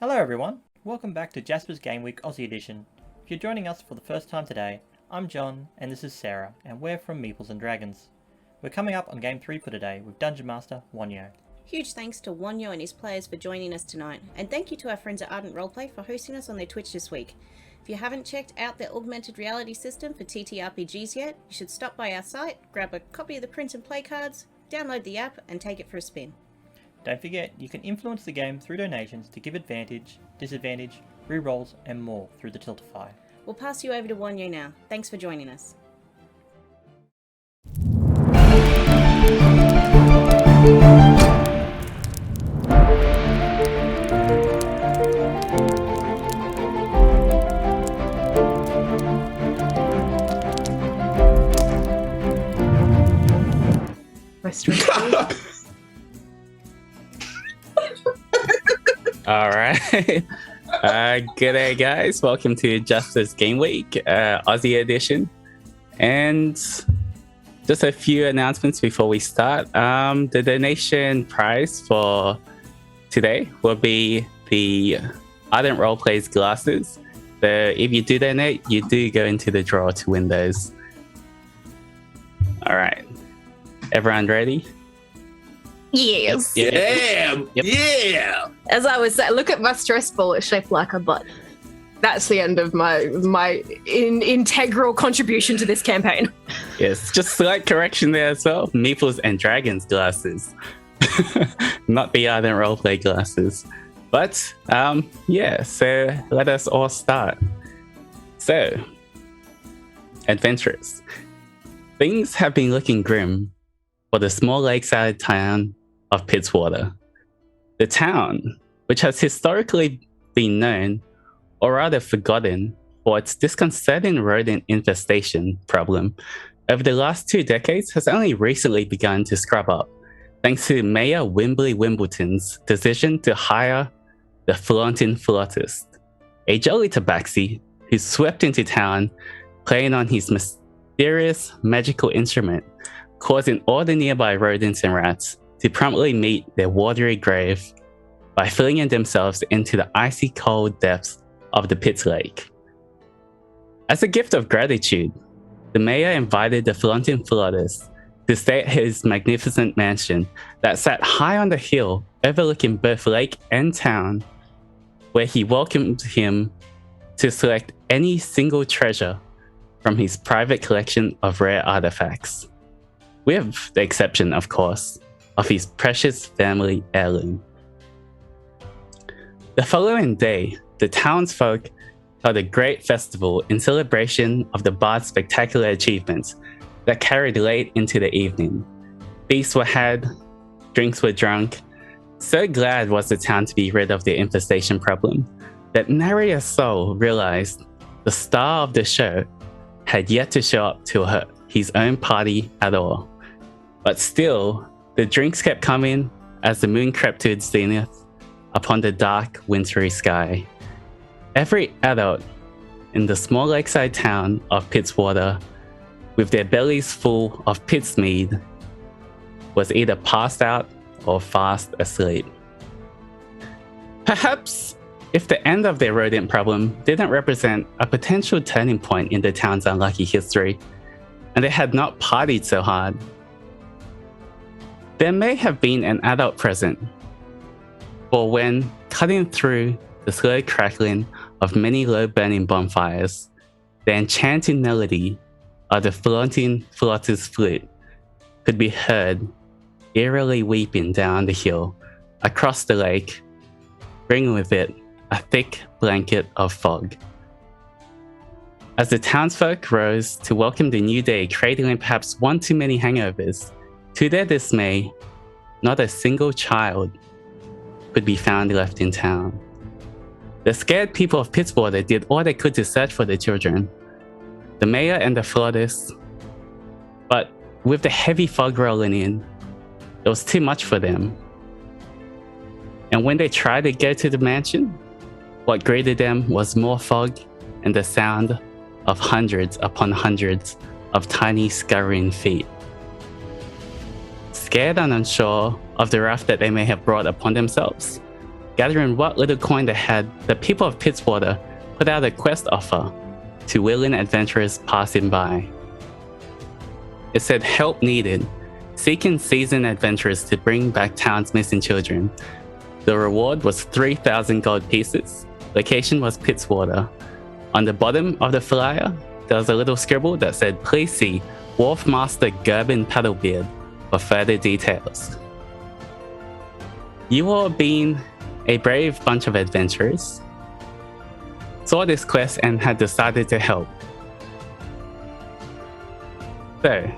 Hello everyone, welcome back to Jasper's Game Week Aussie Edition. If you're joining us for the first time today, I'm John and this is Sarah, and we're from Meeples and Dragons. We're coming up on Game 3 for today with Dungeon Master Wonyo. Huge thanks to Wonyo and his players for joining us tonight, and thank you to our friends at Ardent Roleplay for hosting us on their Twitch this week. If you haven't checked out their augmented reality system for TTRPGs yet, you should stop by our site, grab a copy of the print and play cards, download the app, and take it for a spin. Don't forget, you can influence the game through donations to give advantage, disadvantage, rerolls, and more through the Tiltify. We'll pass you over to Wonyo now. Thanks for joining us. All right. G'day, guys. Welcome to Jasper's Game Week, Aussie Edition. And just a few announcements before we start. The donation prize for today will be the Ardent Roleplay's glasses. So if you do donate, you do go into the draw to win those. All right. Everyone ready? Yes. Yeah. Yep. Yeah. As I was saying, look at my stress ball. It's shaped like a butt. That's the end of my integral contribution to this campaign. Yes, just slight correction there as well. Meeples and Dragons glasses. Not the Ardent Roleplay glasses. But, yeah, so let us all start. So, adventurers. Things have been looking grim for the small lakeside town of Pitswater. The town, which has historically been known, or rather forgotten, for its disconcerting rodent infestation problem, over the last 2 decades has only recently begun to scrub up, thanks to Mayor Wimbley Wimbledon's decision to hire the flaunting flautist, a jolly tabaxi who swept into town playing on his mysterious magical instrument, causing all the nearby rodents and rats to promptly meet their watery grave by flinging themselves into the icy cold depths of the pit lake. As a gift of gratitude, the mayor invited the flaunting flautist to stay at his magnificent mansion that sat high on the hill overlooking both lake and town, where he welcomed him to select any single treasure from his private collection of rare artifacts, with the exception, of course, of his precious family heirloom. The following day, the townsfolk held a great festival in celebration of the bard's spectacular achievements that carried late into the evening. Feasts were had, drinks were drunk. So glad was the town to be rid of the infestation problem that nary a soul realized the star of the show had yet to show up to his own party at all. But still, the drinks kept coming as the moon crept to its zenith upon the dark, wintry sky. Every adult in the small lakeside town of Pitswater, with their bellies full of pit's mead, was either passed out or fast asleep. Perhaps if the end of their rodent problem didn't represent a potential turning point in the town's unlucky history, and they had not partied so hard, there may have been an adult present, for when cutting through the slow crackling of many low-burning bonfires, the enchanting melody of the flaunting flautist's flute could be heard eerily weeping down the hill across the lake, bringing with it a thick blanket of fog. As the townsfolk rose to welcome the new day, cradling perhaps one too many hangovers, to their dismay, not a single child could be found left in town. The scared people of Pitswater did all they could to search for the children, the mayor and the flautist, but with the heavy fog rolling in, it was too much for them. And when they tried to get to the mansion, what greeted them was more fog and the sound of hundreds upon hundreds of tiny scurrying feet. Scared and unsure of the wrath that they may have brought upon themselves, gathering what little coin they had, the people of Pitswater put out a quest offer to willing adventurers passing by. It said help needed, seeking seasoned adventurers to bring back town's missing children. The reward was 3,000 gold pieces. Location was Pitswater. On the bottom of the flyer, there was a little scribble that said, please see Wharf Master Gerben Paddlebeard for further details. You all being a brave bunch of adventurers, saw this quest and had decided to help. So,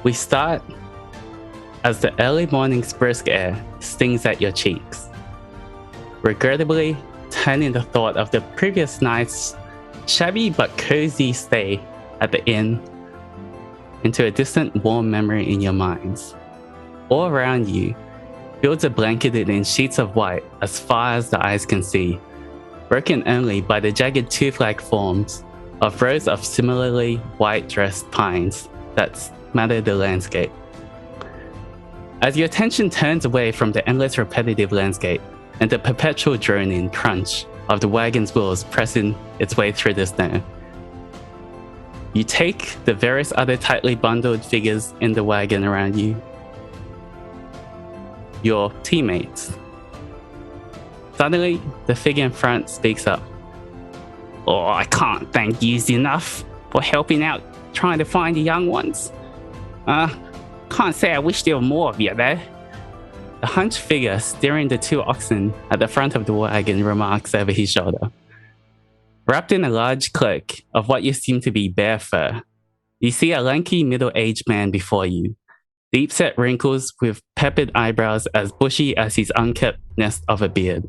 we start as the early morning's brisk air stings at your cheeks, regrettably turning the thought of the previous night's shabby but cozy stay at the inn into a distant warm memory in your minds. All around you, fields are blanketed in sheets of white as far as the eyes can see, broken only by the jagged tooth-like forms of rows of similarly white-dressed pines that smatter the landscape. As your attention turns away from the endless repetitive landscape and the perpetual droning crunch of the wagon's wheels pressing its way through the snow, you take the various other tightly bundled figures in the wagon around you, your teammates. Suddenly, the figure in front speaks up. Oh, I can't thank yous enough for helping out trying to find the young ones. Can't say I wish there were more of you though. The hunched figure steering the two oxen at the front of the wagon remarks over his shoulder. Wrapped in a large cloak of what you seem to be bear fur, you see a lanky middle-aged man before you, deep-set wrinkles with peppered eyebrows as bushy as his unkempt nest of a beard.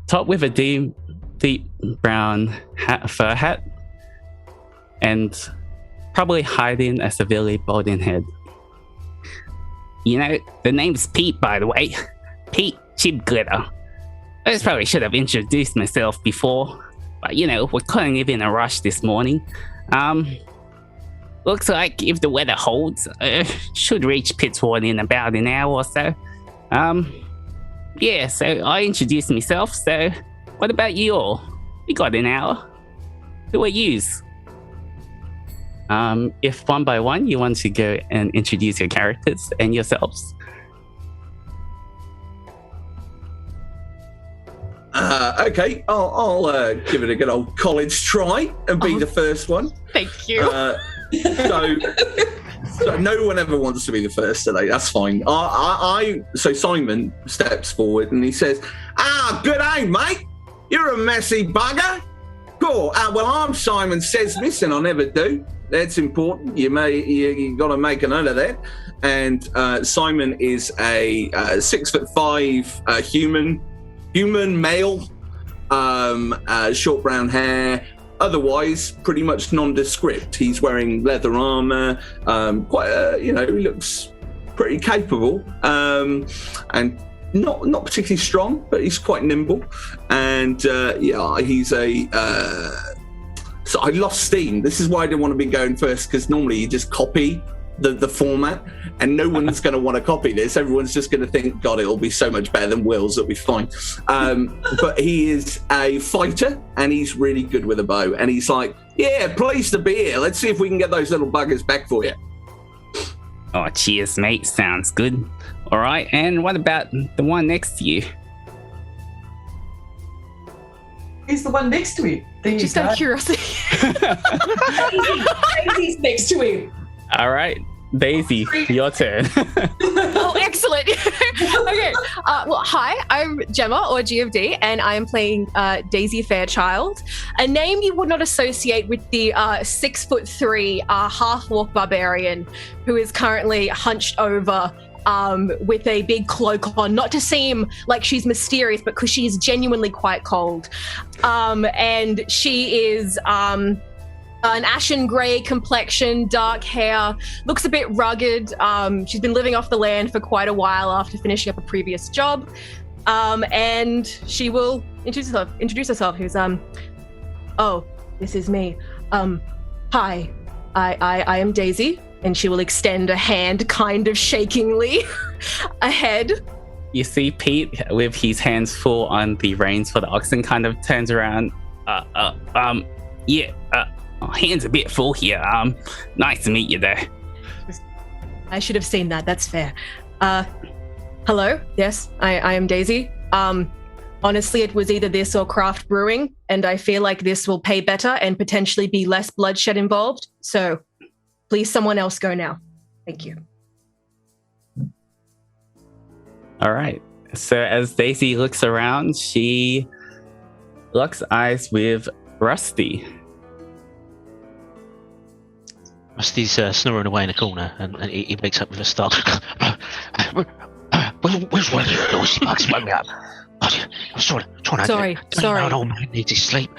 Topped with a deep brown fur hat, and probably hiding a severely balding head. You know, the name's Pete, by the way. Pete Chibglitter. I just probably should have introduced myself before, but you know, we're kind of in a rush this morning. Looks like if the weather holds, should reach Pitswater in about an hour or so. Yeah, so I introduced myself, so what about you all? We got an hour. Who are yous? If one by one you want to go and introduce your characters and yourselves. Okay, I'll give it a good old college try and be the first one. Thank you. So no one ever wants to be the first today. That's fine. So Simon steps forward and he says, good day, mate. You're a messy bugger. Cool. Well, I'm Simon Says This, and I never do. That's important. You got to make a note of that. And Simon is a 6'5" human male, short brown hair. Otherwise, pretty much nondescript. He's wearing leather armor. He looks pretty capable, and not particularly strong, but he's quite nimble. And he's a. So I lost steam. This is why I didn't want to be going first, because normally you just copy the format, and no one's going to want to copy this. Everyone's just going to think, God, it'll be so much better than Will's. It'll be fine. But he is a fighter, and he's really good with a bow. And he's like, yeah, pleased to be here. Let's see if we can get those little buggers back for you. Oh, cheers, mate. Sounds good. All right, and what about the one next to you? He's the one next to him. Just out of curiosity. Daisy's next to him. All right, Daisy, your turn. Oh, excellent. Okay. Hi, I'm Gemma, or GFD, and I am playing Daisy Fairchild, a name you would not associate with the 6'3" half-orc barbarian who is currently hunched over with a big cloak on, not to seem like she's mysterious, but because she is genuinely quite cold. And she is an ashen grey complexion, dark hair, looks a bit rugged. She's been living off the land for quite a while after finishing up a previous job. And she will introduce herself. Who's oh, this is me. Hi, I am Daisy. And she will extend a hand kind of shakingly ahead. You see Pete with his hands full on the reins for the oxen kind of turns around. Hands a bit full here. Nice to meet you there. I should have seen that. That's fair. Hello. Yes, I am Daisy. Honestly, it was either this or craft brewing, and I feel like this will pay better and potentially be less bloodshed involved. So, please, someone else go now. Thank you. All right. So as Daisy looks around, she locks eyes with Rusty. Rusty's snoring away in a corner, and he wakes up with a start. Where's one of you noisy bugs? Wake me up. I was trying to... Sorry. An old man needs his sleep.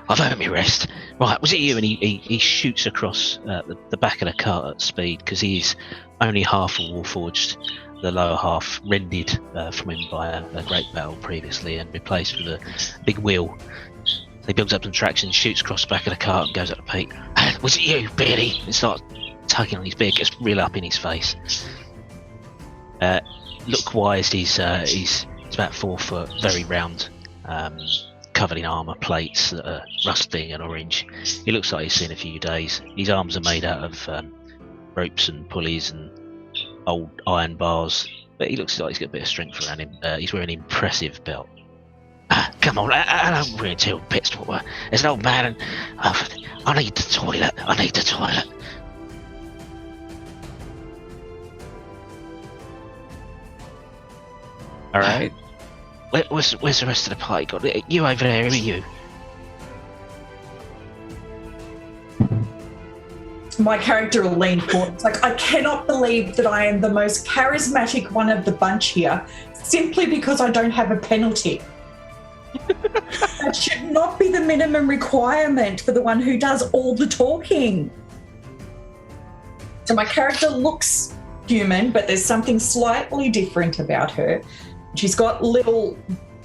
I've earned me rest. Right, was it you? And he shoots across the back of the cart at speed, because he's only half a warforged, the lower half rended from him by a great battle previously and replaced with a big wheel. He builds up some traction, shoots across the back of the cart and goes up to Pete. Was it you, Beardy? And starts tugging on his beard, gets real up in his face. Look-wise, he's about 4 foot, very round, covered in armour plates that are rusty and orange. He looks like he's seen a few days. His arms are made out of ropes and pulleys and old iron bars, but he looks like he's got a bit of strength around him. He's wearing an impressive belt. Come on, I don't really tell pits what. There's an old man and I need the toilet. All right. Where's the rest of the party got? You over there, who are you? My character will lean forward. It's like, I cannot believe that I am the most charismatic one of the bunch here, simply because I don't have a penalty. That should not be the minimum requirement for the one who does all the talking. So my character looks human, but there's something slightly different about her. She's got little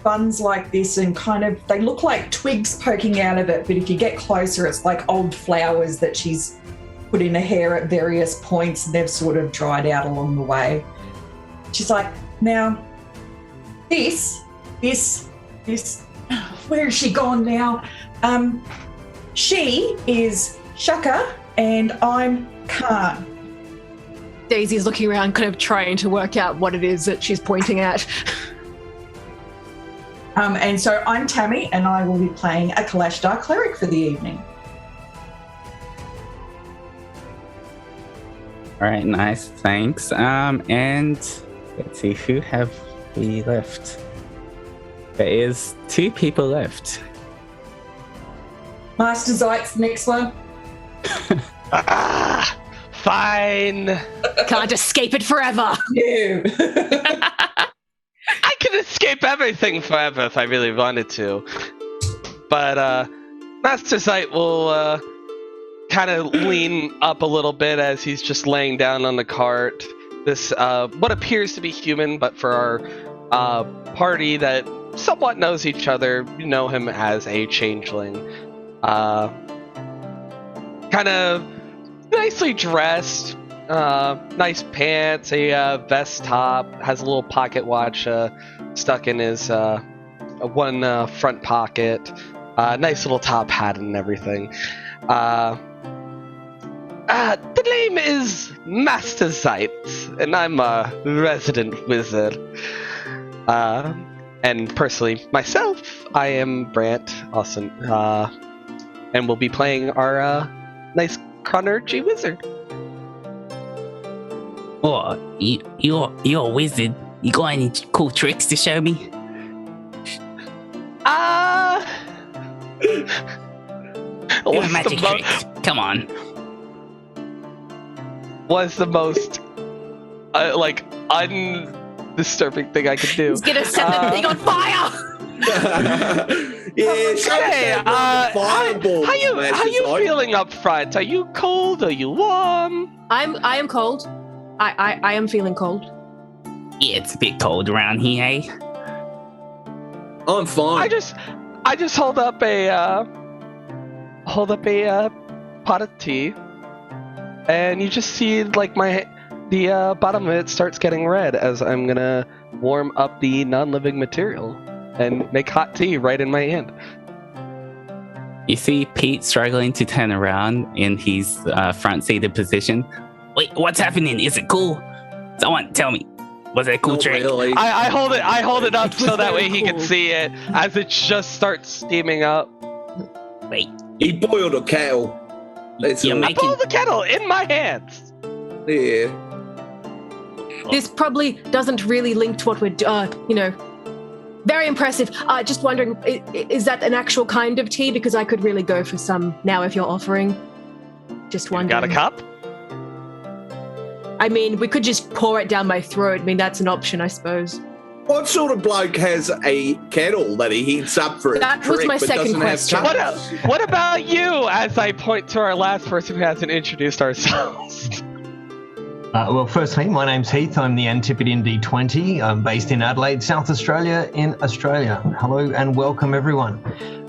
buns like this and kind of, they look like twigs poking out of it, but if you get closer, it's like old flowers that she's put in her hair at various points and they've sort of dried out along the way. She's like, now, this, where is she gone now? She is Shaka and I'm Khan. Daisy's looking around, kind of trying to work out what it is that she's pointing at. And so I'm Tammie and I will be playing a Kalashtar cleric for the evening. All right, nice, thanks. And let's see, who have we left? There is 2 people left. Master Zeit's next one. Fine. Can't escape it forever. No. I could escape everything forever if I really wanted to. But Master Zeit will kind of lean up a little bit as he's just laying down on the cart. This what appears to be human, but for our party that somewhat knows each other, you know him as a changeling. Kind of nicely dressed, nice pants, a vest top, has a little pocket watch stuck in his one front pocket, nice little top hat and everything. The name is Master Zeit, and I'm a resident wizard. And personally, myself, I am Brant Austin, and we'll be playing our nice Chronergy wizard. Oh, you're a wizard. You got any cool tricks to show me? What's magic tricks. Come on. Was the most undisturbing thing I could do. He's gonna set the thing on fire. Yeah, how you feeling up front? Are you cold? Are you warm? I am cold. I am feeling cold. Yeah, it's a bit cold around here, eh? I'm fine. I just hold up a pot of tea, and you just see like the bottom of it starts getting red as I'm gonna warm up the non-living material and make hot tea right in my hand. You see Pete struggling to turn around in his front-seated position. Wait, what's happening? Is it cool? Someone tell me. Was it a cool Not trick? really. I hold it up so that way he can see it as it just starts steaming up. Wait, He boiled a kettle. That's you're all. making... Pull the kettle in my hands. Yeah. This probably doesn't really link to what we're, very impressive. Just wondering, is that an actual kind of tea? Because I could really go for some now if you're offering. Just You wondering. got a cup? I mean, we could just pour it down my throat. I mean, that's an option, I suppose. What sort of bloke has a kettle that he heats up for a That was trick my but second doesn't question. have cups? What about you? As I point to our last person who hasn't introduced ourselves. Well, firstly, my name's Heath. I'm the Antipodean D20. I'm based in Adelaide, South Australia, in Australia. Hello and welcome, everyone.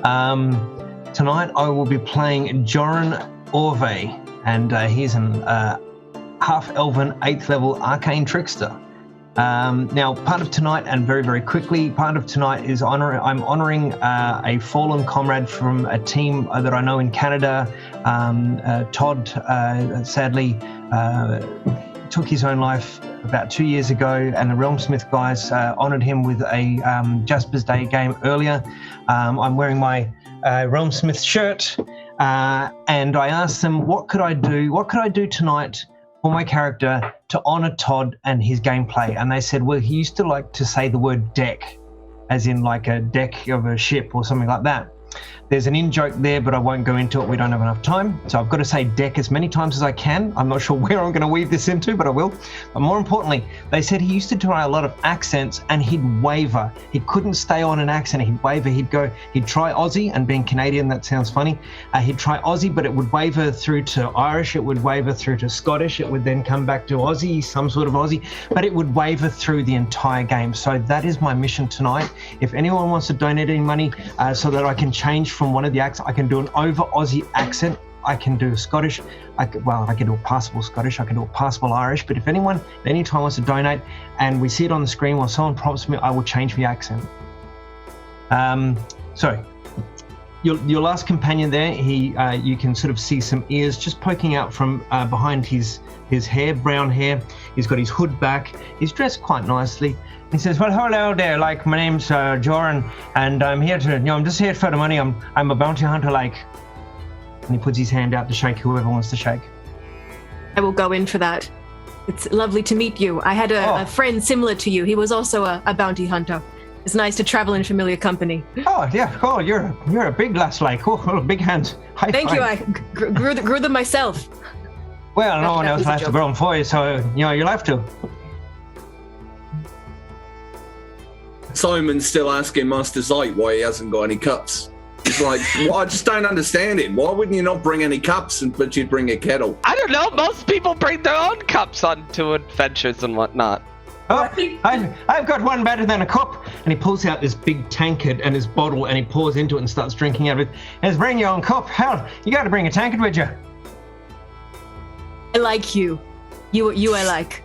Tonight I will be playing Joran Orve, and he's an half-elven 8th level arcane trickster. Now, part of tonight, and very, very quickly, part of tonight is I'm honouring a fallen comrade from a team that I know in Canada. Todd, sadly, took his own life about 2 years ago, and the Realmsmith guys honoured him with a Jasper's Day game earlier. I'm wearing my Realmsmith shirt, and I asked them, what could I do tonight for my character to honour Todd and his gameplay? And they said, well, he used to like to say the word deck, as in like a deck of a ship or something like that. There's an in-joke there, but I won't go into it. We don't have enough time. So I've got to say deck as many times as I can. I'm not sure where I'm going to weave this into, but I will. But more importantly, they said he used to try a lot of accents and he'd waver. He couldn't stay on an accent. He'd waver. He'd try Aussie, and being Canadian, that sounds funny. He'd try Aussie, but it would waver through to Irish. It would waver through to Scottish. It would then come back to Aussie, some sort of Aussie, but it would waver through the entire game. So that is my mission tonight. If anyone wants to donate any money so that I can change from one of the accents, I can do an over Aussie accent, I can do Scottish, I can do a passable Scottish, I can do a passable Irish, but if anyone at any time wants to donate and we see it on the screen or someone prompts me, I will change the accent. Sorry. Your last companion there, you can sort of see some ears just poking out from behind his hair, brown hair. He's got his hood back. He's dressed quite nicely. He says, well, hello there, like, my name's Joran, and I'm here to, I'm just here for the money. I'm a bounty hunter, like. And he puts his hand out to shake whoever wants to shake. I will go in for that. It's lovely to meet you. I had a friend similar to you. He was also a bounty hunter. It's nice to travel in familiar company. Oh, yeah. Oh, you're a big lass, like. Oh, big hands. High Thank five. you. I grew them myself. Well, no one that else was a has to joke. grow them for you, so, you'll have to. Simon's still asking Master Zeit why he hasn't got any cups. He's like, well, I just don't understand it. Why wouldn't you not bring any cups but you'd bring a kettle? I don't know. Most people bring their own cups onto adventures and whatnot. Oh, I've got one better than a cup. And he pulls out this big tankard and his bottle and he pours into it and starts drinking out of it. He says, bring your own cup. Hell, you got to bring a tankard with you. I like you. You I like.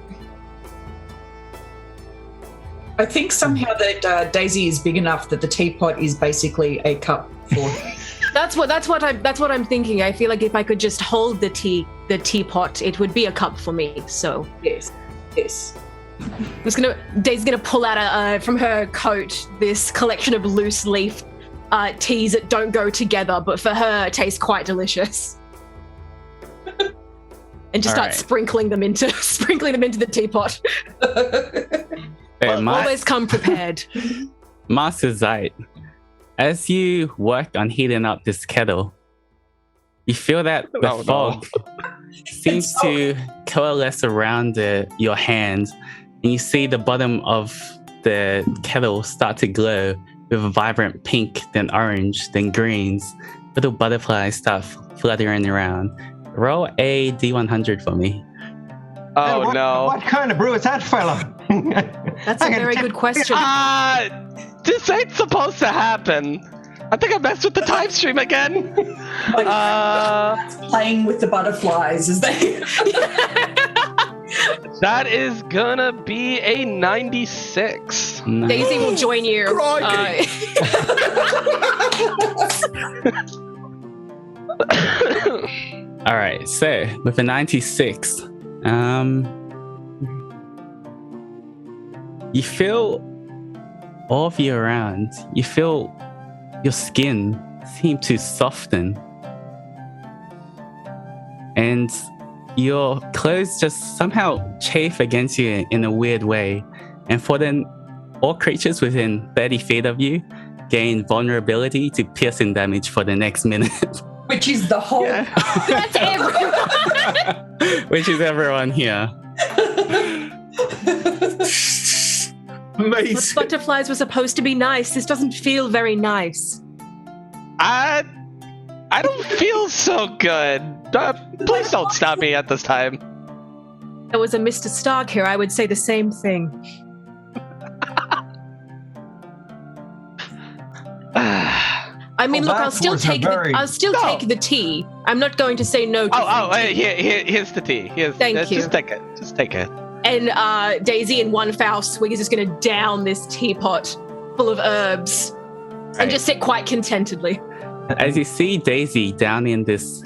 I think somehow that Daisy is big enough that the teapot is basically a cup for. That's what I'm thinking. I feel like if I could just hold the teapot, it would be a cup for me. So Yes. Daisy's gonna pull out from her coat this collection of loose leaf teas that don't go together, but for her taste quite delicious. And just All start right. sprinkling them into the teapot. Always come prepared. Master Zeit, as you work on heating up this kettle, you feel that the fog seems to coalesce around your hands, and you see the bottom of the kettle start to glow with a vibrant pink, then orange, then greens. Little butterflies start fluttering around. Roll a D100 for me. Oh, no. What kind of brew is that, fella? That's a very good question. This ain't supposed to happen. I think I messed with the time stream again. Playing with the butterflies as they. That is gonna be a 96. Nice. Daisy will join you. Crikey. All right, so with a 96, you feel all of you around. You feel your skin seem to soften, and your clothes just somehow chafe against you in a weird way. And for then, all creatures within 30 feet of you gain vulnerability to piercing damage for the next minute. Which is the whole. That's everyone. Which is everyone here. Amazing. But butterflies were supposed to be nice. This doesn't feel very nice. I don't feel so good. Please don't stop me at this time. There was a Mr. Stark here. I would say the same thing. I mean, Well, look, I'll that still was a take very- take the tea. I'm not going to say no to free tea. Here's the tea. Thank you. Just take it. Just take it. And Daisy, in one foul swing, is just going to down this teapot full of herbs and just sit quite contentedly. As you see Daisy down in this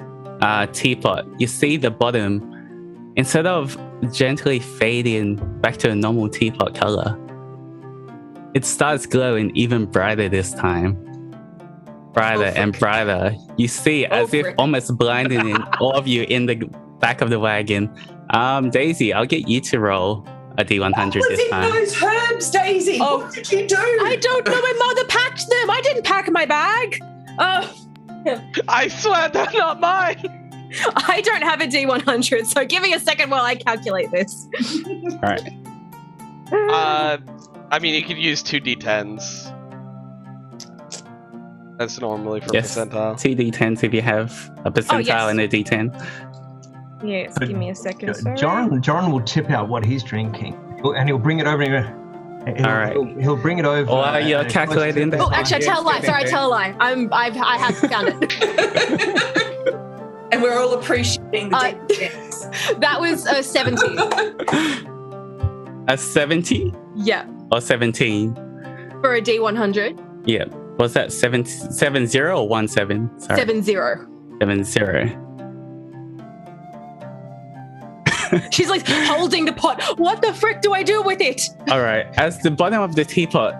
teapot, you see the bottom, instead of gently fading back to a normal teapot color, it starts glowing even brighter this time. Brighter and brighter. You see, as if almost blinding all of you in the back of the wagon. Daisy, I'll get you to roll a D100 What was this in time. those herbs, Daisy? Oh. What did you do? I don't know. My mother packed them. I didn't pack my bag. I swear they're not mine. I don't have a D100, so give me a second while I calculate this. All right. I mean, you could use 2 D10s. That's normally for Yes. percentile. 2d10s if you have a percentile yes. and a d10. Yes, give me a second. Sorry. John will tip out what he's drinking, and he'll bring it over. All right. He'll bring it over. While you're and calculating close to- Oh, actually, I tell a lie. Sorry, I tell a lie. I have found it. And we're all appreciating the details. That was 17. A 70 Yeah, or 17? for a D100. Yeah. Was that 70 or 17? Sorry. 7-0. 70. She's like holding the pot. What the frick do I do with it? All right. As the bottom of the teapot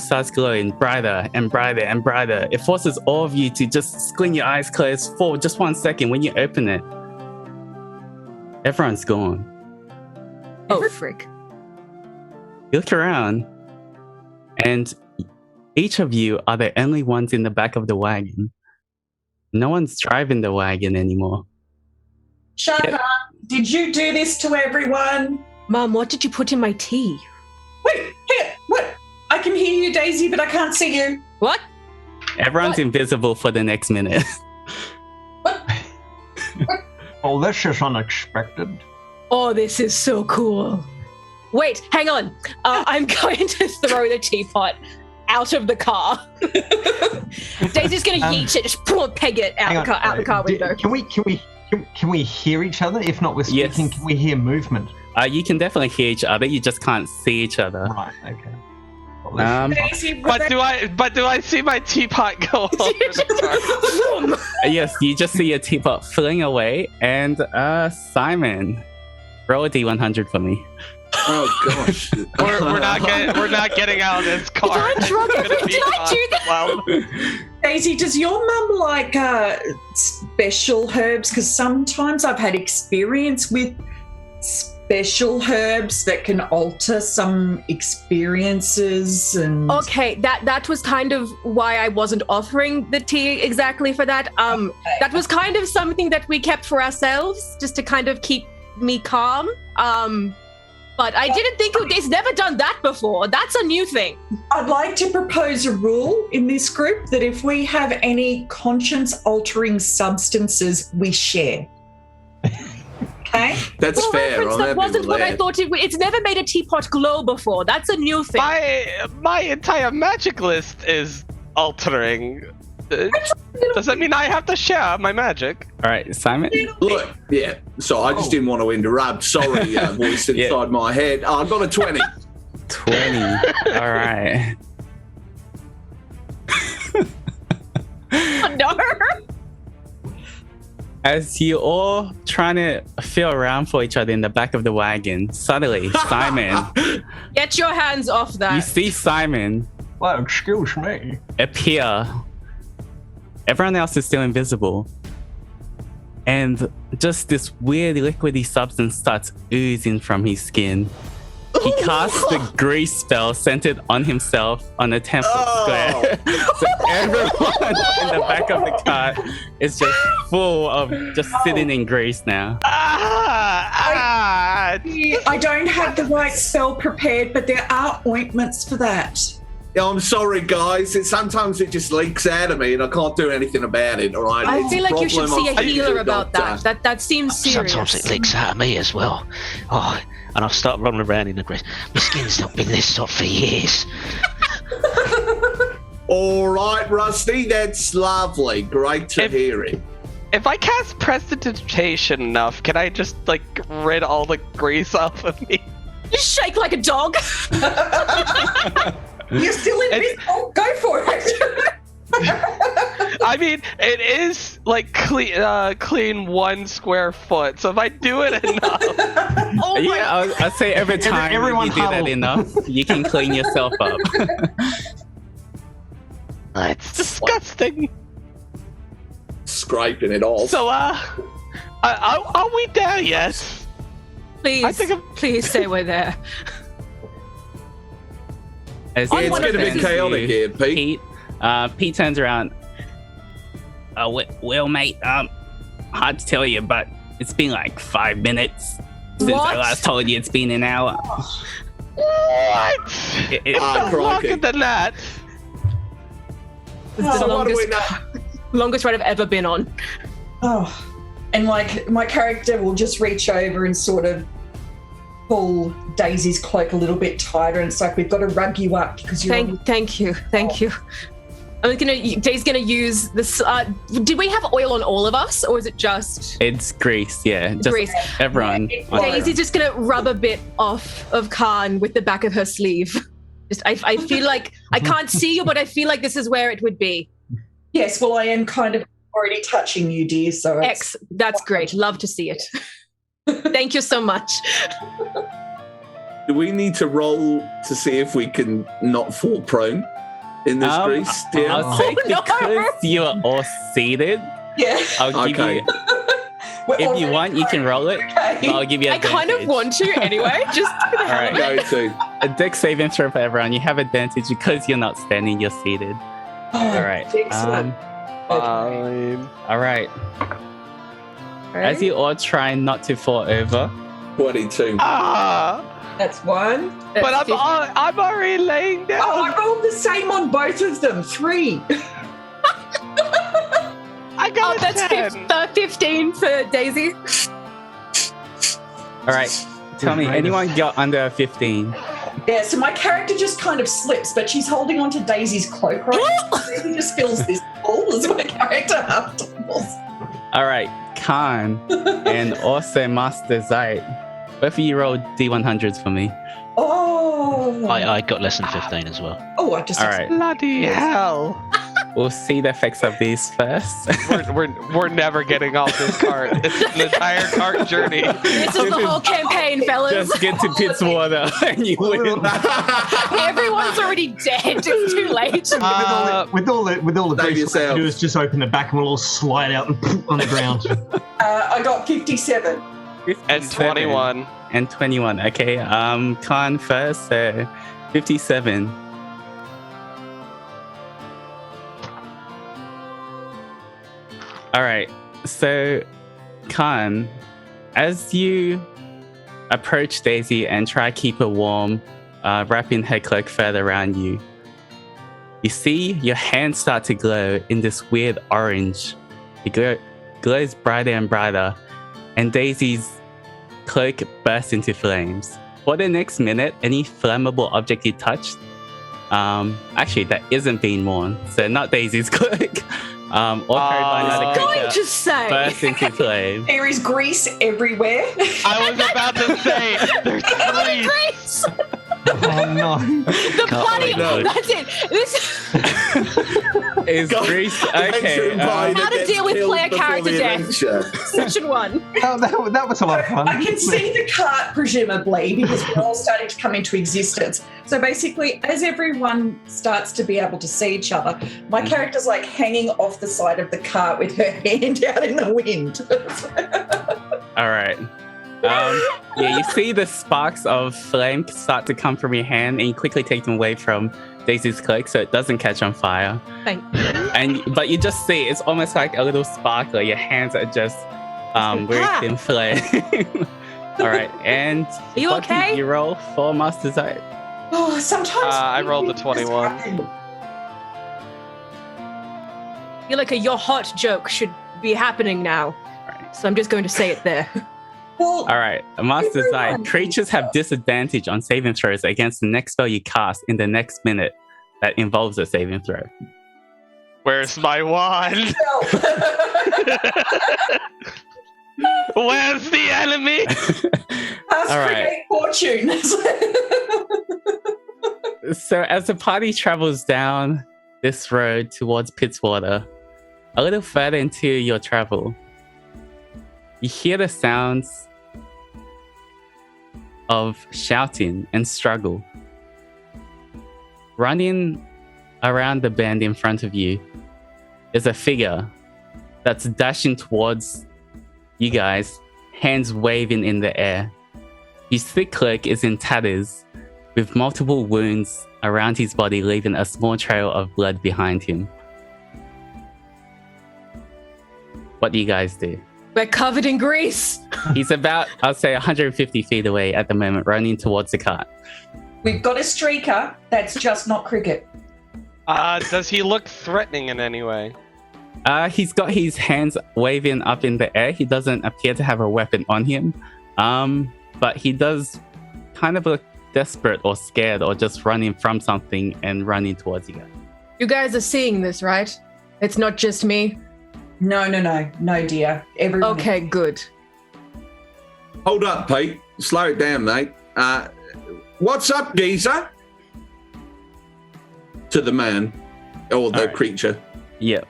starts glowing brighter and brighter and brighter, it forces all of you to just squint your eyes closed for just 1 second. When you open it, everyone's gone. Oh, frick. You look around, and each of you are the only ones in the back of the wagon. No one's driving the wagon anymore. Shut up. Did you do this to everyone? Mom, what did you put in my tea? Wait, here, what? I can hear you, Daisy, but I can't see you. What? Everyone's What? invisible for the next minute. Oh, that's just unexpected. Oh, this is so cool. Wait, hang on. I'm going to throw the teapot out of the car. Daisy's going to yeet it, just peg it out the car window. Can we hear each other? If not, we're Yes. speaking. Can we hear movement? You can definitely hear each other. You just can't see each other. Right. Okay. Well, let's- Daisy, But do I see my teapot go over the car? Yes, you just see a teapot filling away, and Simon, roll a D100 for me. Oh gosh. we're not getting out of this car. Did I drop It's gonna it? be Did I do that? Well, Daisy, does your mum like special herbs? Because sometimes I've had experience with special herbs that can alter some experiences and Okay, that was kind of why I wasn't offering the tea exactly for that. That was kind of something that we kept for ourselves, just to kind of keep me calm. But I didn't think it's never done that before. That's a new thing. I'd like to propose a rule in this group that if we have any conscience-altering substances, we share. Okay? That's For fair. reference, I'll that never wasn't what I relate. thought it would. It's never made a teapot glow before. That's a new thing. my entire magic list is altering. Does that mean I have to share my magic? All right, Simon. Look, yeah. So I just didn't want to interrupt. Sorry, voice inside my head. I got a 20. 20. All right. Oh, no. As you all trying to feel around for each other in the back of the wagon, suddenly Simon, Get your hands off you that. see Simon Well, excuse me. appear. Everyone else is still invisible. And just this weird liquidy substance starts oozing from his skin. He casts the grease spell centered on himself on a temple square. So everyone in the back of the cart is just full of just sitting in grease now. I don't have the right spell prepared, but there are ointments for that. Yeah, I'm sorry, guys. Sometimes it just leaks out of me, and I can't do anything about it. All right. I It's feel like you should problem. see a I'll speak to healer a about that. doctor. That seems serious. Sometimes it leaks out of me as well. Oh, and I've started rolling around in the grease. My skin's not been this hot for years. All right, Rusty. That's lovely. Great to hear it. If I cast Prestidigitation enough, can I just like rid all the grease off of me? You shake like a dog. You're still in this. Oh, go for it. I mean, it is like clean 1 square foot. So if I do it enough, Oh my Yeah, I'll say every time everyone you do that huddle. enough, you can clean yourself up. it's disgusting. Scraping it off. So are we there yet? Please, I think I'm- please say we're there. As On you it's one of getting a turn bit to chaotic here, Pete. Pete, Pete turns around. Well, mate, hard to tell you, but it's been like 5 minutes since What? I last told you. It's been an hour. What? It- Ah, Longer crikey. than that. This is So the what do we longest, know? longest ride I've ever been on. Oh, and like my character will just reach over and sort of pull Daisy's cloak a little bit tighter, and it's like we've got to rug you up because you're. Thank you. Day's gonna use this. Did we have oil on all of us, or is it just It's grease, yeah. Just grease? everyone. Yeah, Daisy's just gonna rub a bit off of Khan with the back of her sleeve. Just, I feel like I can't see you, but I feel like this is where it would be. Yes, well, I am kind of already touching you, dear. So it's, That's great. Love to see it. Thank you so much. Do we need to roll to see if we can not fall prone in this grease? Yeah. I'll say no. because you are all seated, yeah. I'll give Okay. you, We're if you already want, you can roll it. okay. But I'll give you I kind of advantage. want to anyway. Just for the All hell right. of it. Go to. A dex saving throw for everyone. You have advantage because you're not standing, you're seated. Oh, All right. excellent. Fine. All right. As you all try not to fall over, 22. That's one. But I'm already laying down. Oh, I rolled the same on both of them. 3. I got a That's 10. 15 for Daisy. all right. Tell me, anyone got under a 15? Yeah, so my character just kind of slips, but she's holding onto Daisy's cloak, right? Daisy just feels this pull as my character half tumbles. All right. Khan and also Master Zite. Both of you roll D100s for me. Oh. I got less than 15 as well. Oh, I just. All right. Bloody hell. We'll see the effects of these first. We're never getting off this cart. It's an entire cart journey. This is the whole campaign, fellas. Just get to Pit's water and you win. Everyone's already dead. It's too late. With all the Save grease, what yourself. we do is just open the back and we'll all slide out and poof on the ground. I got 57. And 21. And 21. Okay. Khan first. So 57. All right. So, Khan, as you approach Daisy and try to keep her warm, wrapping her cloak further around you, you see your hands start to glow in this weird orange. It glows brighter and brighter, and Daisy's cloak bursts into flames. For the next minute, any flammable object you touched Actually, that isn't being worn, so not Daisy's cloak. Or carried by another Going creature. to say. Burst into flame. There is grease everywhere. I was about to say, there's three. Grace! Oh no. The bloody. no. That's it. This Is Grease okay? How to deal with player character death. section 1. Oh, that was a lot of fun. I can see the cart, presumably, because we're all starting to come into existence. So basically, as everyone starts to be able to see each other, my character's like hanging off the side of the cart with her hand out in the wind. All right. Yeah, you see the sparks of flame start to come from your hand, and you quickly take them away from Daisy's cloak so it doesn't catch on fire. Thank you. But you just see it's almost like a little sparkler. Your hands are just wreathed in flame. All right, and Are you what did okay? you roll for Master's Eye? Oh, sometimes I rolled a things 21. happen. I feel like a "you're hot" joke should be happening now. Right. So I'm just going to say it there. Well, All right, Master's Eye. Everyone. Creatures have disadvantage on saving throws against the next spell you cast in the next minute that involves a saving throw. Where's my wand? Where's the enemy? Ask All right. create fortune. So as the party travels down this road towards Pitswater, a little further into your travel, you hear the sounds of shouting and struggle. Running around the bend in front of you is a figure that's dashing towards you guys, hands waving in the air. His thick cloak is in tatters, with multiple wounds around his body, leaving a small trail of blood behind him. What do you guys do? We're covered in grease. He's about, I'll say, 150 feet away at the moment, running towards the cart. We've got a streaker. That's just not cricket. Does he look threatening in any way? He's got his hands waving up in the air. He doesn't appear to have a weapon on him, but he does kind of look desperate or scared or just running from something and running towards you guys. You guys are seeing this, right? It's not just me. No, dear. Everyone. Okay, good. Hold up, Pete. Slow it down, mate. What's up, geezer? To the man or the All right. creature. Yeah.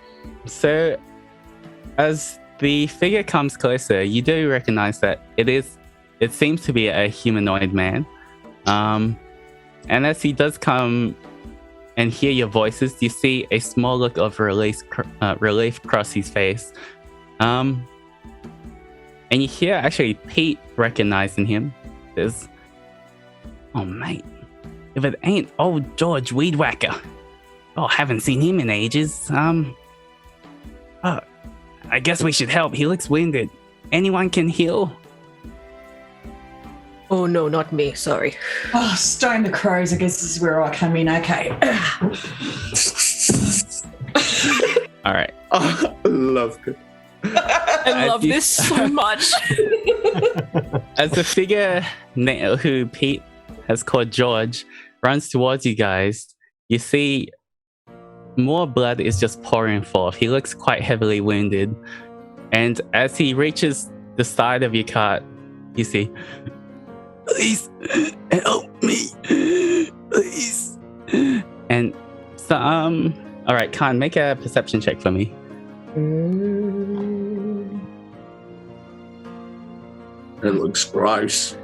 So, as the figure comes closer, you do recognize that it seems to be a humanoid man. And as he does come and hear your voices, you see a small look of relief cross his face. And you hear actually Pete recognizing him. Says, "Oh, mate, if it ain't old George Weed Whacker. Oh, haven't seen him in ages. I guess we should help. He looks wounded. Anyone can heal?" Oh no, not me. Sorry. Oh, Stone the Crows. I guess this is where I come in. Okay. All right. I love it. I love this so much. As the figure who Pete has called George runs towards you guys, you see more blood is just pouring forth. He looks quite heavily wounded. And as he reaches the side of your cart, you see, "Please help me, please." And so, all right, Khan, make a perception check for me. It looks gross.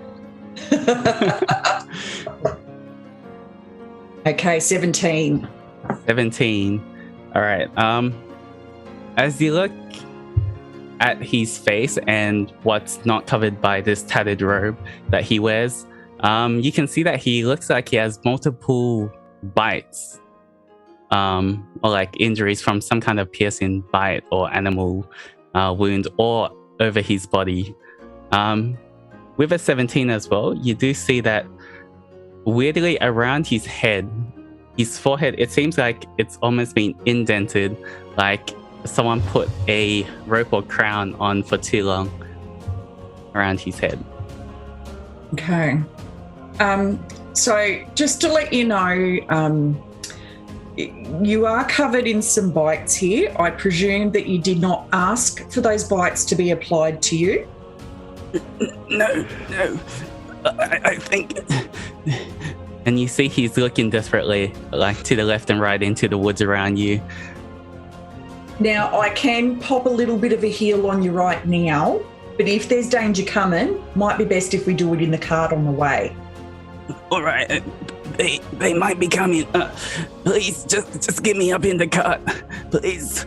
Okay, 17. 17. All right. As you look at his face and what's not covered by this tattered robe that he wears, you can see that he looks like he has multiple bites, or like injuries from some kind of piercing bite or animal wound all over his body. With a 17 as well, you do see that weirdly around his head, his forehead, it seems like it's almost been indented, like someone put a rope or crown on for too long around his head. Okay. So, just to let you know, you are covered in some bites here. I presume that you did not ask for those bites to be applied to you. No. I think. And you see he's looking desperately, like to the left and right into the woods around you. Now, I can pop a little bit of a heal on you right now, but if there's danger coming, might be best if we do it in the cart on the way. All right, they might be coming. Please, just get me up in the cart, please.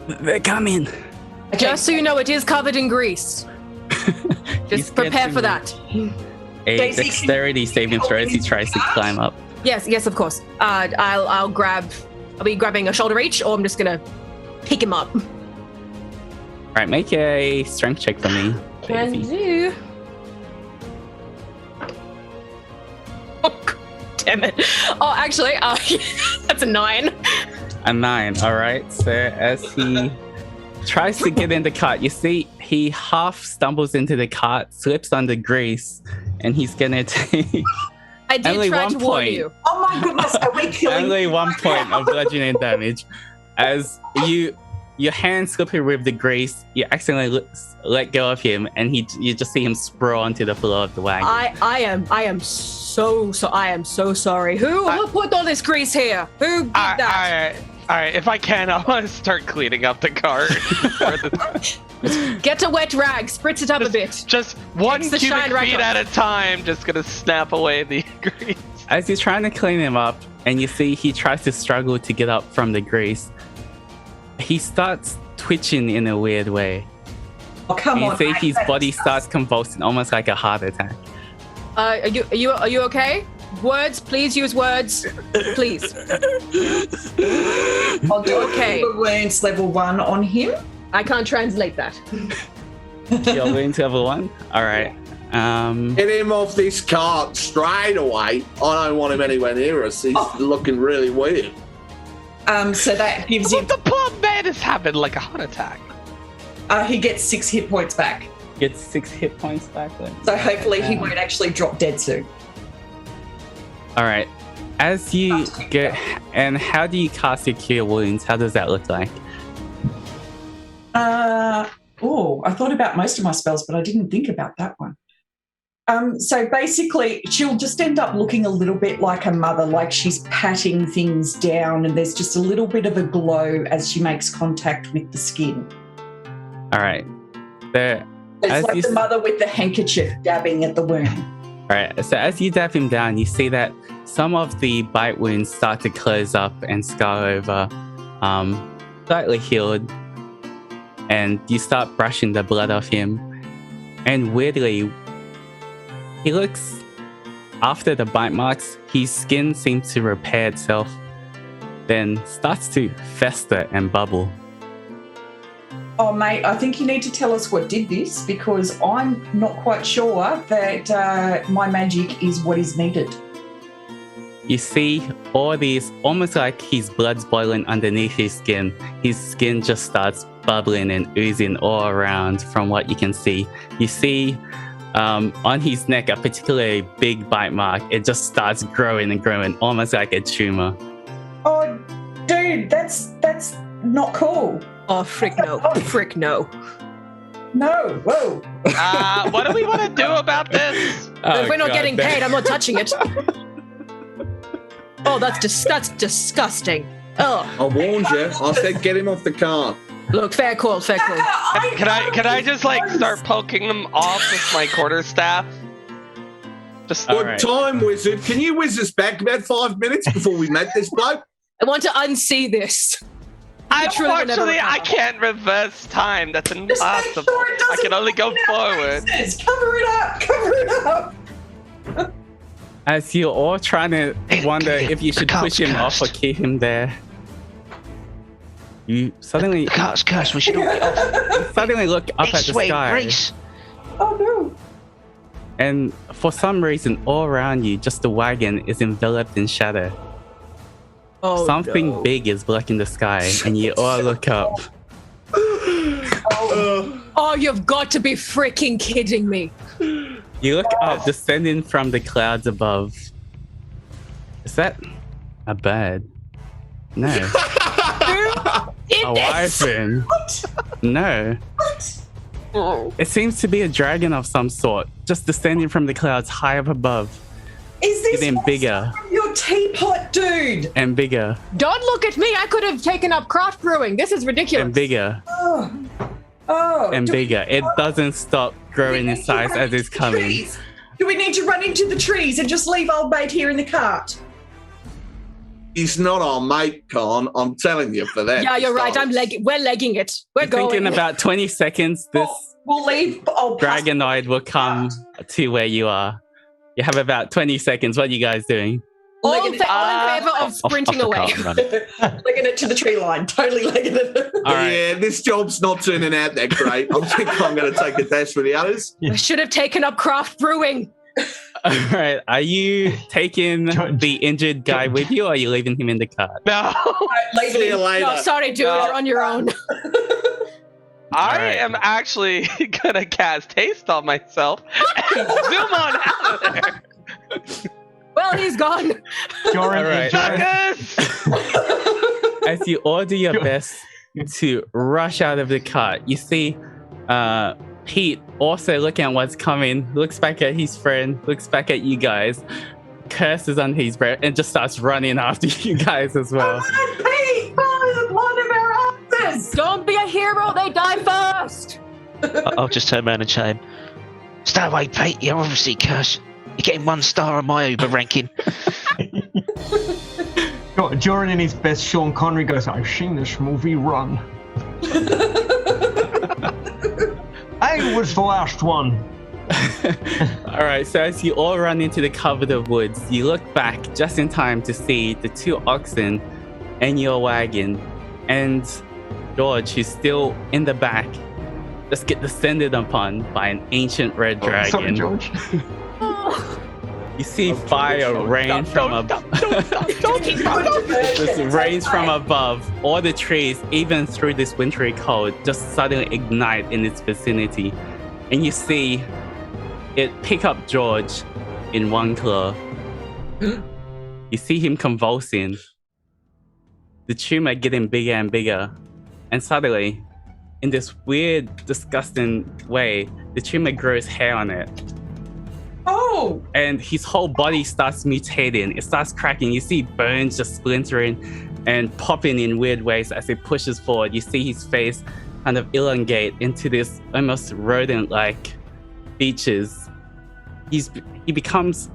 They're coming. Okay. Just so you know, it is covered in grease. Just prepare for that. A Daisy, dexterity saving throw as he tries to climb up. Yes, of course. I'll be grabbing a shoulder each, or I'm just gonna pick him up. All right, make a strength check for me. Can Daisy. do. Oh, God damn it. Oh, actually, that's a 9. A 9. All right. So as he tries to get in the cart, you see he half stumbles into the cart, slips on the grease, and he's gonna take I did only try 1 to warn point. you. Oh my goodness, are we killing Only you 1 right point now? of bludgeoning damage. As your hand slippery with the grease, you accidentally let go of him, and you just see him sprawl onto the floor of the wagon. I am so sorry. Who put all this grease here? Who did that? All right. If I can, I want to start cleaning up the cart. Get a wet rag, spritz it up a bit. Just 1 Takes the cubic shine right feet off. at a time. Just gonna snap away the grease. As you're trying to clean him up, and you see he tries to struggle to get up from the grease, he starts twitching in a weird way. Oh, come And you on, see mate, his that's body just- starts convulsing, almost like a heart attack. Are you okay? Words, please use words. Please. I'll do Okay. a wounds level 1 on him. I can't translate that. You're going to level 1? Alright. Get him off this cart straight away. I don't want him anywhere near us. He's looking really weird. So that gives him. What the poor man is having like a heart attack. He gets 6 hit points back. Gets 6 hit points back then. So hopefully he won't actually drop dead soon. Alright. As you go, and how do you cast your Cure Wounds? How does that look like? I thought about most of my spells, but I didn't think about that one. So basically, she'll just end up looking a little bit like a mother, like she's patting things down, and there's just a little bit of a glow as she makes contact with the skin. Alright. There. It's As like you the s- mother with the handkerchief dabbing at the wound. Alright, so as you dab him down, you see that some of the bite wounds start to close up and scar over, slightly healed, and you start brushing the blood off him. And weirdly, he looks, after the bite marks, his skin seems to repair itself, then starts to fester and bubble. Oh, mate, I think you need to tell us what did this, because I'm not quite sure that my magic is what is needed. You see all these, almost like his blood's boiling underneath his skin. His skin just starts bubbling and oozing all around from what you can see. You see on his neck a particularly big bite mark. It just starts growing and growing, almost like a tumor. Oh, dude, that's not cool. Oh, frick no. Frick no. No, whoa. What do we want to do about this? If we're not God, getting that- paid, I'm not touching it. Oh, that's disgusting. Oh, I warned you. I said get him off the cart. look, fair call. Can I just like start poking him off with my quarterstaff? Just All Good right. time, wizard. Can you whiz us back about 5 minutes before we met this bloke? I want to unsee this. Literally will never unfortunately I recover. can't reverse time. That's Just make impossible. sure it I doesn't can only go fucking have forward. braces. Cover it up. Cover it up. As you're all trying to wonder if you should The push him cart's off or keep him there, you suddenly The cart's cursed. We should all get off. look up at This the way, sky, Grace. Oh, no. and for some reason, all around you, just the wagon is enveloped in shadow. Oh, Something no. big is blocking the sky, and you all look up. Oh, you've got to be freaking kidding me. You look up, descending from the clouds above, Is that a bird? No. A wyvern? No. Oh. It seems to be a dragon of some sort, just descending from the clouds high up above. Is this Getting bigger from your teapot, dude? and bigger Don't look at me. I could have taken up craft brewing. This is ridiculous. and bigger Oh. and do we- bigger. It doesn't stop growing in size as it's coming. Trees? Do we need to run into the trees and just leave old mate here in the cart? He's not our mate, Con. I'm telling you for that. Yeah, you're right. Besides. We're legging it. We're I think going. in about 20 seconds, this We'll leave old dragonoid will come to where you are. You have about 20 seconds. What are you guys doing? all legging in it, favor of sprinting off the away. cart and run. legging it to the tree line. Totally legging it. All right. Yeah, this job's not turning out that great. I think I'm going to take a dash with the others. I should have taken up craft brewing. All right. Are you taking George. the injured guy with you, or are you leaving him in the cart? No, Leave See it you in. later. No, sorry, dude. No. You're on your own. I Alright. am actually gonna cast haste on myself and zoom on out of there. Well, he's gone. All Joran, right. Suckers! As you all do your best to rush out of the cart, you see Pete also looking at what's coming, looks back at his friend, looks back at you guys, curses under his breath, and just starts running after you guys as well. Pete, follow the blood of our asses. Don't be a hero. They die first. I'll just turn around and shout him. Stay away, Pete. You're obviously cursed. You're getting 1 star on my Uber ranking. Joran in his best Sean Connery goes, I've seen this movie, run. I was the last one. All right, so as you all run into the covered of woods, you look back just in time to see the 2 oxen and your wagon, and George, who's still in the back, just get descended upon by an ancient red dragon. Sorry, George. You see fire rain from above. This rains from above. All the trees, even through this wintry cold, just suddenly ignite in its vicinity. And you see it pick up George in one claw. You see him convulsing. The tumor getting bigger and bigger. And suddenly, in this weird, disgusting way, the tumor grows hair on it. Oh, And his whole body starts mutating. It starts cracking. You see bones just splintering and popping in weird ways as it pushes forward. You see his face kind of elongate into this almost rodent-like features. He becomes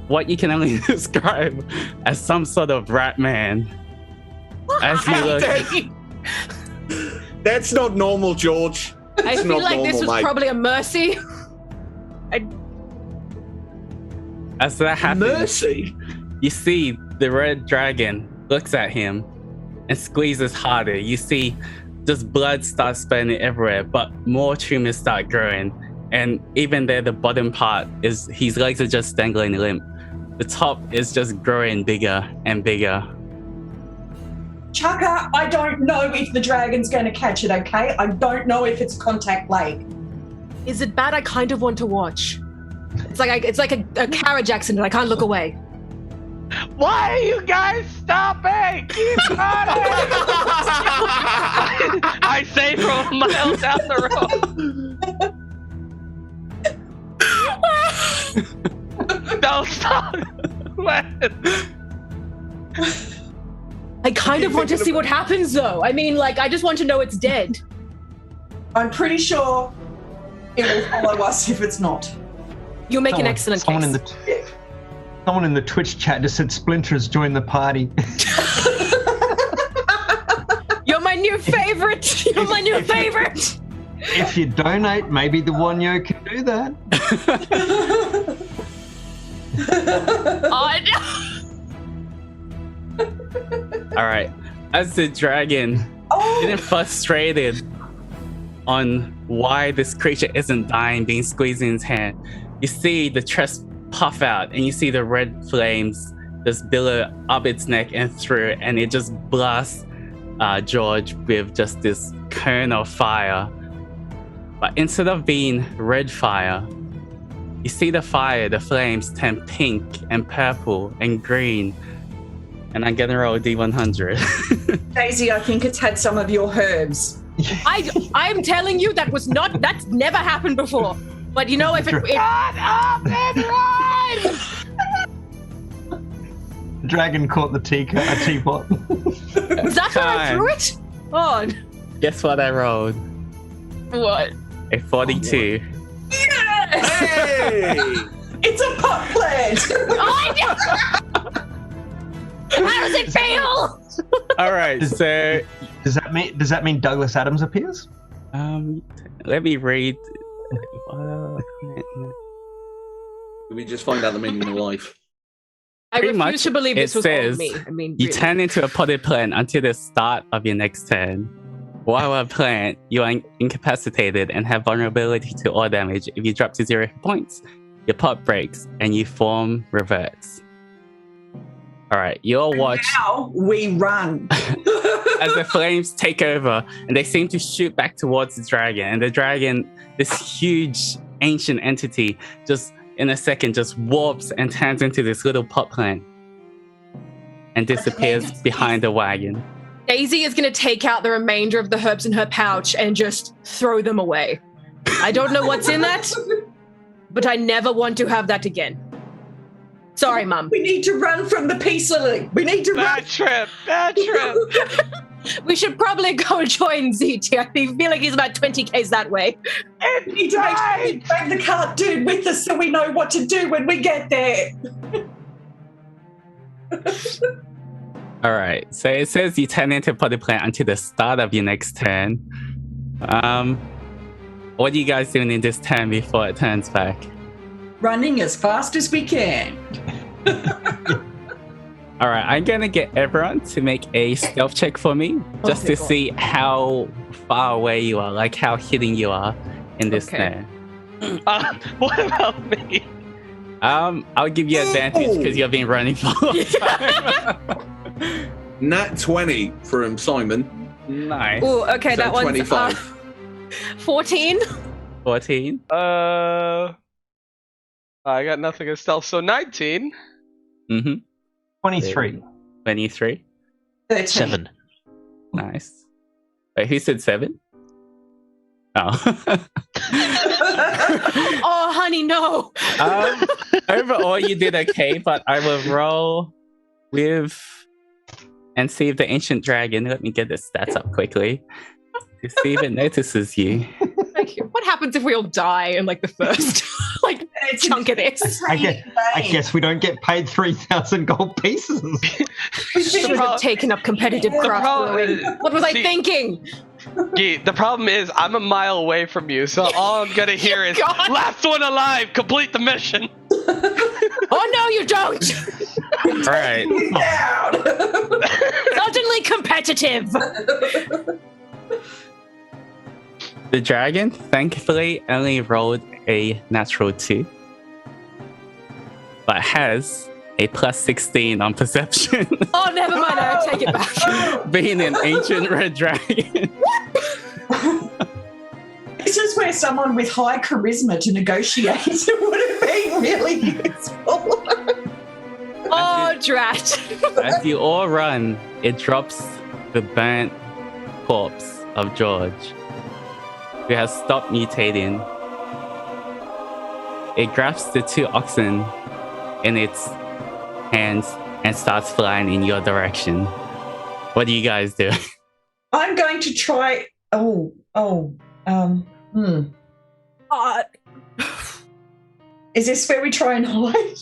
what you can only describe as some sort of rat man. As you look, That's not normal, George. I It's feel not like this normal, was mate. probably a mercy. as that happens, Mercy. you see the red dragon looks at him and squeezes harder. You see just blood starts spurting everywhere, but more tumors start growing. And even there, the bottom part is his legs are just dangling limp. The top is just growing bigger and bigger. Chaka, I don't know if the dragon's going to catch it, okay? I don't know if it's contact leg. Is it bad? I kind of want to watch. It's like a carriage accident. I can't look away. Why are you guys stopping? Keep running! I say from miles down the road. Don't stop. I kind of want to see what happens, though. I mean, like, I just want to know it's dead. I'm pretty sure it will follow us if it's not. You make an excellent someone case. Someone in the Twitch chat just said Splinter's joined the party. You're my new favorite. You're my new favorite. If you donate, maybe the Wonyo can do that. All right. As the dragon getting frustrated on why this creature isn't dying, being squeezed in his hand, you see the chest puff out and you see the red flames just billow up its neck and through, and it just blasts George with just this cone of fire. But instead of being red fire, You see the fire, the flames turn pink and purple and green. And I'm gonna roll a D100. Daisy, I think it's had some of your herbs. I'm telling you, that's never happened before. But you know, if it Run up and run! The dragon caught the teapot. is that how I threw it? Oh, Guess what I rolled? what? A 42. Yes! Hey! It's a pot plant! How does it feel? All right, so Does that mean Douglas Adams appears? let me read. We just find out the meaning of life. I Pretty refuse much, to believe this it was all says me. I mean, You really. turn into a potted plant until the start of your next turn. While a plant, you are incapacitated and have vulnerability to all damage. If you drop to 0 hit points, your pot breaks and your form reverts. Alright, you all watch Now we run. as the flames take over and they seem to shoot back towards the dragon. And the dragon, this huge ancient entity, just in a second just warps and turns into this little pot plant and disappears behind the wagon. Daisy is going to take out the remainder of the herbs in her pouch and just throw them away. I don't know what's in that, but I never want to have that again. Sorry, Mum. We need to run from the peace lily. We need to run. Bad trip. We should probably go join ZT. I feel like he's about 20 k's that way. We need to make sure we drag the cart dude with us so we know what to do when we get there. All right, so it says you turn into a potted plant until the start of your next turn. What are you guys doing in this turn before it turns back? Running as fast as we can. All right, I'm gonna get everyone to make a stealth check for me, just to see how far away you are, like how hidden you are in this Okay. turn. What about me? I'll give you advantage because you've been running for a long time. Nat 20 from Simon. Nice. Oh, okay, So that one's 25. 14. 14. I got nothing in stealth, so 19. Mm-hmm. 23. 23. 13. 7. Nice. Wait, who said 7? Oh. Oh, honey, no. Overall, you did okay, but I will roll with and see if the ancient dragon. Let me get the stats up quickly to see if it notices you. Like, what happens if we all die in like the first chunk of this? I guess we don't get paid 3,000 gold pieces. We Should should have taken up competitive craft brewing. What was I thinking? The problem is, I'm a mile away from you, so all I'm gonna hear is God. last one alive, complete the mission. Oh no, you don't! All right. down. Suddenly competitive. The dragon, thankfully, only rolled a natural 2, but has a plus 16 on perception. Oh, never mind. I take it back. Being an ancient red dragon. This is where someone with high charisma to negotiate would have been really useful. Oh, drat. As you all run, it drops the burnt corpse of George, who has stopped mutating. It grabs the 2 oxen in its hands and starts flying in your direction. What do you guys do? I'm going to try. Is this where we try and hide?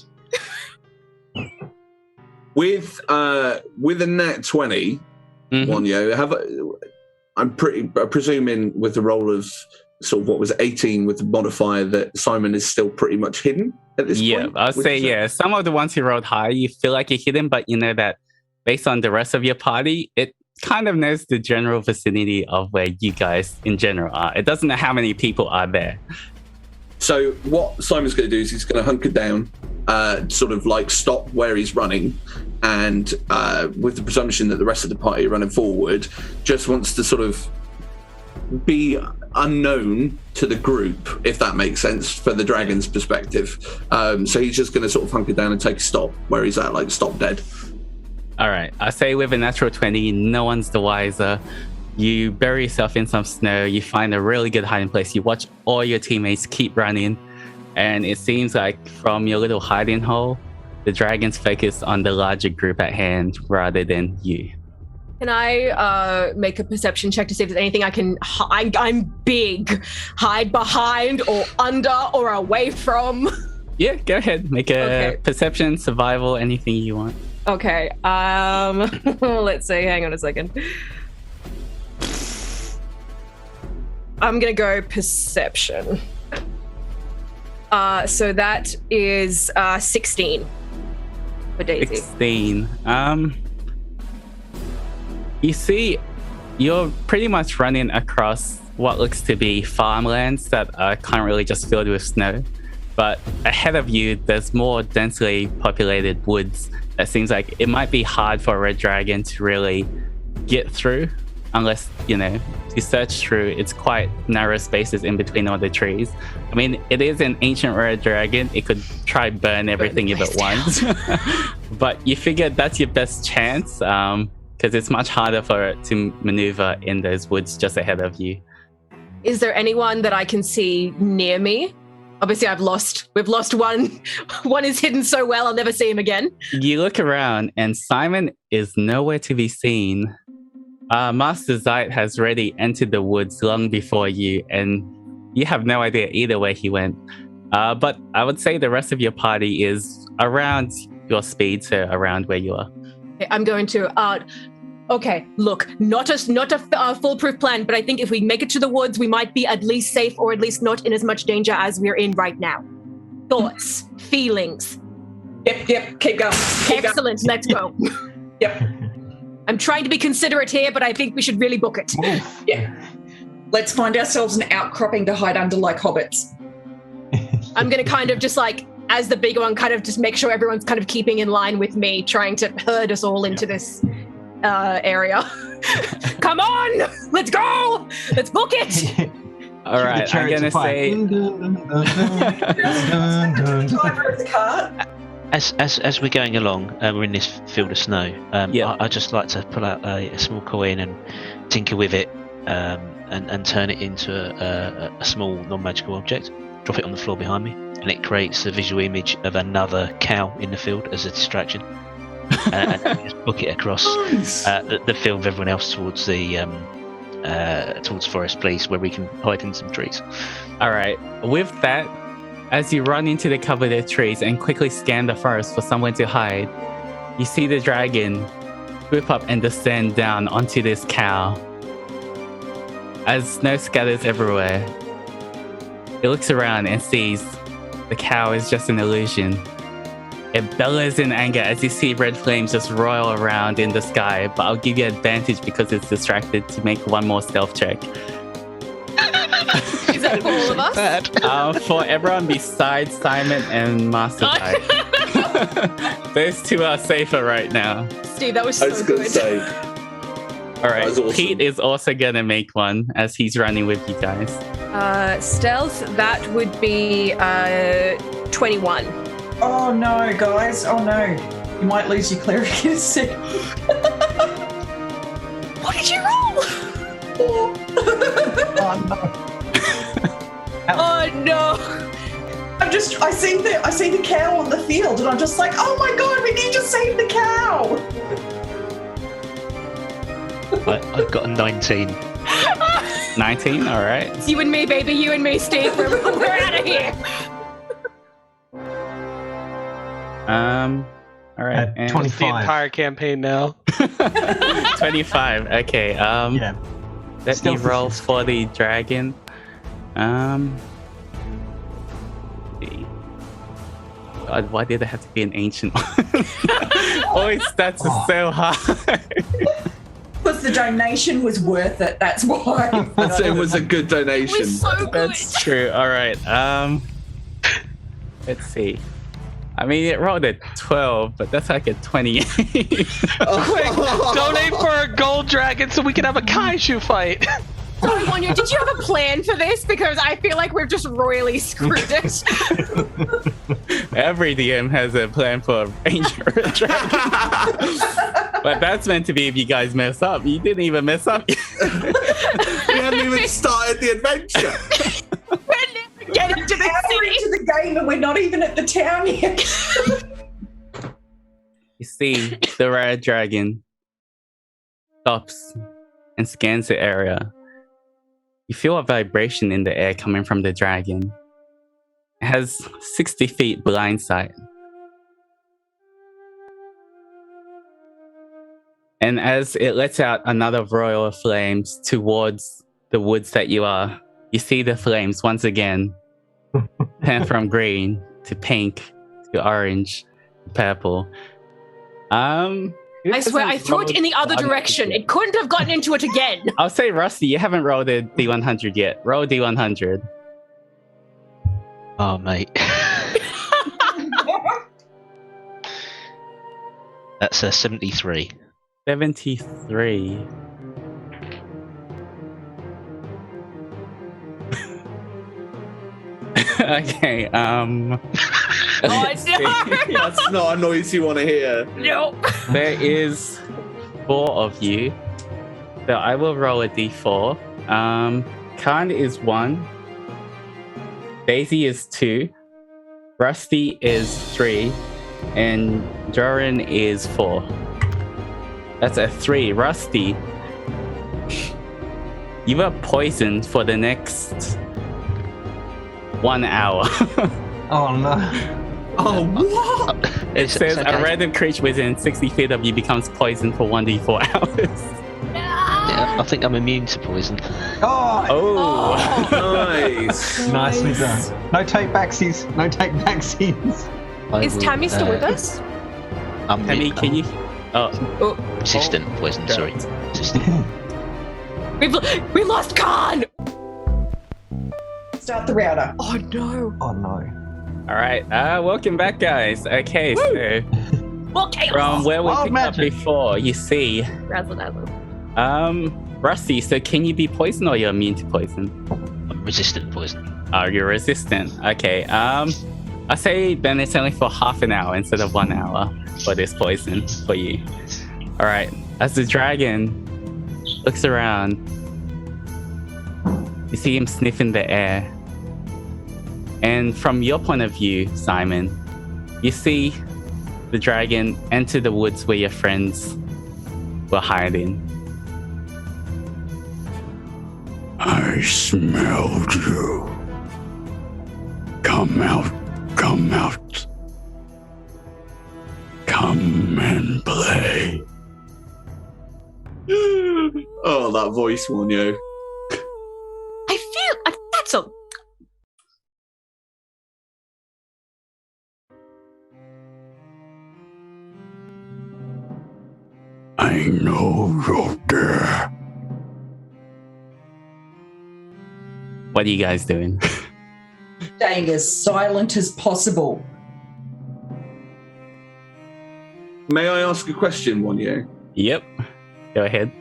With a nat 20, Wonyo, I'm presuming with the roll of sort of what was 18 with the modifier that Simon is still pretty much hidden at this point? Yeah, I'll say yeah. Some of the ones who rolled high, you feel like you're hidden, but you know that based on the rest of your party, it kind of knows the general vicinity of where you guys in general are. It doesn't know how many people are there. So what Simon's going to do is he's going to hunker down, sort of like stop where he's running, and with the presumption that the rest of the party are running forward, just wants to sort of be unknown to the group, if that makes sense, for the dragon's perspective. So he's just going to sort of hunker down and take a stop where he's at, like stop dead. All right, I say with a natural 20, no one's the wiser. You bury yourself in some snow, you find a really good hiding place, you watch all your teammates keep running, and it seems like from your little hiding hole, the dragon's focused on the larger group at hand rather than you. Can I make a perception check to see if there's anything I can I'm big. Hide behind or under or away from? Yeah, go ahead. Make a perception, survival, anything you want. Okay. Let's see. Hang on a second. I'm going to go perception. So that is 16 for Daisy. 16. You see, you're pretty much running across what looks to be farmlands that are currently just filled with snow. But ahead of you, there's more densely populated woods. That seems like it might be hard for a red dragon to really get through, unless, to search through. It's quite narrow spaces in between all the trees. I mean, it is an ancient red dragon. It could try burn everything if it wants. But you figure that's your best chance, because it's much harder for it to maneuver in those woods just ahead of you. Is there anyone that I can see near me? Obviously, we've lost one. One is hidden so well, I'll never see him again. You look around and Simon is nowhere to be seen. Master Zeit has already entered the woods long before you, and you have no idea either where he went. But I would say the rest of your party is around your speed, so around where you are. I'm going to, okay, look, not a foolproof plan, but I think if we make it to the woods, we might be at least safe or at least not in as much danger as we're in right now. Thoughts, feelings. Yep, keep going. Excellent, let's go. Yep. I'm trying to be considerate here, but I think we should really book it. Yeah. Let's find ourselves an outcropping to hide under like hobbits. I'm going to kind of just as the bigger one, kind of just make sure everyone's kind of keeping in line with me, trying to herd us all into this area. Come on, let's go. Let's book it. All right, I'm going to say... As we're going along, we're in this field of snow. I'd just like to pull out a small coin and tinker with it and turn it into a small non-magical object. Drop it on the floor behind me, and it creates a visual image of another cow in the field as a distraction. And just book it across the field of everyone else towards the towards Forest Place, where we can hide in some trees. All right. With that, as you run into the cover of the trees and quickly scan the forest for someone to hide, you see the dragon whip up and descend down onto this cow. As snow scatters everywhere, it looks around and sees the cow is just an illusion. It bellows in anger as you see red flames just roil around in the sky, but I'll give you advantage because it's distracted to make one more stealth check. Is that for all of us? For everyone besides Simon and Master Zeit. Those two are safer right now. Steve, that was so good. All right, Awesome. Pete is also going to make one as he's running with you guys. Stealth, that would be 21. Oh no, guys. Oh no. You might lose your cleric in a sec. What did you roll? Oh no. Oh no. I see the cow on the field and I'm just like, oh my god, we need to save the cow. I've got a 19. 19, all right. You and me, baby. You and me, Steve. We're out of here. All right. And 25. The entire campaign now. 25. Okay. Yeah. Let me Stealth roll is- for the dragon. God, why did it have to be an ancient one? All his stats are so high. Because the donation was worth it. That's why. It was a good donation. We're so good. That's true. All right. Let's see. I mean, it rolled a 12, but that's like a 28. Quick, donate for a gold dragon so we can have a kaiju fight. Sorry, Wonyo, did you have a plan for this? Because I feel like we've just royally screwed it. Every DM has a plan for a ranger or a dragon. But that's meant to be if you guys mess up. You didn't even mess up. We hadn't even started the adventure. We're never getting to the We're city. into the game and we're not even at the town yet. You see the red dragon stops and scans the area. You feel a vibration in the air coming from the dragon. It has 60 feet blind sight. And as it lets out another royal of flames towards the woods that you are, you see the flames once again turn from green to pink to orange to purple. I swear, I threw it in the other direction. It couldn't have gotten into it again. I'll say, Rusty, you haven't rolled a D100 yet. Roll a D100. Oh, mate. That's a 73. 73. Okay, let's see. That's not a noise you want to hear. Nope. There is 4 of you. So I will roll a D4. Khan is 1. Daisy is 2. Rusty is 3. And Joran is 4. That's a 3. Rusty, you are poisoned for the next 1 hour. Oh no. Oh, what? It says okay. a random creature within 60 feet of you becomes poisoned for 1d4 hours. Yeah, I think I'm immune to poison. Oh, Oh! Nice. nicely done. No take backsies. No take backsies. Is Tammie still with us? I'm Tammie, can you? Oh, resistant poison, Yeah. sorry. Resistant. We lost Khan! Start the router. Oh no. Oh no. all right. Welcome back, guys. Okay, so Well, chaos. from where we Wild picked up magic. before, you see, Razzle dazzle. Rusty. So can you be poisoned or you're immune to poison? I'm resistant poison. Oh, you're resistant. Okay. I say then it's only for half an hour instead of 1 hour for this poison for you. All right. As the dragon looks around, you see him sniffing the air. And from your point of view, Simon, you see the dragon enter the woods where your friends were hiding. I smelled you. Come out, come out. Come and play. Oh, that voice, Wonyo. I feel that's a. I know you're there. What are you guys doing? Staying as silent as possible. May I ask a question, Wonyo? Yep. Go ahead.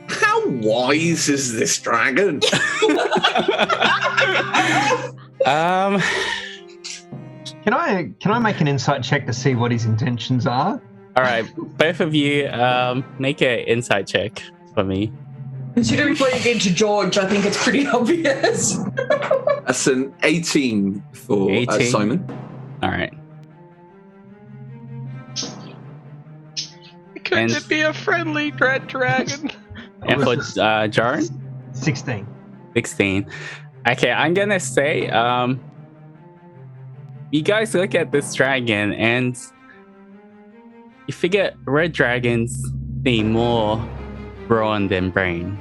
How wise is this dragon? Can I make an insight check to see what his intentions are? All right, both of you, make an insight check for me. Considering what you did to George, I think it's pretty obvious. That's an 18 for 18. Simon. All right. Couldn't And- it be a friendly red dragon? And for Jaren, 16. 16. Okay, I'm gonna say, you guys look at this dragon and you figure red dragons seem more brawn than brain.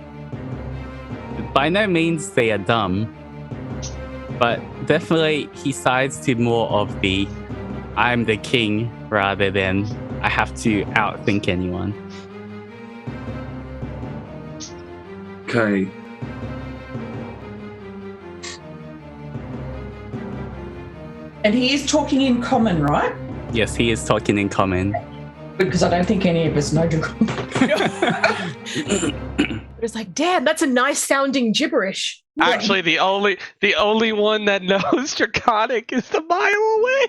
By no means they are dumb, but definitely he sides to more of the I'm the king rather than I have to outthink anyone. Okay. And he is talking in common, right? Yes, he is talking in common. Because I don't think any of us know the common. What was like, damn, that's a nice sounding gibberish. Actually, the only one that knows Draconic is the mile away.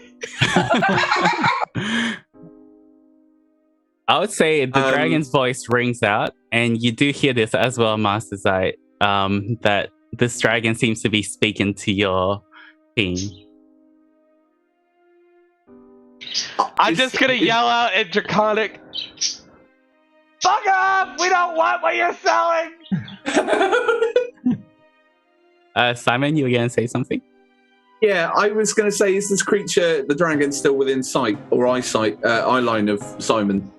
I would say the dragon's voice rings out, and you do hear this as well, Master Zite, that this dragon seems to be speaking to your team. I'm just gonna yell out in Draconic, fuck up! We don't want what you're selling! Simon, you were going to say something? Yeah, I was going to say, is this creature, the dragon, still within sight or eyeline of Simon?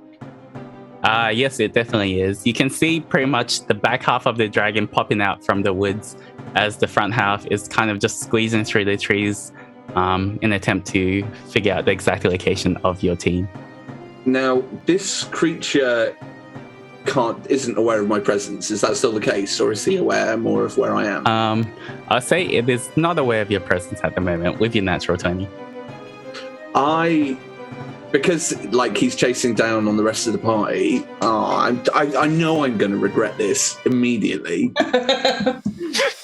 Yes, it definitely is. You can see pretty much the back half of the dragon popping out from the woods as the front half is kind of just squeezing through the trees in an attempt to figure out the exact location of your team. Now, this creature isn't aware of my presence. Is that still the case, or is he aware more of where I am? I'll say it is not aware of your presence at the moment with your natural 20. Because like he's chasing down on the rest of the party, I know I'm going to regret this immediately.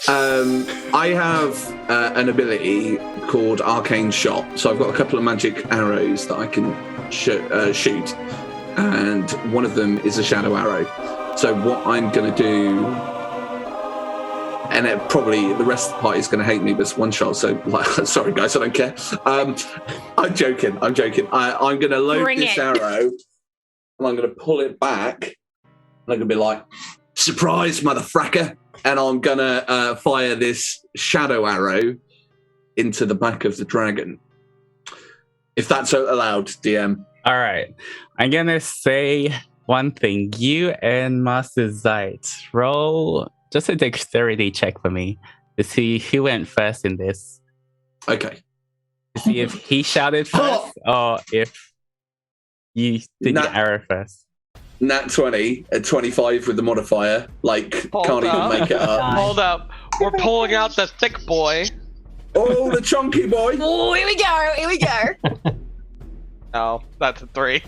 I have an ability called Arcane Shot, so I've got a couple of magic arrows that I can shoot, and one of them is a shadow arrow. So what I'm going to do, and probably the rest of the party is going to hate me, but it's one shot, so like, sorry guys, I don't care. I'm joking. I'm going to load this arrow, and I'm going to pull it back, and I'm going to be like, surprise, motherfracker, and I'm going to fire this shadow arrow into the back of the dragon. If that's allowed, DM. All right. I'm going to say one thing. You and Master Zite, roll just a dexterity check for me to see who went first in this. Okay. To see if he shouted first or if you did your arrow first. Nat 20 at 25 with the modifier. Like, can't even make it up. Hold up. We're pulling out the thick boy. Oh, the chunky boy. Oh, here we go. No, that's a 3.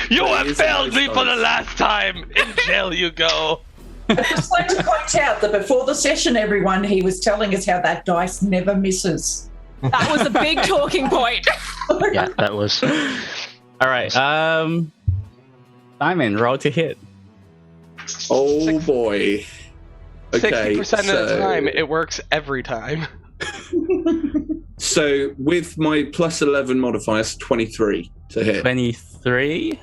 You have failed me for the last time. In jail you go. I'd just like to point out that before the session, everyone, he was telling us how that dice never misses. That was a big talking point. Yeah, that was. All right. Simon, roll to hit. Oh boy. Okay, 60% of the time, it works every time. So with my plus 11 modifier, it's 23 to hit. 23.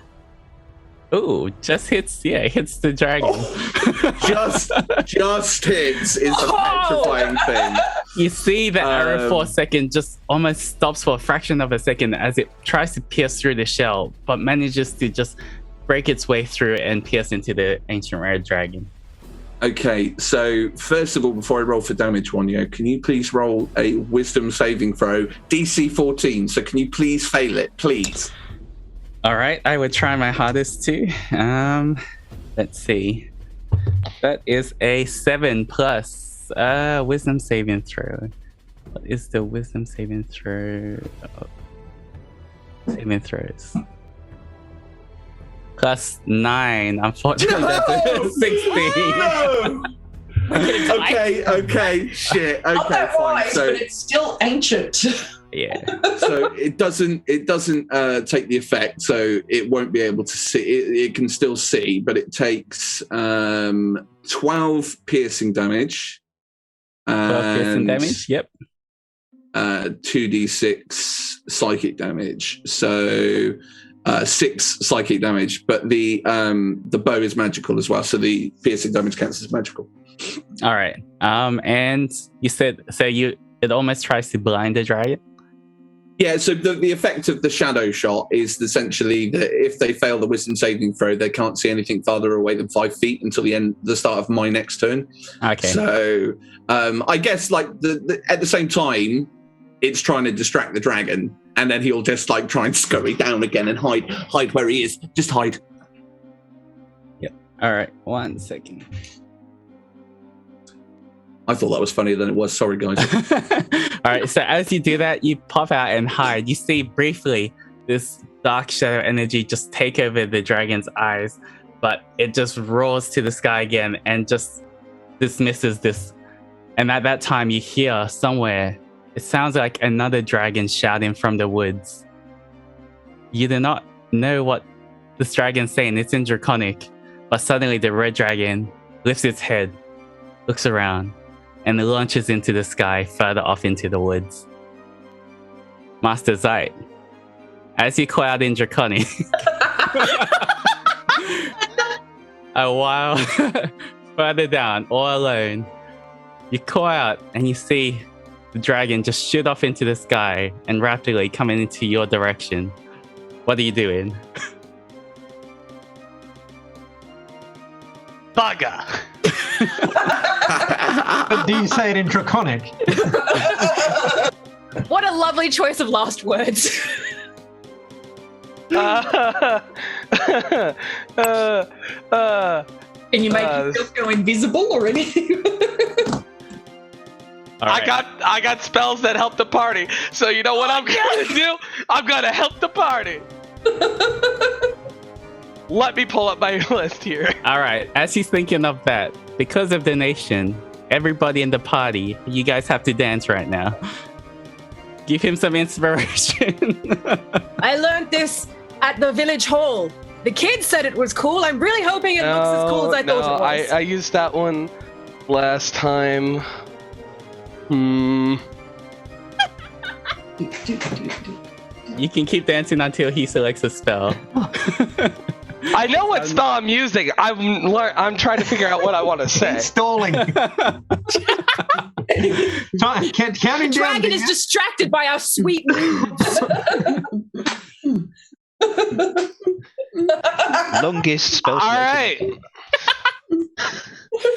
Ooh, just hits. Yeah, hits the dragon. Just hits is a petrifying thing. You see the arrow for a second just almost stops for a fraction of a second as it tries to pierce through the shell, but manages to just break its way through and pierce into the ancient red dragon. Okay, so first of all, before I roll for damage, Wonyo, can you please roll a wisdom saving throw, DC 14? So can you please fail it, please? All right, I would try my hardest to. Let's see. That is a 7 plus wisdom saving throw. What is the wisdom saving throw? Saving throws. Plus 9. Unfortunately, that's 16. No! Okay, shit. Okay, Not that fine. wise, So, but it's still ancient. Yeah. so it doesn't take the effect, so it won't be able to see. It can still see, but it takes 12 piercing damage. 12 piercing damage. Yep. 2d6 psychic damage. So 6 psychic damage, but the bow is magical as well, so the piercing damage counts as magical. All right. And you said it almost tries to blind the dragon. Yeah, so the effect of the shadow shot is essentially that if they fail the wisdom saving throw, they can't see anything farther away than 5 feet until the start of my next turn. Okay. So I guess like at the same time, it's trying to distract the dragon, and then he'll just like try and scurry down again and hide where he is. Just hide. Yep. All right. 1 second. I thought that was funnier than it was. Sorry, guys. All right. So as you do that, you pop out and hide. You see briefly this dark shadow energy just take over the dragon's eyes, but it just roars to the sky again and just dismisses this. And at that time, you hear somewhere, it sounds like another dragon shouting from the woods. You do not know what this dragon's saying. It's in Draconic, but suddenly the red dragon lifts its head, looks around, and launches into the sky further off into the woods. Master Zeit, as you call out in Draconic, a while further down, all alone, you call out and you see the dragon just shoot off into the sky and rapidly coming into your direction. What are you doing? Bugger! But do you say it in Draconic? What a lovely choice of last words. Can you make yourself go invisible or anything? All right. I got spells that help the party. So you know what I'm gonna do? I'm gonna help the party. Let me pull up my list here. All right, as he's thinking of that, because of the nation, everybody in the party, you guys have to dance right now. Give him some inspiration. I learned this at the village hall. The kids said it was cool. I'm really hoping it looks as cool as I thought it was. I used that one last time. You can keep dancing until he selects a spell. I know what spell I'm using. I'm trying to figure out what I want to say. Stalling. Counting down. Dragon is distracted by our sweet moves. Longest spell. All right.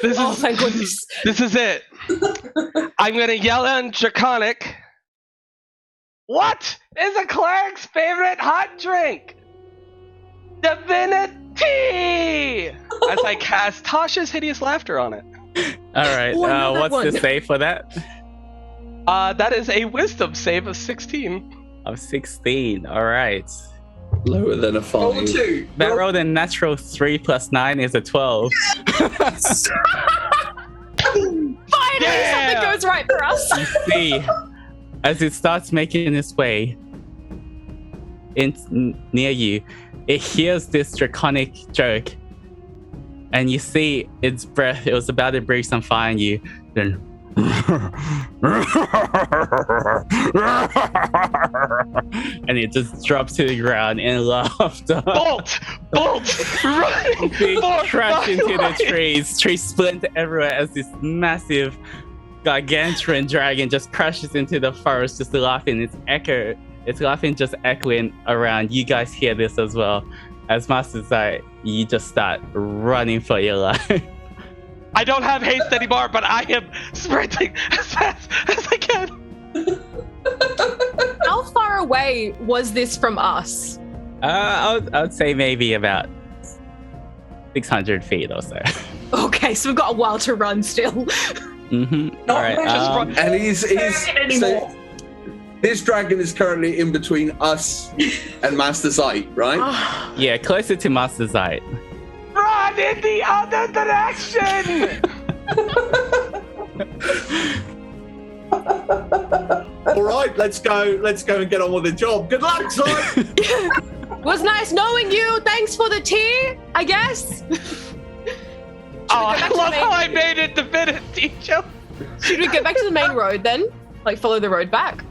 Thank goodness. This is it. I'm gonna yell in Draconic. What is a cleric's favorite hot drink? Divinity! As I cast Tasha's Hideous Laughter on it. All right, what's one. the save for that? That is a Wisdom save of 16. Of 16, all right. Lower than a 5. Roll 2. That rolled a natural 3 plus 9 is a 12. Finally, something goes right for us. You see, as it starts making its way near you, it hears this draconic joke, and you see its breath. It was about to breathe some fire on you. Then, and it just drops to the ground in laughter. Bolt! Run! Big crash into the trees. Trees splinter everywhere as this massive, gargantuan dragon just crashes into the forest, just laughing. It's laughing, just echoing around. You guys hear this as well. As Master Zeit, you just start running for your life. I don't have haste anymore, but I am sprinting as fast as I can. How far away was this from us? I would say maybe about 600 feet or so. Okay, so we've got a while to run still. Mm-hmm. Not All right. just run. And he's anymore. so this dragon is currently in between us and Master Zeit, right? Yeah, closer to Master Zeit. Run in the other direction! All right, let's go and get on with the job. Good luck, Zeit. Was nice knowing you. Thanks for the tea, I guess. I love how I made it Divinity joke. Should we get back to the main road then? Like follow the road back?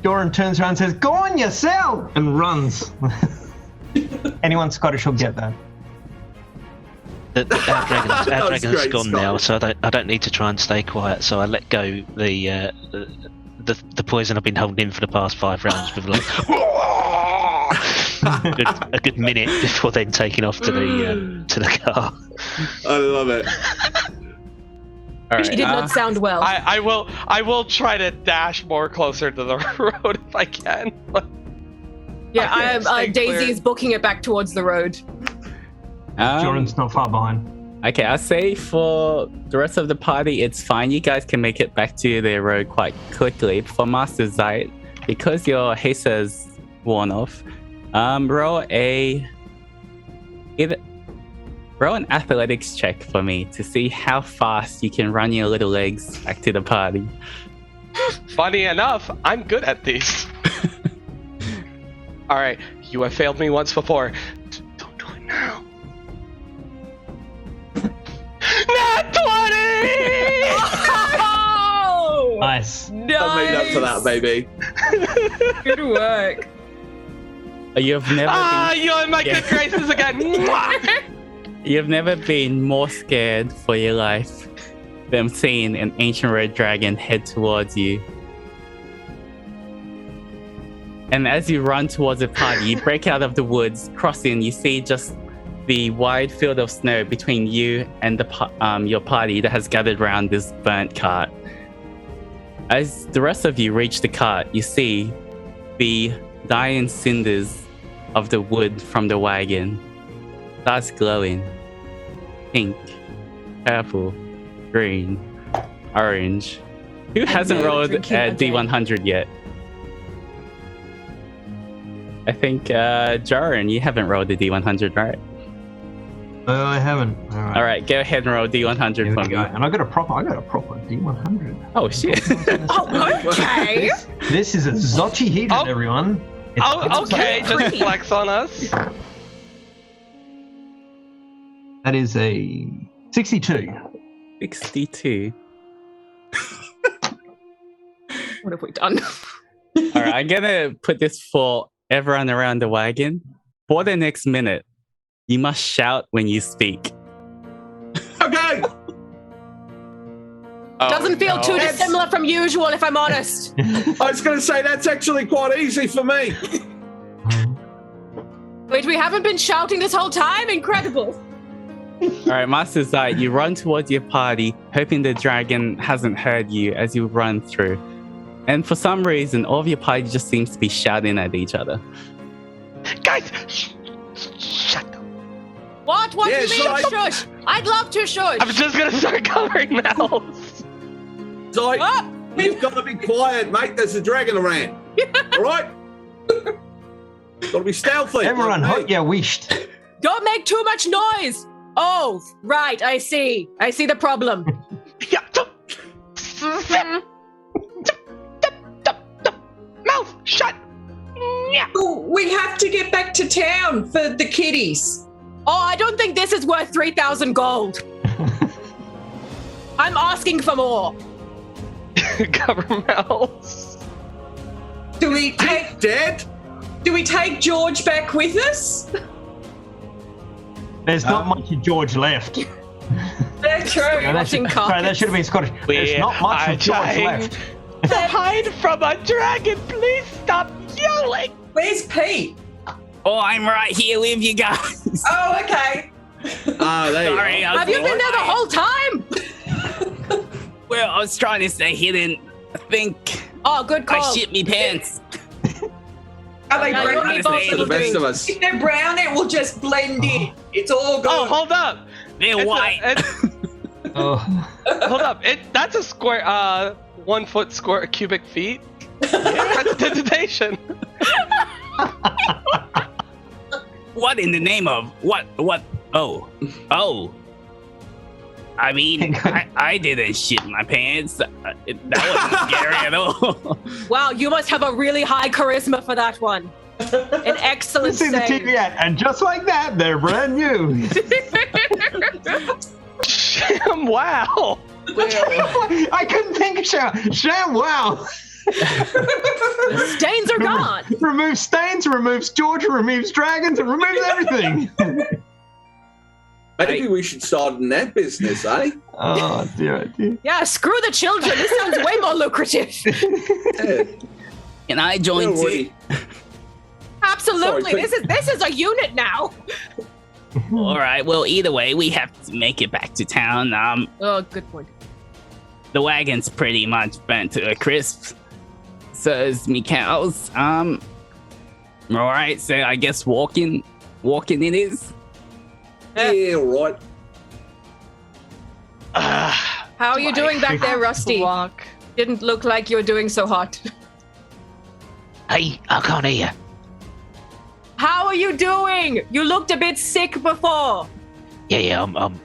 Doran turns around and says, "Go on yourself!" and runs. Anyone Scottish will get that. Our dragon's great, gone now, Scott. so I don't need to try and stay quiet. So I let go the poison I've been holding in for the past 5 rounds with like a good minute before then taking off to the car. I love it. All right. She did not sound well. I will try to dash more closer to the road if I can. Yeah, I can't stay Daisy clear. is booking it back towards the road. Doran's not far behind. Okay, I'll say for the rest of the party, it's fine. You guys can make it back to the road quite quickly. For Master Zeit, because your haste has worn off, Roll an athletics check for me to see how fast you can run your little legs back to the party. Funny enough, I'm good at these. All right, you have failed me once before. Don't do it now. Nat 20! Oh! Nice. I made up for that, baby. Good work. You've never You're in my good graces again. You've never been more scared for your life than seeing an ancient red dragon head towards you. And as you run towards the party, you break out of the woods, crossing, you see just the wide field of snow between you and your party that has gathered around this burnt cart. As the rest of you reach the cart, you see the dying cinders of the wood from the wagon starts glowing. Pink, purple, green, orange. Who hasn't rolled a D100 yet? I think, Jaren, you haven't rolled a D100, right? No, I haven't. All right, go ahead and roll D100 Here for we me. go. And I got a proper D100. Oh shit! Oh, okay. This is a Zochi heater, Oh. everyone. It's Okay, just pretty. flex on us. That is a 62. 62. What have we done? All right, I'm gonna put this for everyone around the wagon. For the next minute, you must shout when you speak. Okay. Doesn't feel too That's- dissimilar from usual, if I'm honest. I was going to say that's actually quite easy for me. Wait, we haven't been shouting this whole time? Incredible. All right, Master Zite, you run towards your party, hoping the dragon hasn't heard you as you run through. And for some reason, all of your party just seems to be shouting at each other. Guys, shut up. What? What Yeah, do you mean, sorry. shush? I'd love to shush. I'm just gonna start covering mouths. Like, Ah! you've got to be quiet, mate. There's a dragon around. All right? Got to be stealthy. Everyone, like me. hope you wished. Don't make too much noise. Oh, right. I see. I see the problem. Yeah, mouth shut. Yeah. We have to get back to town for the kiddies. Oh, I don't think this is worth 3,000 gold. I'm asking for more. Cover mouths. Do we take Dead? George back with us? There's not much of George left. That's true. No, that should, sorry, that should have been Scottish. There's not much of George left. To hide from a dragon, please stop yelling. Where's Pete? Oh, I'm right here with you guys. Oh, okay. Ah, there you Sorry, go. I was Have you been there the whole time? Well, I was trying to stay hidden. I think Oh, good call. I shit me pants. Are they Yeah, you're brown? right, both For the best of us. If they're brown, it will just blend in. It's all good. Oh, hold up. They're white. Oh. Hold up. That's a square. 1 foot square cubic feet. That's designation. What in the name of what? Oh. I mean, I didn't shit my pants. That wasn't scary at all. Wow, you must have a really high charisma for that one. An excellent See the save. TV ad, and just like that, they're brand new. Sham, wow. I couldn't think of Sham, wow. The stains are gone. Removes stains, removes George, removes dragons, and removes everything. Maybe we should start in that business, eh? Oh dear. Yeah, screw the children. This sounds way more lucrative. Yeah. Can I join We're too? Absolutely. Sorry, This is a unit now. All right. Well, either way, we have to make it back to town. Oh, good point. The wagon's pretty much burnt to a crisp. So is me cows. All right. So I guess walking it is. Yeah, all right. How are you doing back there, Rusty? Walk. Didn't look like you were doing so hot. Hey, I can't hear you. How are you doing? You looked a bit sick before. Yeah, I'm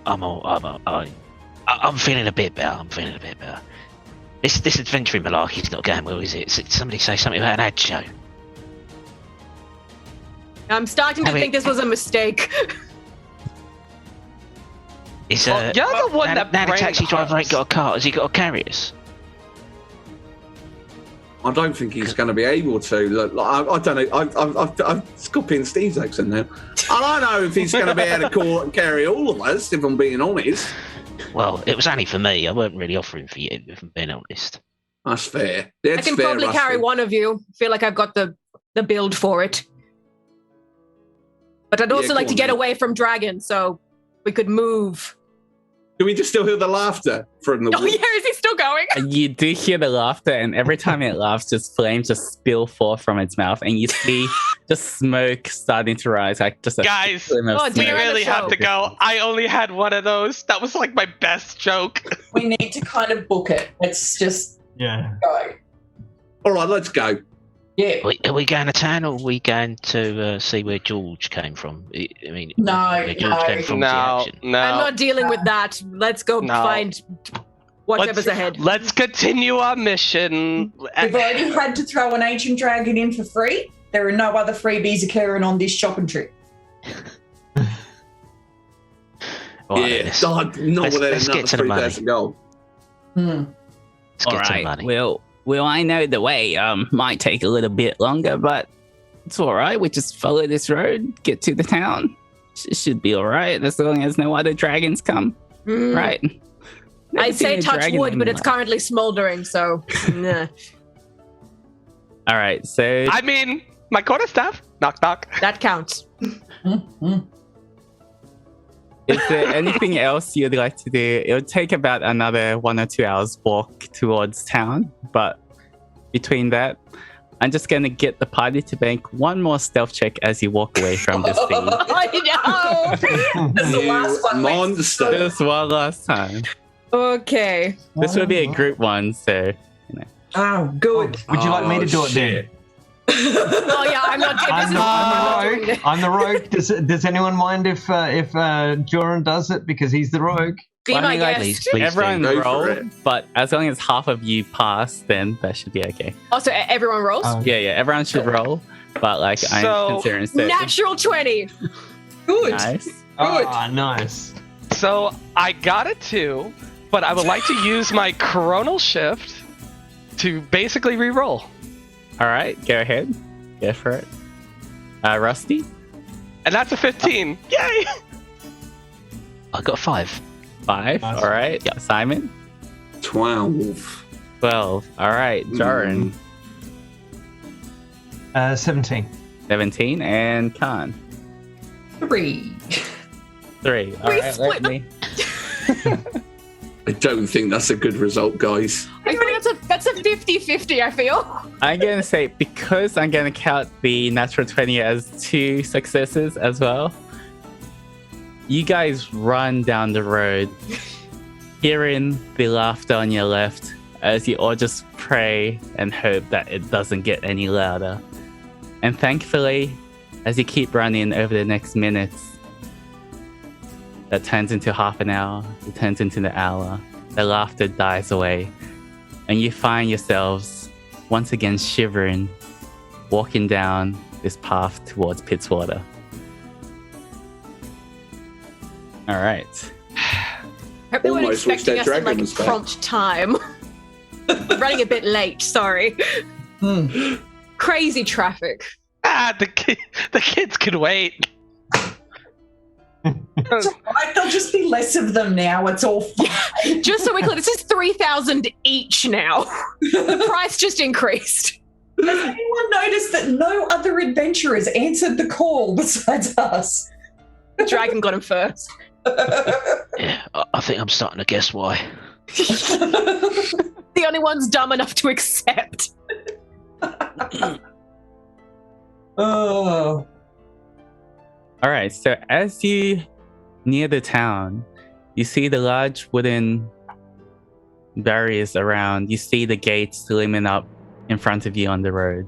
feeling a bit better. This adventuring malarkey's not going well, is it? Somebody say something about an ad show. I'm starting to think this was a mistake. Is Well, you're the one that now the taxi brain driver ain't hurts. got a car. Has he got to carry us? I don't think he's going to be able to. Look, I don't know. I've copying Steve's accent now. I don't know if he's going to be able to carry all of us, if I'm being honest. Well, it was only for me. I weren't really offering for you, if I'm being honest. That's fair. I That's can fair, probably carry Rusty. one of you. Feel like I've got the build for it. But I'd also Yeah, like go to on, get then. away from Dragon, so we could move. Can we just still hear the laughter from the Oh yeah, is he still going? You do hear the laughter, and every time it laughs, just flames just spill forth from its mouth, and you see just smoke starting to rise, like just a Guys, film of Oh, we smoke. dear. really show. have to go. I only had one of those. That was like my best joke. We need to kind of book it. Let's just Yeah. go. All right, let's go. Yeah. Are we going to town, or are we going to see where George came from? I mean, No, where George came from was the No, action. no. I'm not dealing with that. Let's go No. find whatever's ahead. Let's continue our mission. We've already had to throw an ancient dragon in for free. There are no other freebies occurring on this shopping trip. Right, Yeah, let's, not let's without get another to the money. 3,000 gold. Hmm. let's All get to the right. money. Well, I know the way. Might take a little bit longer, but it's all right. We just follow this road, get to the town. Should be all right as long as no other dragons come. Mm. Right. Never I'd say seen a touch dragon wood, in but my it's life. currently smoldering, so nah. All right. So I mean, my quarterstaff. Knock, knock. That counts. is there anything else you'd like to do? It would take about another 1 or 2 hours walk towards town, but between that, I'm just going to get the party to make one more stealth check as you walk away from the scene. I know. That's the You last one. monster. Just one last time. Okay. This will be a group one, so Oh, good. Would you like me to do it shit. then? Oh yeah, I'm not doing I'm this. the rogue. I'm the rogue. Does anyone mind if Joran does it because he's the rogue? Be Well, I my mean, like, guest. Please everyone Go for roll, it. but as long as half of you pass, then that should be okay. Also, everyone rolls. Oh. Yeah, everyone should roll, but like I'm So, considering certain. Natural 20. Good. Nice. Ah, nice. So I got a 2, but I would like to use my chronal shift to basically re-roll. All right, go ahead. Go for it. Rusty, And that's a 15. Yay! I got 5. 5. Nice. All right, yeah. Simon, 12. 12. All right, Joran, 17. 17, and Khan, 3. 3. All We right, split let me. I don't think that's a good result, guys. I think that's a 50-50, I feel. I'm gonna say because I'm gonna count the natural 20 as 2 successes as well. You guys run down the road, hearing the laughter on your left as you all just pray and hope that it doesn't get any louder. And thankfully, as you keep running over the next minutes, that turns into half an hour, it turns into an hour, the laughter dies away, and you find yourselves once again shivering, walking down this path towards Pitswater. All right. Hope they weren't Almost reached expecting that us in dragon like spell. prompt time. Running a bit late, sorry. Crazy traffic. The kids can wait. It's all right. There'll just be less of them now. It's all fine. Just so we're clear, this is 3,000 each now. The price just increased. Has anyone noticed that no other adventurers answered the call besides us? The dragon got him first. Yeah, I think I'm starting to guess why. The only one's dumb enough to accept. Oh. All right. So as you near the town, you see the large wooden barriers around. You see the gates looming up in front of you on the road.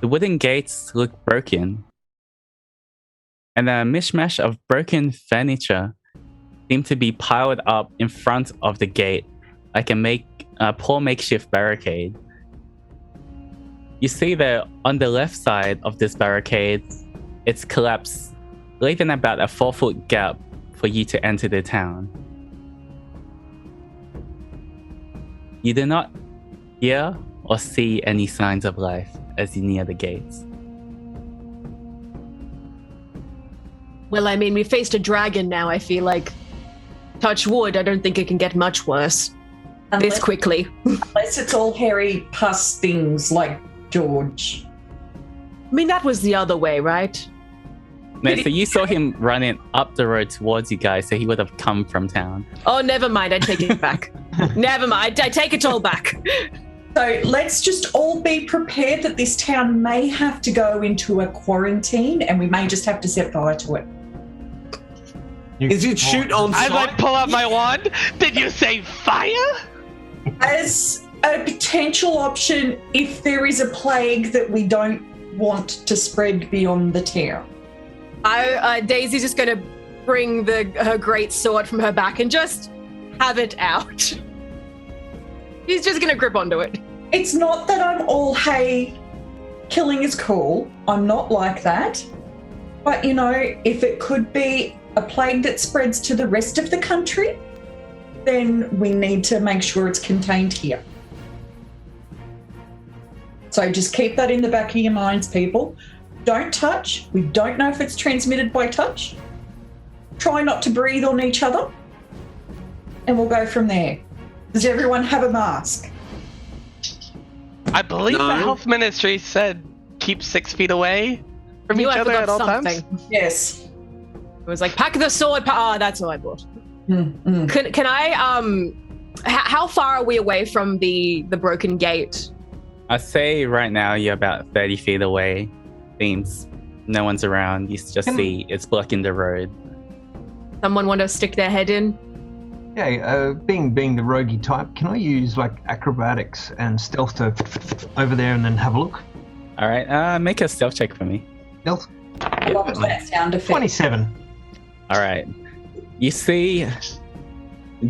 The wooden gates look broken, and a mishmash of broken furniture seem to be piled up in front of the gate, like a poor makeshift barricade. You see that on the left side of this barricade, it's collapsed, leaving about a 4-foot gap for you to enter the town. You do not hear or see any signs of life as you near the gates. Well, I mean, we faced a dragon now. I feel like, touch wood, I don't think it can get much worse this quickly. Unless it's all hairy pus things like George. I mean, that was the other way, right? No, so you saw him running up the road towards you guys, so he would have come from town. Oh, never mind. I take it back. Never mind. I take it all back. So let's just all be prepared that this town may have to go into a quarantine and we may just have to set fire to it. Is it shoot on I sight? pull out my wand. Did you say fire? As a potential option, if there is a plague that we don't want to spread beyond the town. Daisy's just going to bring her great sword from her back and just have it out. He's just going to grip onto it. It's not that I'm all, hey, killing is cool. I'm not like that. But, you know, if it could be a plague that spreads to the rest of the country, then we need to make sure it's contained here. So just keep that in the back of your minds, people. Don't touch. We don't know if it's transmitted by touch. Try not to breathe on each other. And we'll go from there. Does everyone have a mask? I believe the health ministry said keep 6 feet away from each other at all times. Yes. It was like, pack the sword. That's what I bought. Mm-hmm. Can I, how far are we away from the broken gate? I'd say right now you're about 30 feet away. Seems no one's around. You just see it's blocking the road. Someone want to stick their head in? Yeah, being the roguey type, can I use like acrobatics and stealth to over there and then have a look? All right, make a stealth check for me. Stealth? I love that sound effect. 27. All right. You see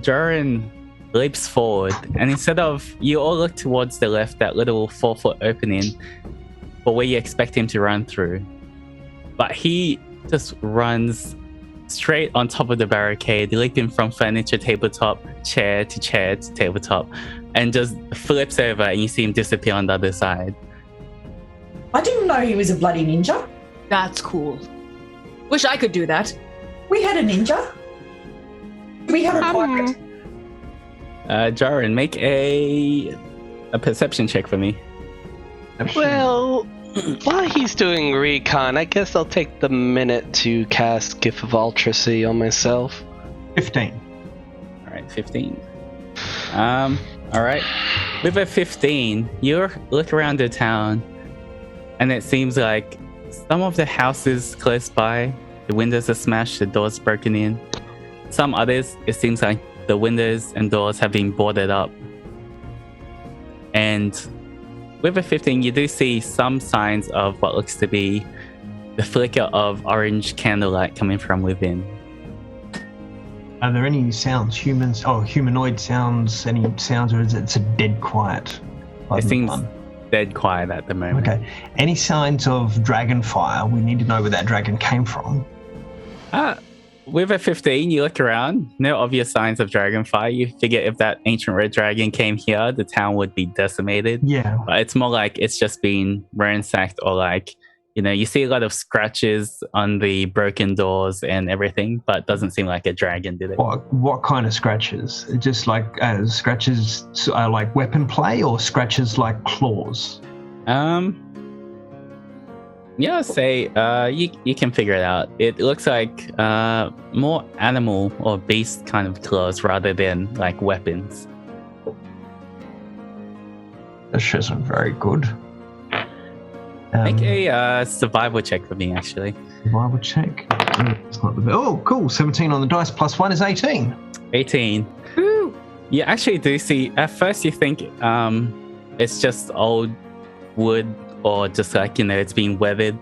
Durin leaps forward, and instead of, you all look towards the left, that little 4-foot opening for where you expect him to run through. But he just runs straight on top of the barricade, leaping from furniture, tabletop, chair to tabletop, and just flips over, and you see him disappear on the other side. I didn't know he was a bloody ninja. That's cool. Wish I could do that. We had a ninja. We have a pirate. Jaren, make a perception check for me. Well, while he's doing recon, I guess I'll take the minute to cast Gift of Ultracy on myself. 15. All right, 15. All right. With a 15, you look around the town, and it seems like some of the houses close by, the windows are smashed, the doors broken in. Some others, it seems like the windows and doors have been boarded up. And with a 15, you do see some signs of what looks to be the flicker of orange candlelight coming from within. Are there any sounds, humanoid sounds, any sounds, or is it dead quiet? It seems dead quiet at the moment. Okay. Any signs of dragon fire? We need to know where that dragon came from. With a 15, you look around, no obvious signs of dragon fire. You figure if that ancient red dragon came here, the town would be decimated. Yeah. But it's more like it's just been ransacked, or like, you know, you see a lot of scratches on the broken doors and everything, but it doesn't seem like a dragon did it. What kind of scratches? Just like scratches like weapon play, or scratches like claws? Yeah, I'll say you can figure it out. It looks like more animal or beast kind of claws rather than like weapons. This isn't very good. Make a survival check for me, actually. Survival check. It's not the oh, cool. 17 on the dice plus 1 is 18. 18. Woo. You actually do see. At first, you think it's just old wood or just like, it's been weathered.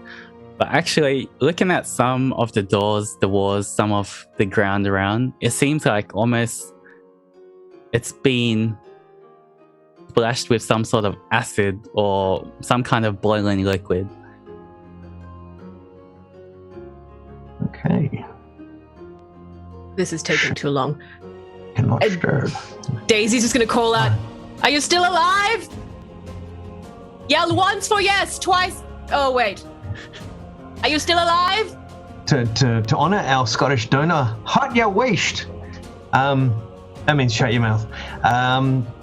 But actually, looking at some of the doors, the walls, some of the ground around, it seems like almost it's been splashed with some sort of acid or some kind of boiling liquid. Okay. This is taking too long. Cannot disturb. Daisy's just gonna call out, "Are you still alive?" Yell once for yes, twice. Oh, wait. Are you still alive? To honour our Scottish donor, hot ya wished. That means shut your mouth.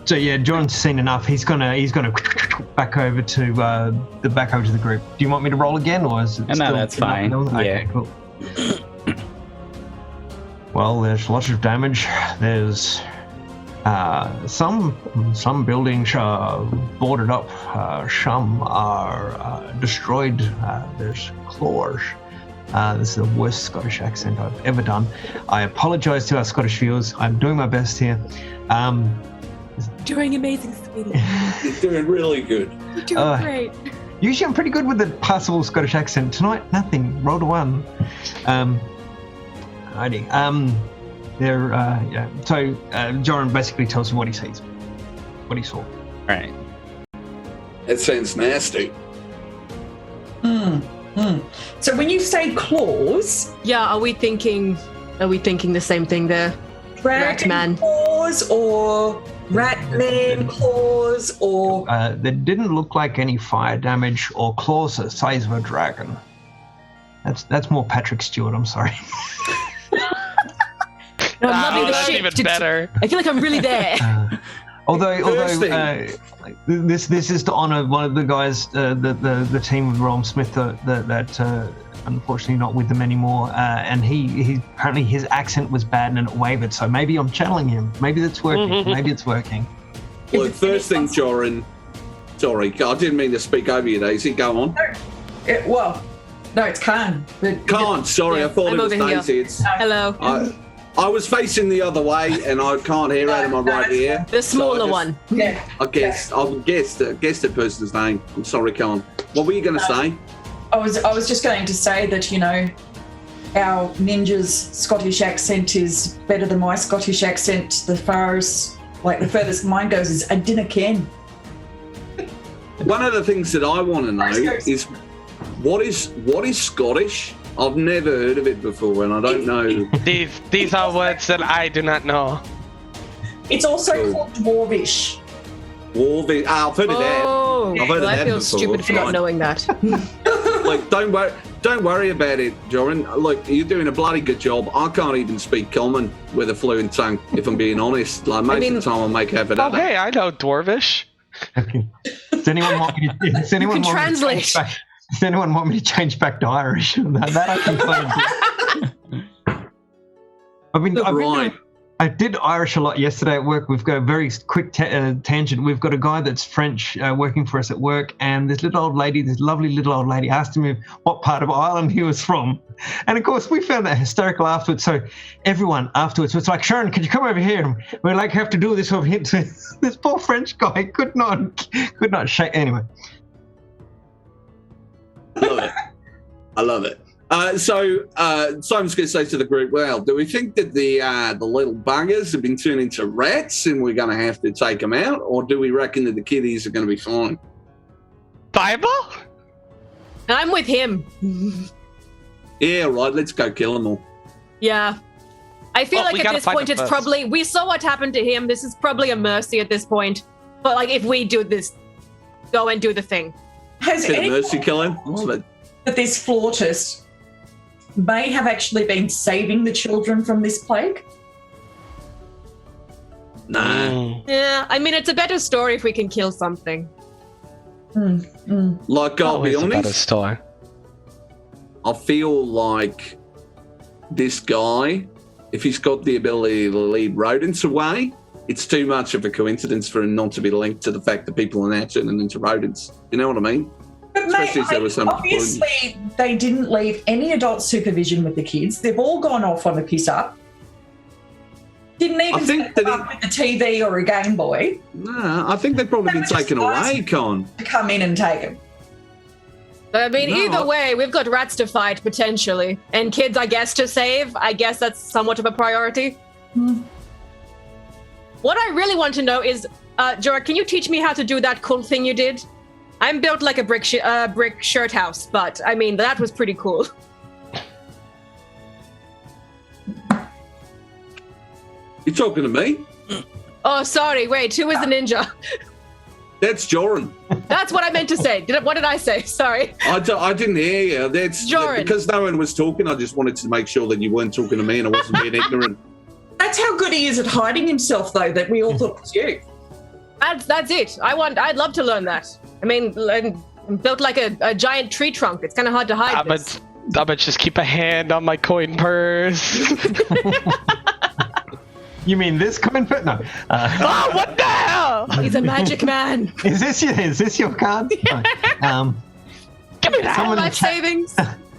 So yeah, John's seen enough. He's gonna back over to the group. Do you want me to roll again, or is it? No, that's fine. Okay, Yeah. cool. Well, there's lots of damage. There's some buildings are boarded up. Some are destroyed. There's claws. This is the worst Scottish accent I've ever done. I apologise to our Scottish viewers. I'm doing my best here. Doing amazing, sweetie. You're doing really good. You're doing great. Usually I'm pretty good with the passable Scottish accent. Tonight, nothing. Rolled a 1. Hiding. Yeah. So Joran basically tells you what he sees, what he saw. Right. That sounds nasty. So when you say claws, Yeah, are we thinking the same thing there? dragon man. claws or rat man claws or There didn't look like any fire damage or claws the size of a dragon. That's more Patrick Stewart. I'm sorry. No, I'm loving the that's shit. even better. I feel like I'm really there. Although Interesting. this is to honour one of the guys, the team with Ron Smith that unfortunately not with them anymore, and he apparently his accent was bad and it wavered. So maybe I'm channeling him. Maybe that's working. Maybe it's working. Look, first thing, Joran. Sorry, I didn't mean to speak over you, Daisy. Go on. No, it's Khan. Khan, sorry, I thought I'm it was over here. Daisy. It's, Hello. I was facing the other way, and I can't hear out of my right ear. The smaller So one. Yeah. I guessed the person's name. I'm sorry, Khan. What were you going to say? I was just going to say that, our ninja's Scottish accent is better than my Scottish accent. The furthest mine goes is a dinner ken. One of the things that I want to know is what is Scottish? I've never heard of it before, and I don't know. These are words that I do not know. It's also called dwarvish. Warvish. I've heard of that. Oh, I've heard of I that feel before. stupid for not Right. knowing that. Like, don't worry about it, Joran. Look, you're doing a bloody good job. I can't even speak common with a fluent tongue, if I'm being honest. Like, most of the time I make effort Oh, at it. hey, I know Dwarvish. Okay. Does anyone want me to? Does anyone You can want me to translate. change back? Does anyone want me to change back to Irish? that I can claim. Right. I did Irish a lot yesterday at work. We've got a very quick tangent. We've got a guy that's French working for us at work, and this lovely little old lady, asked him what part of Ireland he was from. And of course, we found that hysterical afterwards. So everyone afterwards was like, "Sharon, could you come over here? We have to do this over here." This poor French guy could not shake. Anyway. I love it. So Simon's going to say to the group, well, do we think that the little buggers have been turned into rats and we're going to have to take them out? Or do we reckon that the kiddies are going to be fine? Bible? I'm with him. Yeah, right, let's go kill them all. Yeah. I feel Well, we like at gotta this find point them it's first. probably, we saw what happened to him. This is probably a mercy at this point. But like if we do this, go and do the thing. Has Bit of anyone mercy killing. Love it. that this flautist may have actually been saving the children from this plague? Nah. Yeah, I mean it's a better story if we can kill something. Like, I'll be Always a better honest, story. I feel like this guy, if he's got the ability to lead rodents away, it's too much of a coincidence for him not to be linked to the fact that people are now turning into rodents. You know what I mean? But Especially if there was some obviously they didn't leave any adult supervision with the kids. They've all gone off on a piss up. Didn't even I think set that them up with a TV or a Game Boy Nah, I think they've probably They been were just taken away, asked- Con. to come in and take them. I mean, No, either way, we've got rats to fight, potentially. And kids, I guess, to save. I guess that's somewhat of a priority. What I really want to know is, Jorah, can you teach me how to do that cool thing you did? I'm built like a brick shirt house, but, I mean, that was pretty cool. You talking to me? Oh, sorry, wait, who is the ninja? That's Joran. That's what I meant to say. What did I say? Sorry. I didn't hear you. Joran. Because no one was talking. I just wanted to make sure that you weren't talking to me and I wasn't being ignorant. That's how good he is at hiding himself, though, that we all thought it was you. That's it. I'd love to learn that. I mean, I'm built like a giant tree trunk. It's kind of hard to hide this. I bet just keep a hand on my coin purse. You mean this coin purse? No. Oh, what the hell? He's a magic man. Is this your card? No. Give me that. Someone in Life chat- savings.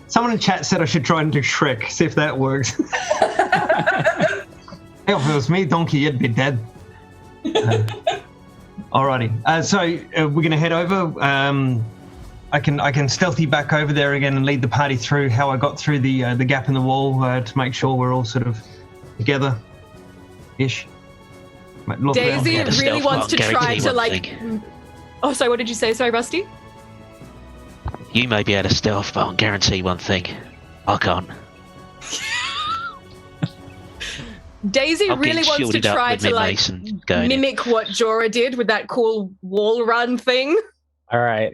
Someone in chat said I should try and do Shrek, see if that works. Hell, if it was me, Donkey, you'd be dead. Alrighty. So we're going to head over. I can stealthy back over there again and lead the party through how I got through the gap in the wall to make sure we're all sort of together-ish. Daisy Yeah, the really stealth wants to mark, try guarantee to one like. thing. Oh, sorry. What did you say? Sorry, Rusty. You may be able to stealth, but I'll guarantee one thing. I can't. Daisy I'll get really wants to shielded up try with to my like mace and go in. mimic what Jorah did with that cool wall run thing. All right.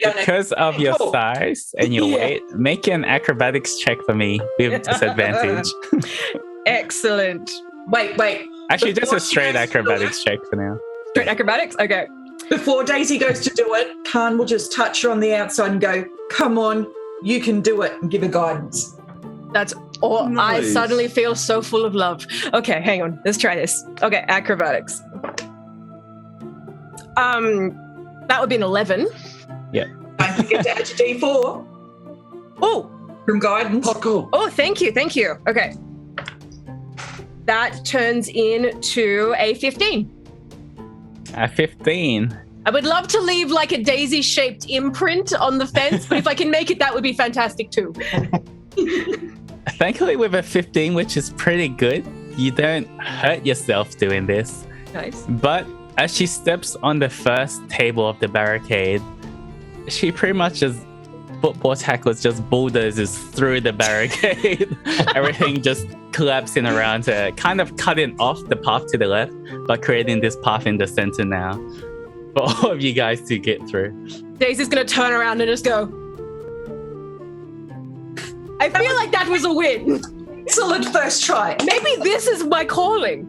Because of your size and your Yeah. weight, make an acrobatics check for me with disadvantage. Excellent. Wait. Actually, just Before a she straight goes to acrobatics check for now. Straight acrobatics. Okay. Before Daisy goes to do it, Khan will just touch her on the outside and go, "Come on, you can do it," and give her guidance. That's all. I Nice. suddenly feel so full of love. Okay, hang on. Let's try this. Okay, acrobatics. That would be an 11. Don't forget to add your D4 Oh, from guidance. Oh, cool. oh, thank you. Okay. That turns into a 15. 15. I would love to leave like a daisy-shaped imprint on the fence, but if I can make it, that would be fantastic too. Thankfully, with a 15, which is pretty good, you don't hurt yourself doing this. Nice. But as she steps on the first table of the barricade, she pretty much just football tackles, just bulldozes through the barricade. Everything just collapsing around her, kind of cutting off the path to the left, but creating this path in the center now for all of you guys to get through. Daisy's gonna turn around and just go. I feel like that was a win. Excellent first try. Maybe this is my calling.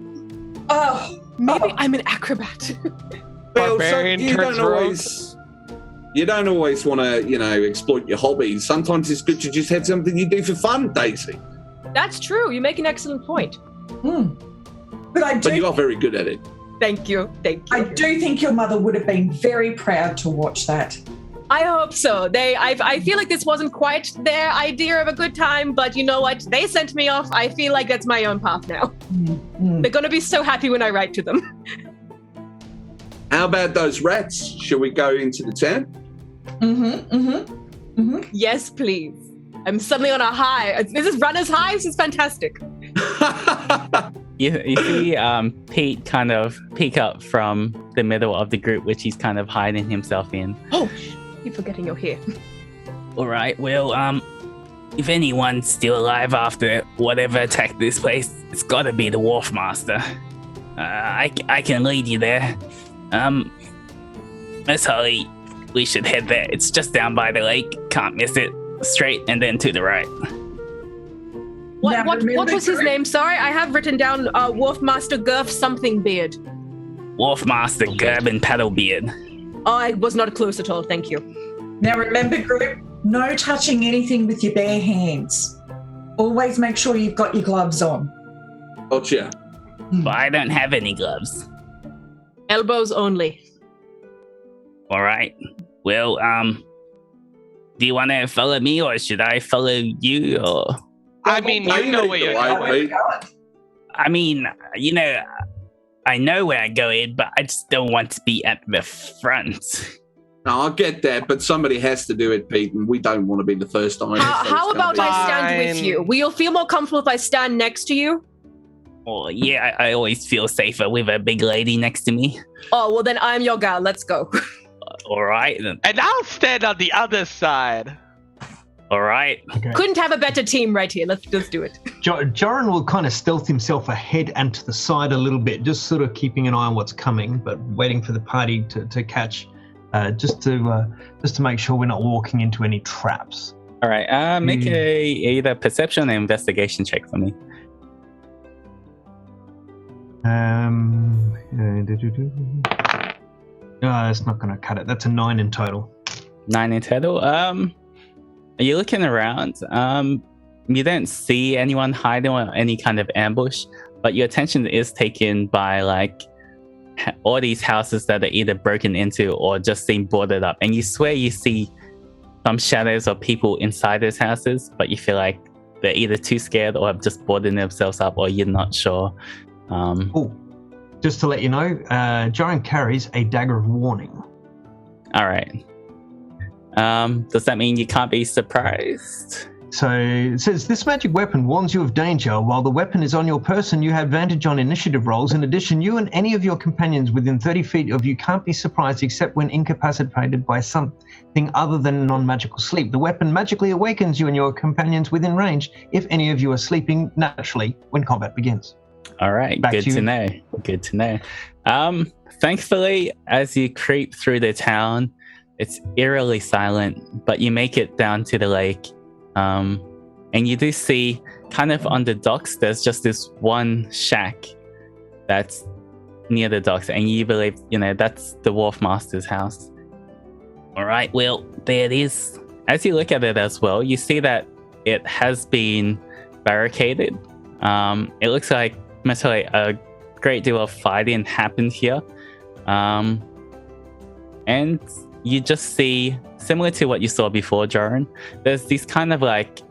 Oh, Maybe I'm an acrobat. Well, Barbarian you turns don't always want to, exploit your hobbies. Sometimes it's good to just have something you do for fun, Daisy. That's true. You make an excellent point. but I But you do, are very good at it. Thank you. I do think your mother would have been very proud to watch that. I hope so. I feel like this wasn't quite their idea of a good time, but you know what? They sent me off. I feel like that's my own path now. They're gonna be so happy when I write to them. How about those rats? Shall we go into the town? Yes, please. I'm suddenly on a high. This is runner's high. This is fantastic. You see Pete kind of peek up from the middle of the group, which he's kind of hiding himself in. Oh, you're forgetting you're here. All right, well, if anyone's still alive after whatever attacked this place, it's gotta be the Wharf Master. I can lead you there. Miss Holly, we should head there. It's just down by the lake. Can't miss it. Straight and then to the right. Now, What remember, was his Greg- name? Sorry, I have written down Wharf Master Gurf something beard. Wharf Master Gerben Paddlebeard. Oh, I was not close at all. Thank you. Now remember, group, no touching anything with your bare hands. Always make sure you've got your gloves on. Gotcha. But I don't have any gloves. Elbows only. All right. Well, do you want to follow me or should I follow you? Or I mean, you know where you're going. I mean, I know where I'm going, but I just don't want to be at the front. No, I get that, but somebody has to do it, Pete, and we don't want to be the first time. How about I stand with Fine. you? Will you feel more comfortable if I stand next to you? Oh, yeah, I always feel safer with a big lady next to me. Oh, well then I'm your gal. Let's go. All right, then. And I'll stand on the other side. All right. Okay. Couldn't have a better team right here. Let's just do it. Joran will kind of stealth himself ahead and to the side a little bit, just sort of keeping an eye on what's coming, but waiting for the party to catch, just to make sure we're not walking into any traps. All right. Make a either perception or investigation check for me. It's not going to cut it. That's a 9 in total. 9 in total. You're looking around. You don't see anyone hiding or any kind of ambush, but your attention is taken by like all these houses that are either broken into or just seem boarded up. And you swear you see some shadows of people inside those houses, but you feel like they're either too scared or have just boarded themselves up, or you're not sure. Just to let you know, Joran carries a dagger of warning. All right. Does that mean you can't be surprised? So it says, this magic weapon warns you of danger. While the weapon is on your person, you have advantage on initiative rolls. In addition, you and any of your companions within 30 feet of you can't be surprised except when incapacitated by something other than non-magical sleep. The weapon magically awakens you and your companions within range if any of you are sleeping naturally when combat begins. All right, Back good to you. to know. Good to know. Thankfully, as you creep through the town, it's eerily silent, but you make it down to the lake. And you do see, kind of on the docks, there's just this one shack that's near the docks, and you believe, that's the Wharf Master's house. All right, well, there it is. As you look at it as well, you see that it has been barricaded. It looks like most likely a great deal of fighting happened here. And you just see, similar to what you saw before, Joran, there's these kind of like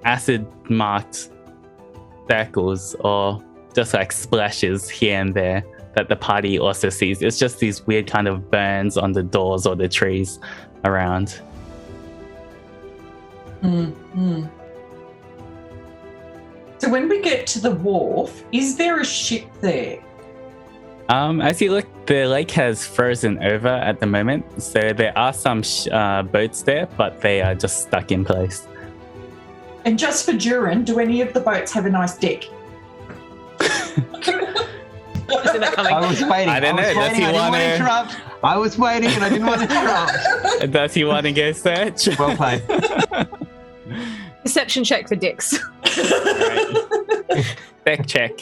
acid-marked circles or just like splashes here and there that the party also sees. It's just these weird kind of burns on the doors or the trees around. So when we get to the wharf, is there a ship there? As you look, the lake has frozen over at the moment, so there are some boats there, but they are just stuck in place. And just for Durin, do any of the boats have a nice deck? Isn't that coming? I was waiting. I don't know. Does he I didn't want to wanna- interrupt. I was waiting and I didn't want to interrupt. Does he want to go search? Well played. Perception check for dicks. Deck check.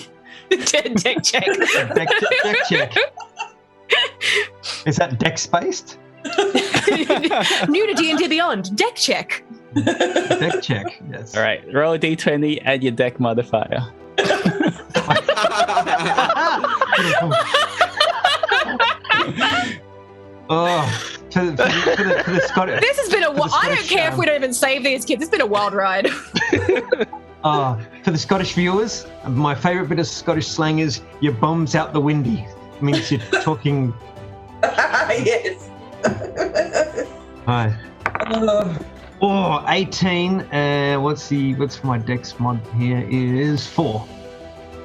Deck check. Deck check. Is that deck spaced? New to D&D Beyond. Deck check. Deck check, yes. All right, roll a d20, add your deck modifier. For the Scottish. This has been a For the I don't Scottish, care if we don't even save these kids. It's been a wild ride. For the Scottish viewers, my favourite bit of Scottish slang is "your bum's out the windy." It means you're talking. Yes. Hi. 18. What's my dex mod here is 4.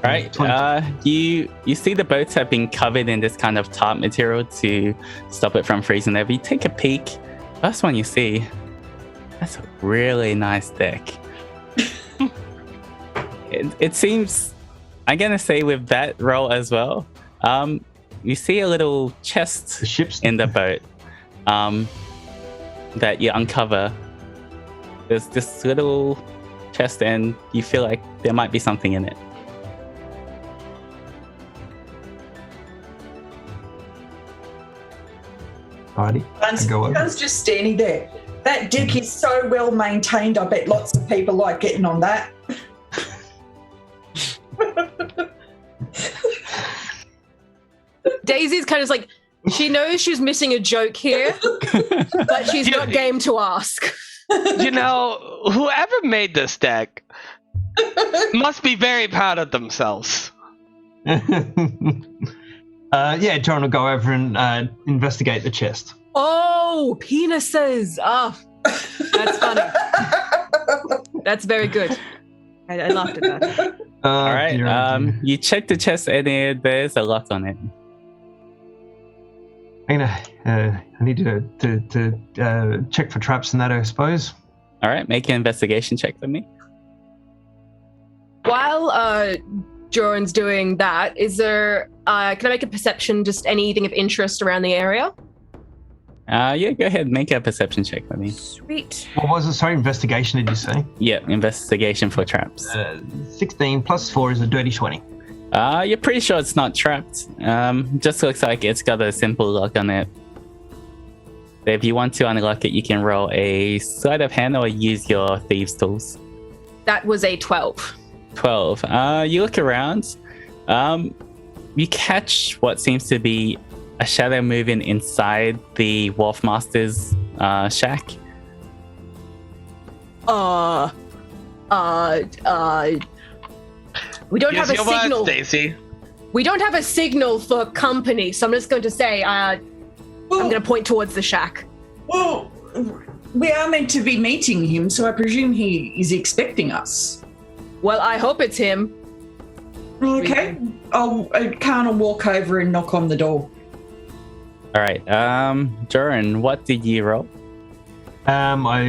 Right. 20. You see the boats have been covered in this kind of tarp material to stop it from freezing over. You take a peek. First one you see, that's a really nice deck. It seems, I'm gonna say with that roll as well, you see a little chest The ship's in the boat that you uncover. There's this little chest and you feel like there might be something in it. Alrighty. I go over. Dan's just standing there. That deck is so well maintained. I bet lots of people like getting on that. Daisy's kind of like, she knows she's missing a joke here, but she's not game to ask. Whoever made this deck must be very proud of themselves. John will go over and investigate the chest. Oh Oh, penises. Oh, that's funny. That's very good. I laughed at that. All right. Dear, oh dear. You check the chest and there's a lock on it. I need to check for traps and that, I suppose. All right. Make an investigation check for me. While Joran's doing that, is there? Can I make a perception? Just anything of interest around the area? Yeah. Go ahead. Make a perception check for me. Sweet. What was it? Sorry, investigation, did you say? Yeah. Investigation for traps. 16 plus 4 is a dirty 20. You're pretty sure it's not trapped. Just looks like it's got a simple lock on it. If you want to unlock it, you can roll a sleight of hand or use your thieves' tools. That was a 12. 12. You look around. You catch what seems to be a shadow moving inside the Wolf Master's shack. We don't have a Use your words, signal. Daisy. We don't have a signal for company, so I'm just going to say, I'm going to point towards the shack. Well, we are meant to be meeting him, so I presume he is expecting us. Well, I hope it's him. Okay, I'll kind of walk over and knock on the door. All right. Joran, what did you roll? I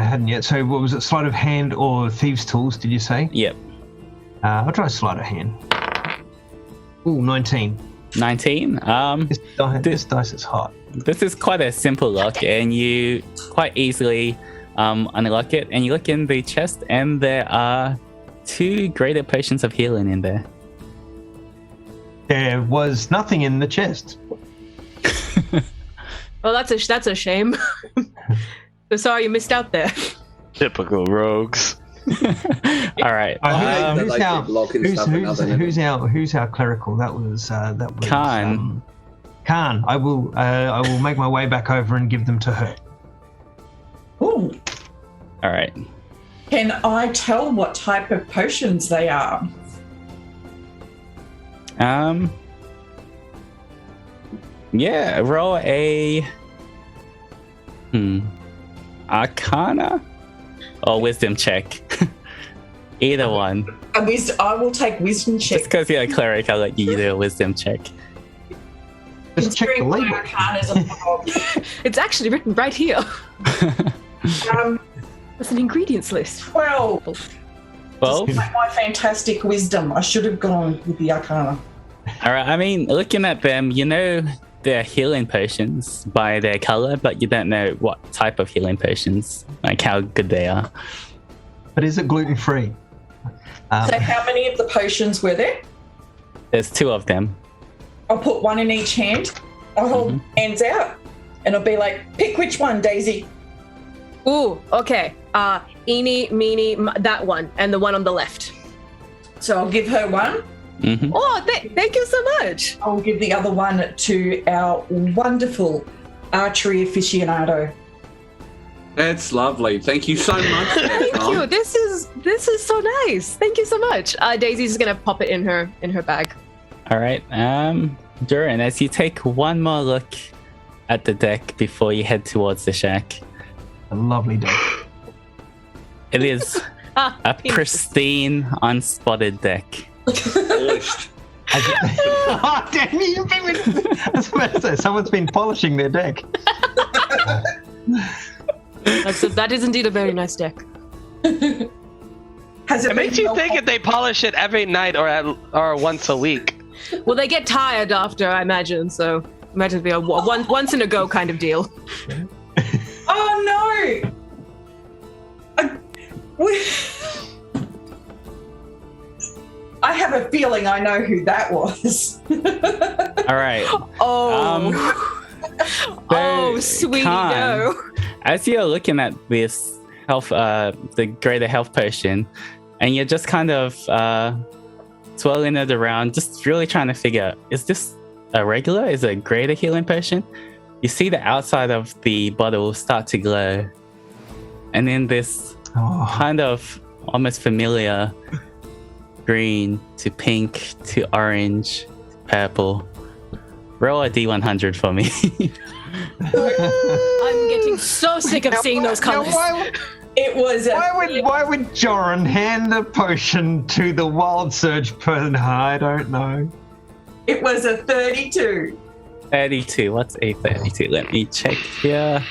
hadn't yet. So what was it? Sleight of hand or thieves' tools? Did you say? Yep. I'll try sleight of hand. Ooh, 19. 19. This dice is hot. This is quite a simple lock, and you quite easily unlock it. And you look in the chest, and there are 2 greater potions of healing in there. There was nothing in the chest. Well, that's a shame. So sorry you missed out there. Typical rogues. All right. Who's our clerical? That was Khan. Khan. I will make my way back over and give them to her. Ooh. All right. Can I tell what type of potions they are? Yeah, roll a Arcana or Wisdom check. Either one. I will take wisdom check. Just because you're a cleric, I'll let you do a wisdom check. Just check the label. It's actually written right here. It's an ingredients list. 12. 12? My fantastic wisdom. I should have gone with the Arcana. All right. I mean, looking at them, you know they're healing potions by their color, but you don't know what type of healing potions, like how good they are. But is it gluten-free? So how many of the potions were there? There's 2 of them. I'll put one in each hand. I'll hold hands out. And I'll be like, pick which one, Daisy. Ooh, okay. Eeny, meeny, that one, and the one on the left. So I'll give her one. Mm-hmm. Oh, thank you so much. I'll give the other one to our wonderful archery aficionado. That's lovely. Thank you so much. Thank you. This is so nice. Thank you so much. Daisy's gonna pop it in her bag. All right. Duran, as you take one more look at the deck before you head towards the shack. A lovely deck. It is a pristine, unspotted deck. Polished. Oh, damn you! I was about to say, someone's been polishing their deck. That is indeed a very nice deck. It makes you think if they polish it every night or once a week. Well, they get tired after, I imagine. So imagine it'd be a once in a go kind of deal. Oh no! I have a feeling I know who that was. All right. Oh. Oh, sweetie, no. As you're looking at this health, the greater health potion, and you're just kind of swirling it around, just really trying to figure out, is this a regular? Is it a greater healing potion? You see the outside of the bottle start to glow. And then this kind of almost familiar green to pink to orange to purple. Roll a D100 for me. I'm getting so sick of seeing those Now, colors. It was a why would Joran hand the potion to the wild surge person? I don't know. It was a 32. 32. What's a 32? Let me check here.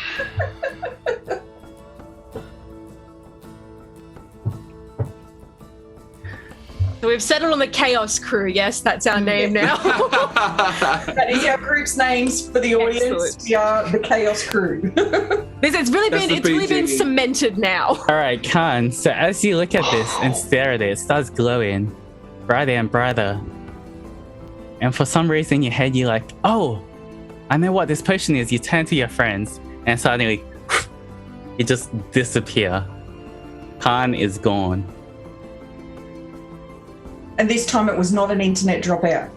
So we've settled on the Chaos Crew. Yes, that's our name now. That is our group's names for the audience. Excellent. We are the Chaos Crew. It's really That's the been BG. cemented now. All right, Khan. So as you look at this and stare at it, it starts glowing brighter and brighter. And for some reason in your head, you're like, oh, I know what this potion is. You turn to your friends and suddenly you just disappear. Khan is gone. And this time it was not an internet dropout.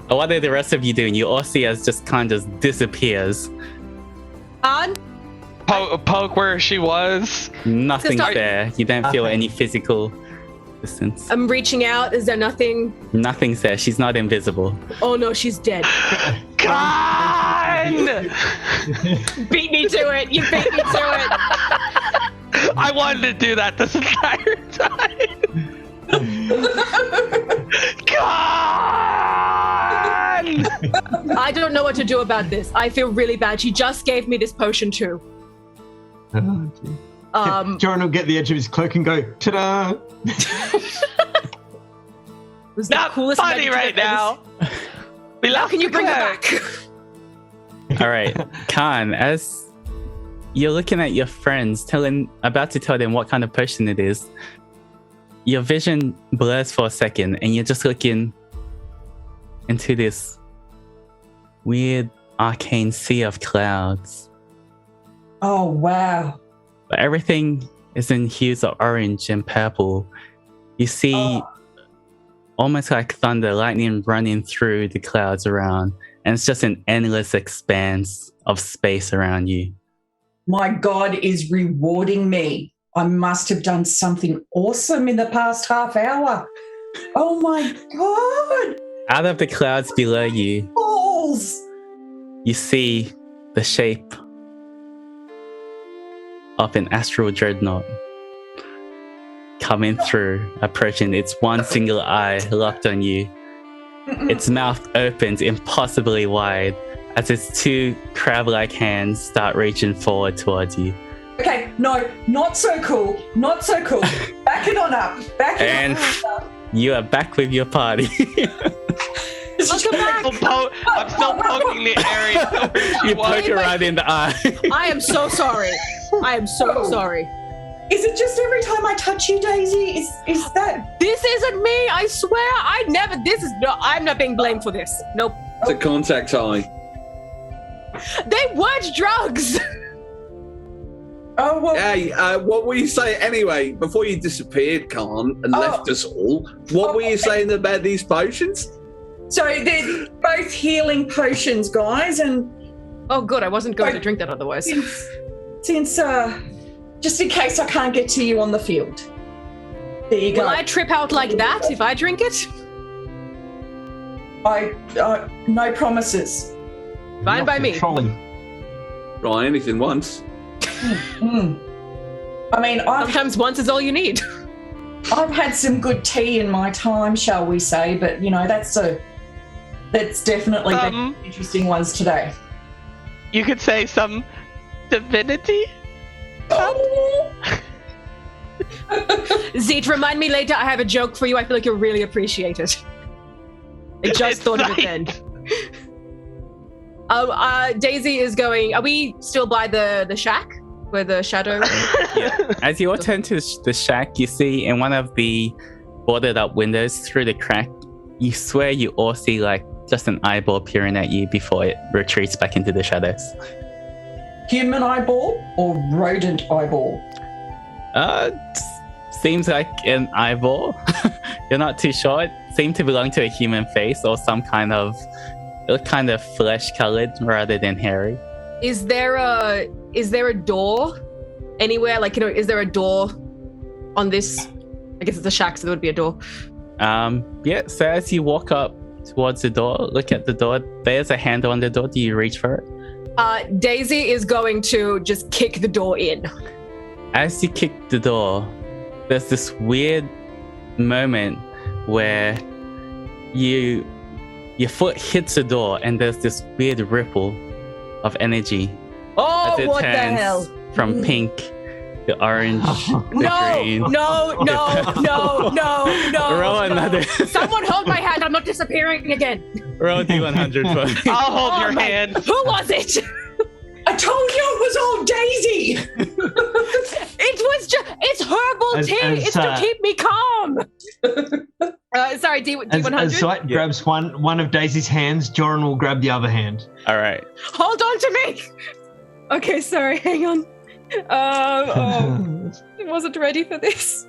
What are the rest of you doing? You all see as just Khan just disappears. On. Poke where she was. Nothing's Sister- there. You don't feel any physical distance. I'm reaching out. Is there nothing? Nothing's there. She's not invisible. Oh no, she's dead. God! Beat me to it. You beat me to it. I wanted to do that this entire time. God! I don't know what to do about this. I feel really bad. She just gave me this potion too. Joran will get the edge of his cloak and go, ta-da! Was the Not coolest funny magic right I've ever now. We How left can you the bring her cloak. back? All right, Khan, as you're looking at your friends, about to tell them what kind of potion it is, your vision blurs for a second and you're just looking into this weird arcane sea of clouds. Oh, wow. But everything is in hues of orange and purple. You see almost like thunder, lightning running through the clouds around, and it's just an endless expanse of space around you. My God is rewarding me. I must have done something awesome in the past half hour. Oh my God. Out of the clouds below you, Balls. you see the shape of an astral dreadnought coming through, approaching. Its one single eye locked on you. Its mouth opens impossibly wide as its two crab-like hands start reaching forward towards you. Okay, no, not so cool. Not so cool. Back it on up. Back it And on up. you are back with your party. Welcome back. I'm still poking the area where she You poke her was. right in the eye. I am so sorry. I am so sorry. Is it just every time I touch you, Daisy? Is that? This isn't me. I swear. I'm not being blamed for this. Nope. It's a contact eye. They weren't drugs. Oh, well. Hey, what were you saying anyway? Before you disappeared, Khan, and left us all, what were you saying about these potions? So they're both healing potions, guys, and Oh, good. I wasn't going to drink that otherwise. since just in case I can't get to you on the field. There you Will go. I trip out like that if I drink it? No promises. Fine by me. Trolley. Right, anything once. Mm. I mean, Sometimes once is all you need. I've had some good tea in my time, shall we say? But you know, that's definitely been interesting ones today. You could say some divinity. Oh. Zeke, remind me later. I have a joke for you. I feel like you'll really appreciate it. I just It's thought of it like- then. Daisy is going. Are we still by the shack where the shadow? As you all turn to the shack, you see in one of the boarded up windows through the crack, you swear you all see like just an eyeball peering at you before it retreats back into the shadows. Human eyeball or rodent eyeball? Seems like an eyeball. You're not too sure. It seemed to belong to a human face or some kind of flesh colored rather than hairy. Is there a door anywhere? Like, is there a door on this? I guess it's a shack, so there would be a door. Yeah, so as you walk up towards the door. Look at the door. There's a handle on the door. Do you reach for it? Daisy is going to just kick the door in. As you kick the door, there's this weird moment where your foot hits the door and there's this weird ripple of energy Oh, as it what the turns hell? from pink to orange to green. No. Roll another. Someone hold my hand. I'm not disappearing again. Roll D100 for me. I'll hold your hand. Who was it? I told you it was all Daisy. It was just, it's herbal tea. It's to keep me calm. Sorry, D100. As Sight grabs one of Daisy's hands, Joran will grab the other hand. All right. Hold on to me. Okay, sorry. Hang on. I wasn't ready for this.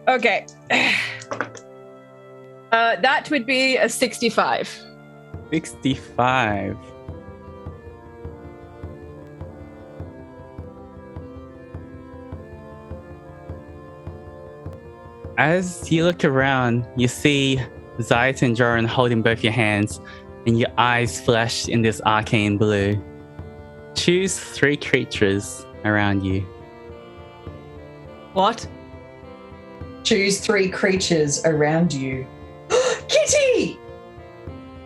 Okay. That would be a 65. 65. As you look around, you see Zayat and Joran holding both your hands, and your eyes flash in this arcane blue. Choose 3 creatures around you. What? Choose 3 creatures around you. Kitty!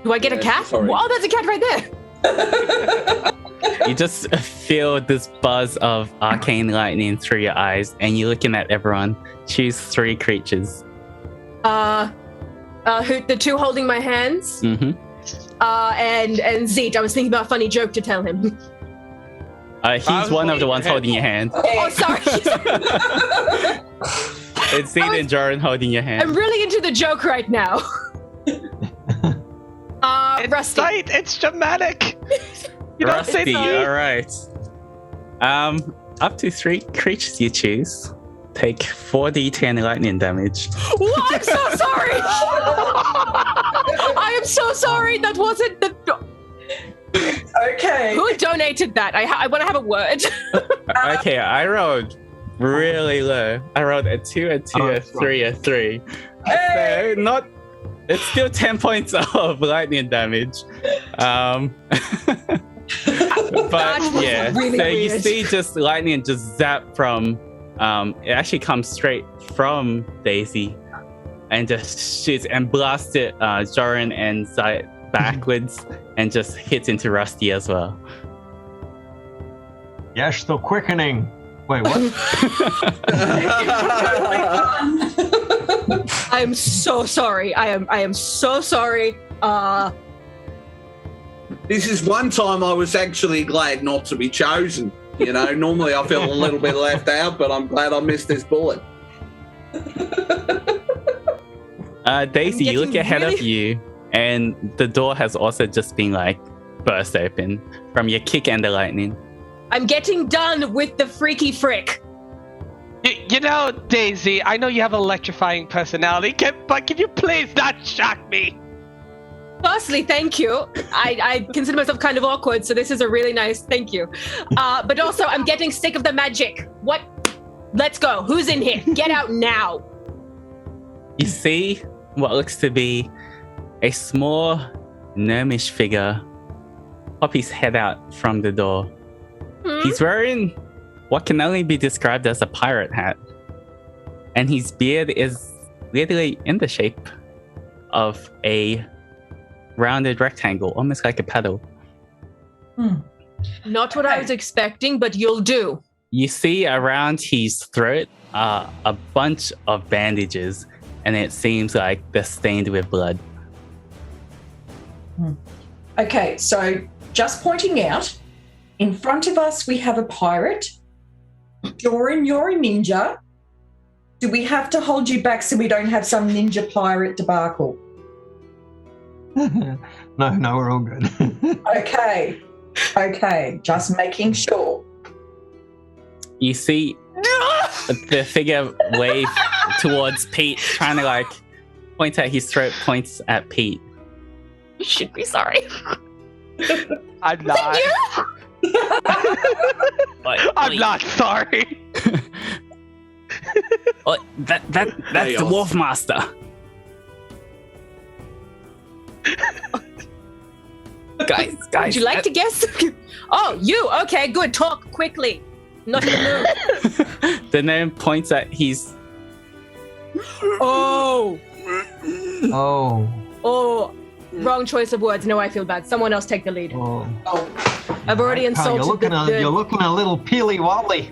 Do I get a cat? sorry. Oh, there's a cat right there. You just feel this buzz of arcane lightning through your eyes, and you're looking at everyone. Choose 3 creatures. The 2 holding my hands. Mm-hmm. And Zeet. I was thinking about a funny joke to tell him. He's one of the ones holding your hand. Oh, sorry. It's Zeet and Joran holding your hand. I'm really into the joke right now. It's Rusty. tight. It's dramatic. You don't say Rusty, that. all right. Up to 3 creatures you choose. Take 4d10 lightning damage. What? I'm so sorry. I am so sorry. That wasn't the. Okay. Who donated that? I want to have a word. Okay, I rolled really low. I rolled a 2, a 2, a 3, a 3. Hey! So not. It's still 10 points of lightning damage. But yeah, really so you weird. see just lightning just zap from. It actually comes straight from Daisy and just shoots and blasts it Joran and Zayat backwards and just hits into Rusty as well. Yash the quickening. Wait, what? I am so sorry. I am so sorry. This is one time I was actually glad not to be chosen. You know, normally I feel a little bit left out, but I'm glad I missed this bullet. Daisy, you look getting ahead of really- you, and the door has also just been like burst open from your kick and the lightning. I'm getting done with the freaky frick. You know, Daisy, I know you have an electrifying personality, but can you please not shock me? Firstly, thank you. I consider myself kind of awkward, so this is a really nice thank you. But also, I'm getting sick of the magic. What? Let's go. Who's in here? Get out now. You see what looks to be a small gnomish figure pop his head out from the door. He's wearing what can only be described as a pirate hat. And his beard is literally in the shape of a rounded rectangle, almost like a paddle. Not what I was expecting, but you'll do. You see around his throat a bunch of bandages, and it seems like they're stained with blood. Okay, so just pointing out, in front of us we have a pirate. Joran, you're a ninja. Do we have to hold you back so we don't have some ninja pirate debacle? No, we're all good. Okay, just making sure. You see the figure wave towards Pete, trying to like point at his throat, points at Pete. You should be sorry. I'm not. I'm not sorry. That's the Chaos. Wolf Master. Guys, Would you like to guess? Oh, you. Okay, good. Talk quickly. Not in the mood. The gnome points at his. Oh. Oh. Wrong choice of words. No, I feel bad. Someone else take the lead. Oh. I've already insulted You're looking a little peely wobbly.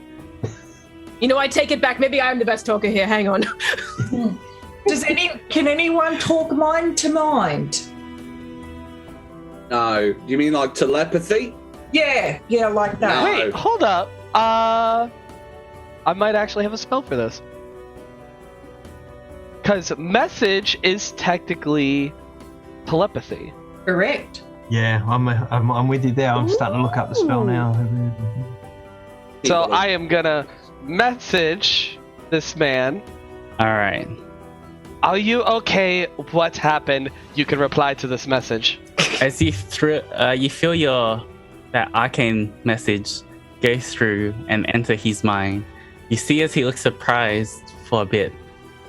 You know, I take it back. Maybe I'm the best talker here. Hang on. Can anyone talk mind to mind? No. You mean like telepathy? Yeah, like that. No. Wait, hold up. I might actually have a spell for this. Because message is technically telepathy. Correct. Yeah, I'm with you there. I'm starting to look up the spell now. So I am gonna message this man. All right. Are you okay? What happened? You can reply to this message. As you feel that arcane message go through and enter his mind, you see as he looks surprised for a bit,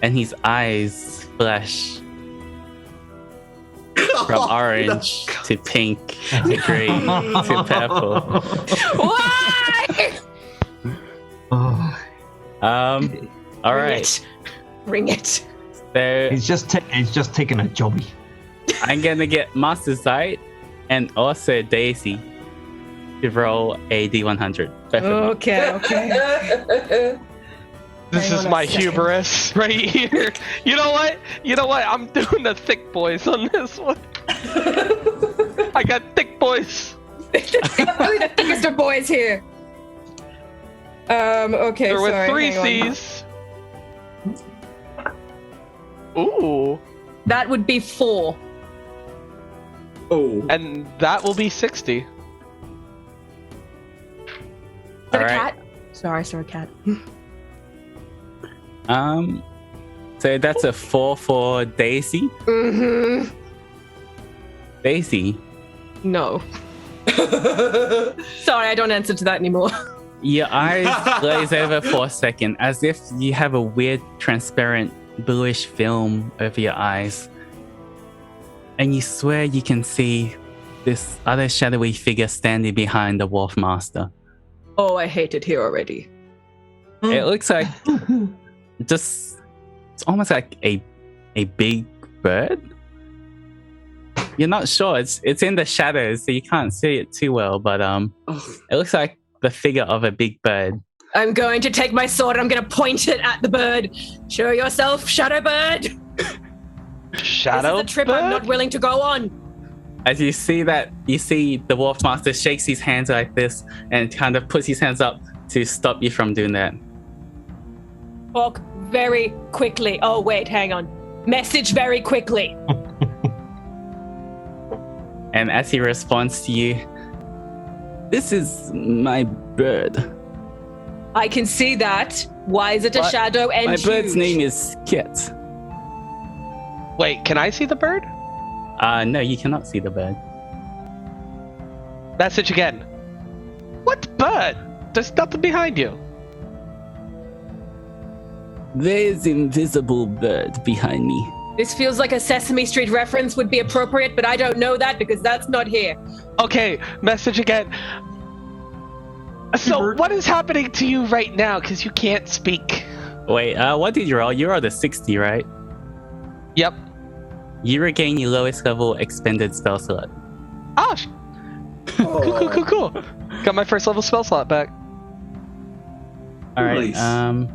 and his eyes flash from orange to pink to green to purple. Why? All right. Ring it. So He's just taking a jobby. I'm gonna get Master Sight and also Daisy to roll a D100. Both of them. Okay. This Hang is on a my second. hubris right here. You know what? I'm doing the thick boys on this one. I got thick boys. Only the thickest of boys here. Okay, They're with sorry. three hang on. C's. Ooh. That would be 4. Oh. And that will be 60. Is that a All right. cat? Sorry, cat. So that's a 4 for Daisy. Mm-hmm. Daisy, No. Sorry, I don't answer to that anymore. your eyes glaze over for a second, as if you have a weird, transparent, bluish film over your eyes, and you swear you can see this other shadowy figure standing behind the Wolf Master. Oh, I hate it here already. It looks like it's almost like a big bird. You're not sure. It's in the shadows, so you can't see it too well. But it looks like the figure of a big bird. I'm going to take my sword and I'm going to point it at the bird. Show yourself, shadow bird. Shadow. This is a trip I'm bird? not willing to go on. As you see the Wolf Master shakes his hands like this and kind of puts his hands up to stop you from doing that. Talk very quickly. Oh, wait, hang on. Message very quickly. And as he responds to you, "This is my bird. I can see that. Why is it a What? shadow and My bird's huge? name is Kit." Wait, can I see the bird? No, you cannot see the bird. Message again. What bird? There's nothing behind you. There's invisible bird behind me. This feels like a Sesame Street reference would be appropriate, but I don't know that because that's not here. Okay, message again. So what is happening to you right now? Because you can't speak. Wait, what did you roll? You rolled a 60, right? Yep. You regain your lowest level expended spell slot. Oh, cool. Got my first level spell slot back. All right. Nice.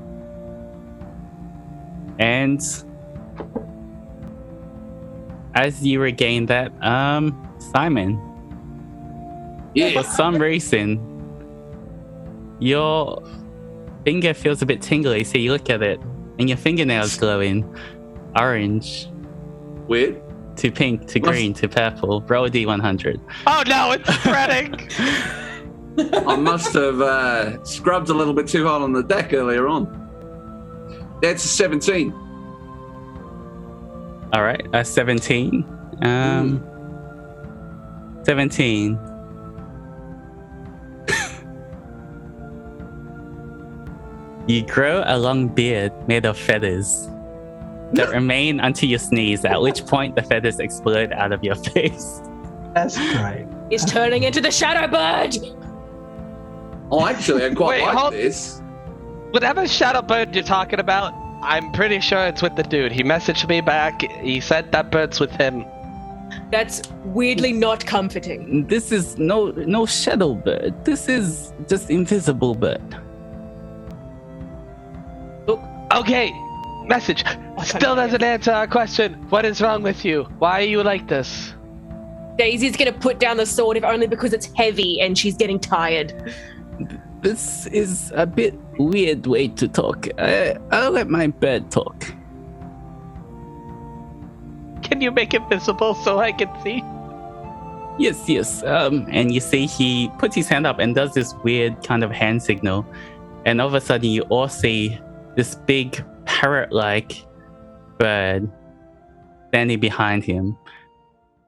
And as you regain that, Simon, for some reason, your finger feels a bit tingly, so you look at it, and your fingernails glowing orange Weird. to pink to green to purple. Roll a D100. Oh no, it's spreading. I must have scrubbed a little bit too hard on the deck earlier on. That's a 17. All right, 17. 17. You grow a long beard made of feathers that remain until you sneeze, at which point the feathers explode out of your face. That's great. He's turning into the Shadow Bird. Oh, actually, I quite Wait, like hold- this. Whatever shadow bird you're talking about, I'm pretty sure it's with the dude. He messaged me back. He said that bird's with him. That's weirdly not comforting. This is no shadow bird. This is just invisible bird. Okay, message. Still doesn't answer our question. What is wrong with you? Why are you like this? Daisy's gonna put down the sword if only because it's heavy and she's getting tired. This is a bit weird way to talk. I'll let my bird talk. Can you make it visible so I can see? Yes. And you see he puts his hand up and does this weird kind of hand signal. And all of a sudden you all see this big parrot-like bird standing behind him.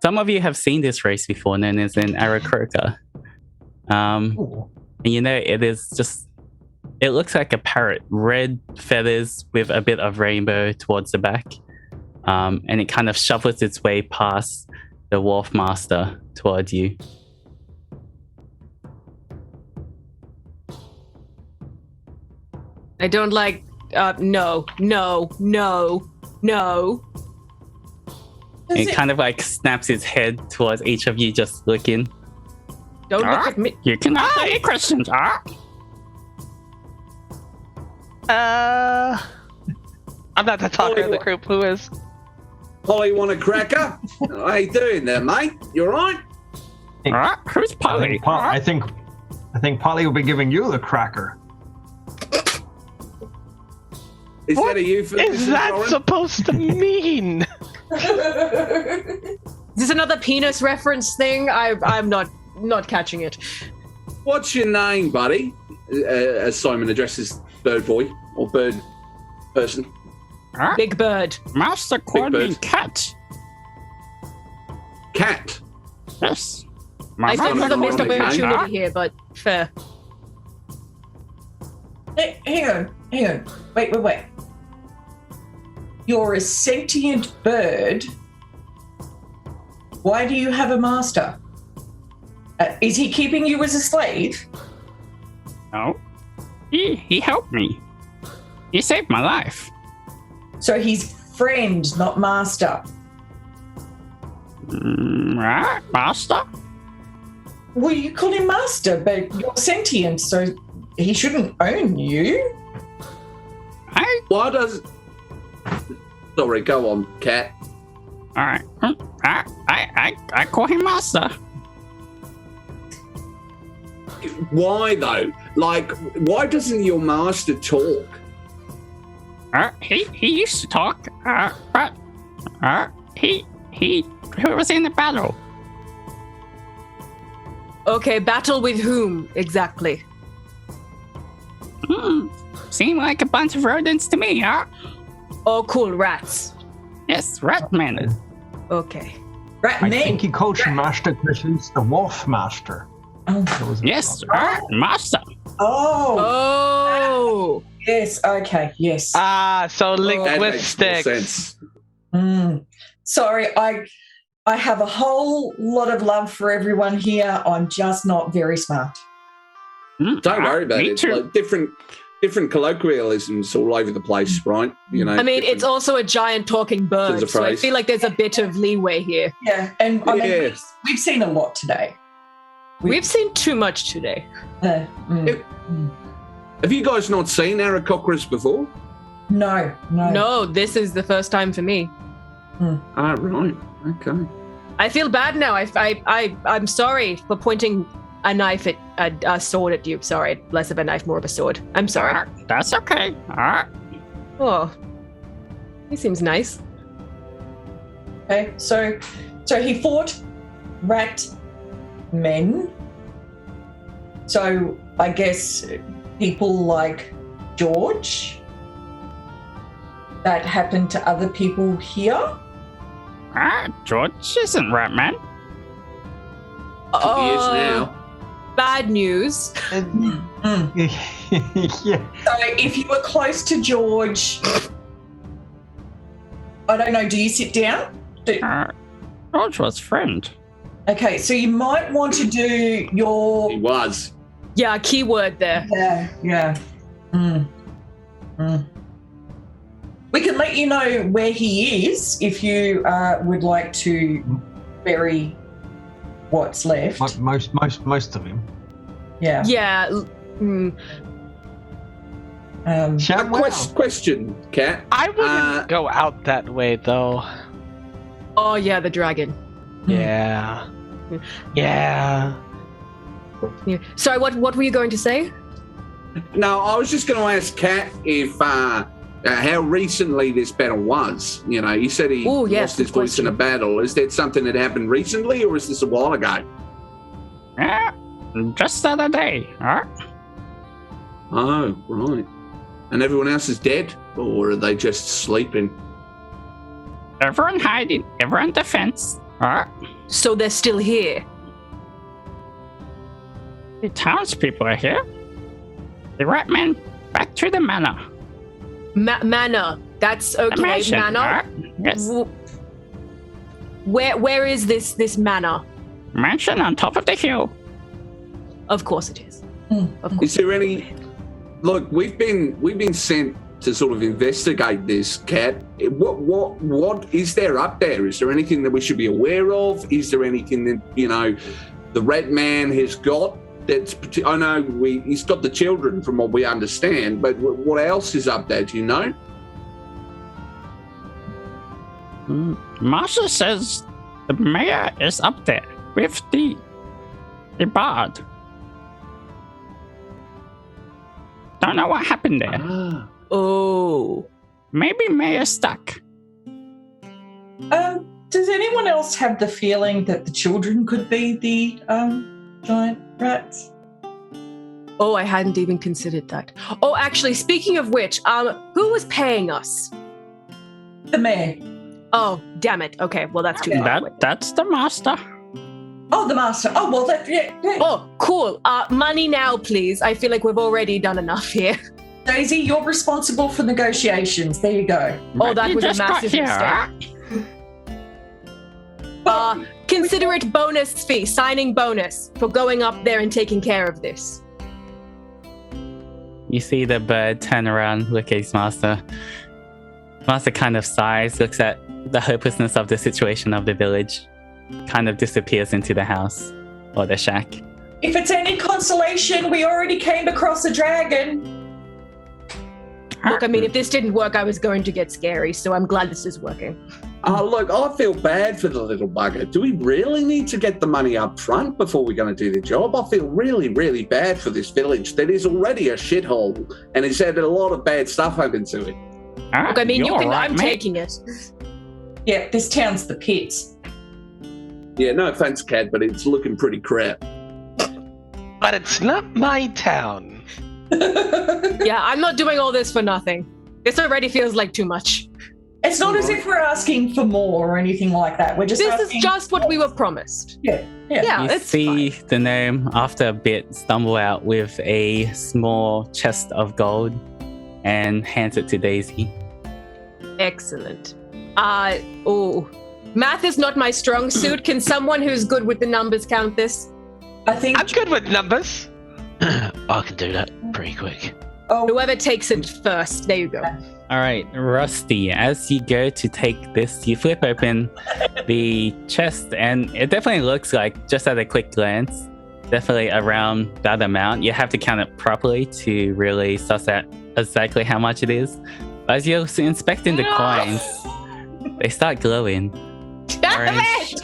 Some of you have seen this race before, known as an Aarakocra. And you know, it looks like a parrot, red feathers with a bit of rainbow towards the back. And it kind of shuffles its way past the Wolf Master towards you. I don't like. No. And it kind of like snaps its head towards each of you, just looking. Don't look at me. You can ask any questions, I'm not the talker of the group. Who is? Polly, want a cracker? How you doing there, mate? You alright? Who's Polly? I think Polly will be giving you the cracker. Is that a euphemism? Is that Lauren? supposed to mean? Is this another penis reference thing? I'm not catching it. What's your name, buddy? As Simon addresses Bird Boy or Bird Person. Big Bird. Master called me Cat. Cat. Yes. I think mother another missed called me opportunity here, but fair. Hang on. Wait. You're a sentient bird. Why do you have a master? Is he keeping you as a slave? No. He helped me. He saved my life. So he's friend, not master. Right, Master? Well, you call him master, but you're sentient, so he shouldn't own you. Why does... Sorry, go on, Cat. Alright. I call him Master. Why, though? Like, why doesn't your master talk? He used to talk, but he was in the battle. Okay, battle with whom exactly? Seemed like a bunch of rodents to me, huh? Oh, cool, rats. Yes, rat man. Okay. Rat I men. think he called you Master because he's the Wolf Master. Yes, Master. Oh. Oh. Yes. Okay. Yes. So That makes more linguistics. sense. Sorry, I have a whole lot of love for everyone here. I'm just not very smart. Don't worry about me it. too. Like, different colloquialisms all over the place, right? You know. I mean, it's different- also a giant talking bird, There's a so I phrase. feel like there's a bit of leeway here. Yeah, and I mean, Yeah. we've seen a lot today. We've seen too much today. Have you guys not seen Aarakocras before? No. No, this is the first time for me. Ah, right. Okay. I feel bad now. I'm sorry for pointing a knife at a sword at you. Sorry, less of a knife, more of a sword. I'm sorry. That's okay. Oh, he seems nice. Okay, so he fought rat men. So I guess people like George. That happened to other people here. George isn't rat man. He is now. Bad news. Yeah. So if you were close to George, I don't know, do you sit down? George was friend. Okay, so you might want to do your. He was. Yeah, keyword there. Yeah. We can let you know where he is if you would like to bury what's left. Most of him. Yeah. Yeah. Question, Kat. I wouldn't go out that way, though. Oh, yeah, the dragon. Yeah. Yeah. Yeah. Sorry, what were you going to say? No, I was just going to ask Kat if how recently this battle was. You know, he said he lost his voice in a battle. Is that something that happened recently, or is this a while ago? Just the other day. Huh? Oh, right. And everyone else is dead, or are they just sleeping? Everyone hiding. Everyone defense. Huh? So they're still here. The townspeople are here. The right men back to the manor. Manor. That's okay. The mansion, Manor. huh? Yes. Where is this manor? Mansion on top of the hill. Of course it is. Of course. Is there any? Look, we've been sent to sort of investigate this, Kat. What is there up there? Is there anything that we should be aware of? Is there anything that the Red Man has got? I know he's got the children, from what we understand, but what else is up there? Do you know? Marsha says the mayor is up there with the bard. Don't know what happened there. Oh. Maybe mayor's stuck. Does anyone else have the feeling that the children could be the giant rats? Oh, I hadn't even considered that. Oh, actually, speaking of which, who was paying us? The mayor. Oh, damn it. Okay, well, that's too far away. That's the master. Oh, the master. Oh, well, yeah. Oh, cool. Money now, please. I feel like we've already done enough here. Daisy, you're responsible for negotiations. There you go. Oh, that was a massive mistake. Consider it bonus fee, signing bonus for going up there and taking care of this. You see the bird turn around, look at his master. Master kind of sighs, looks at the hopelessness of the situation of the village, kind of disappears into the house or the shack. If it's any consolation, we already came across a dragon. Look, I mean, if this didn't work, I was going to get scary, so I'm glad this is working. Oh, look, I feel bad for the little bugger. Do we really need to get the money up front before we're going to do the job? I feel really, really bad for this village that is already a shithole and has had a lot of bad stuff happen to it. Look, I mean, I'm taking it. Yeah, this town's the pits. Yeah, no offense, Kat, but it's looking pretty crap. But it's not my town. Yeah, I'm not doing all this for nothing. This already feels like too much. It's not as if we're asking for more or anything like that. We're just This asking... is just what we were promised. Yeah, You it's see fine. the gnome, after a bit, stumble out with a small chest of gold and hands it to Daisy. Excellent. Math is not my strong suit. Can someone who's good with the numbers count this? I think... I'm good with numbers. I can do that pretty quick. Oh, Whoever takes it first. There you go. All right, Rusty, as you go to take this, you flip open the chest, and it definitely looks like, just at a quick glance, definitely around that amount. You have to count it properly to really suss out exactly how much it is. But as you're inspecting the coins, they start glowing. Orange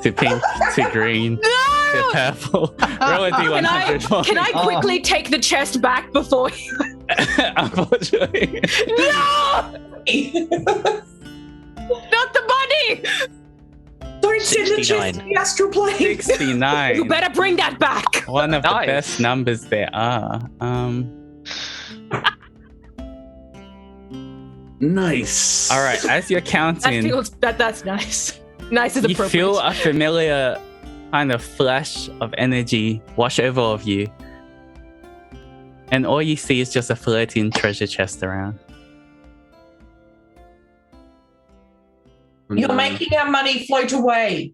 to pink to green to purple. Roll a D100 Can I quickly take the chest back before you... Unfortunately. No! Not the body! don't send the chest to the astral plane. 69. You better bring that back. One of the Nice. best numbers there are. Nice. All right, as you're counting, That's nice. Nice is you appropriate. feel a familiar kind of flash of energy wash over of you. And all you see is just a floating treasure chest around. You're making our money float away.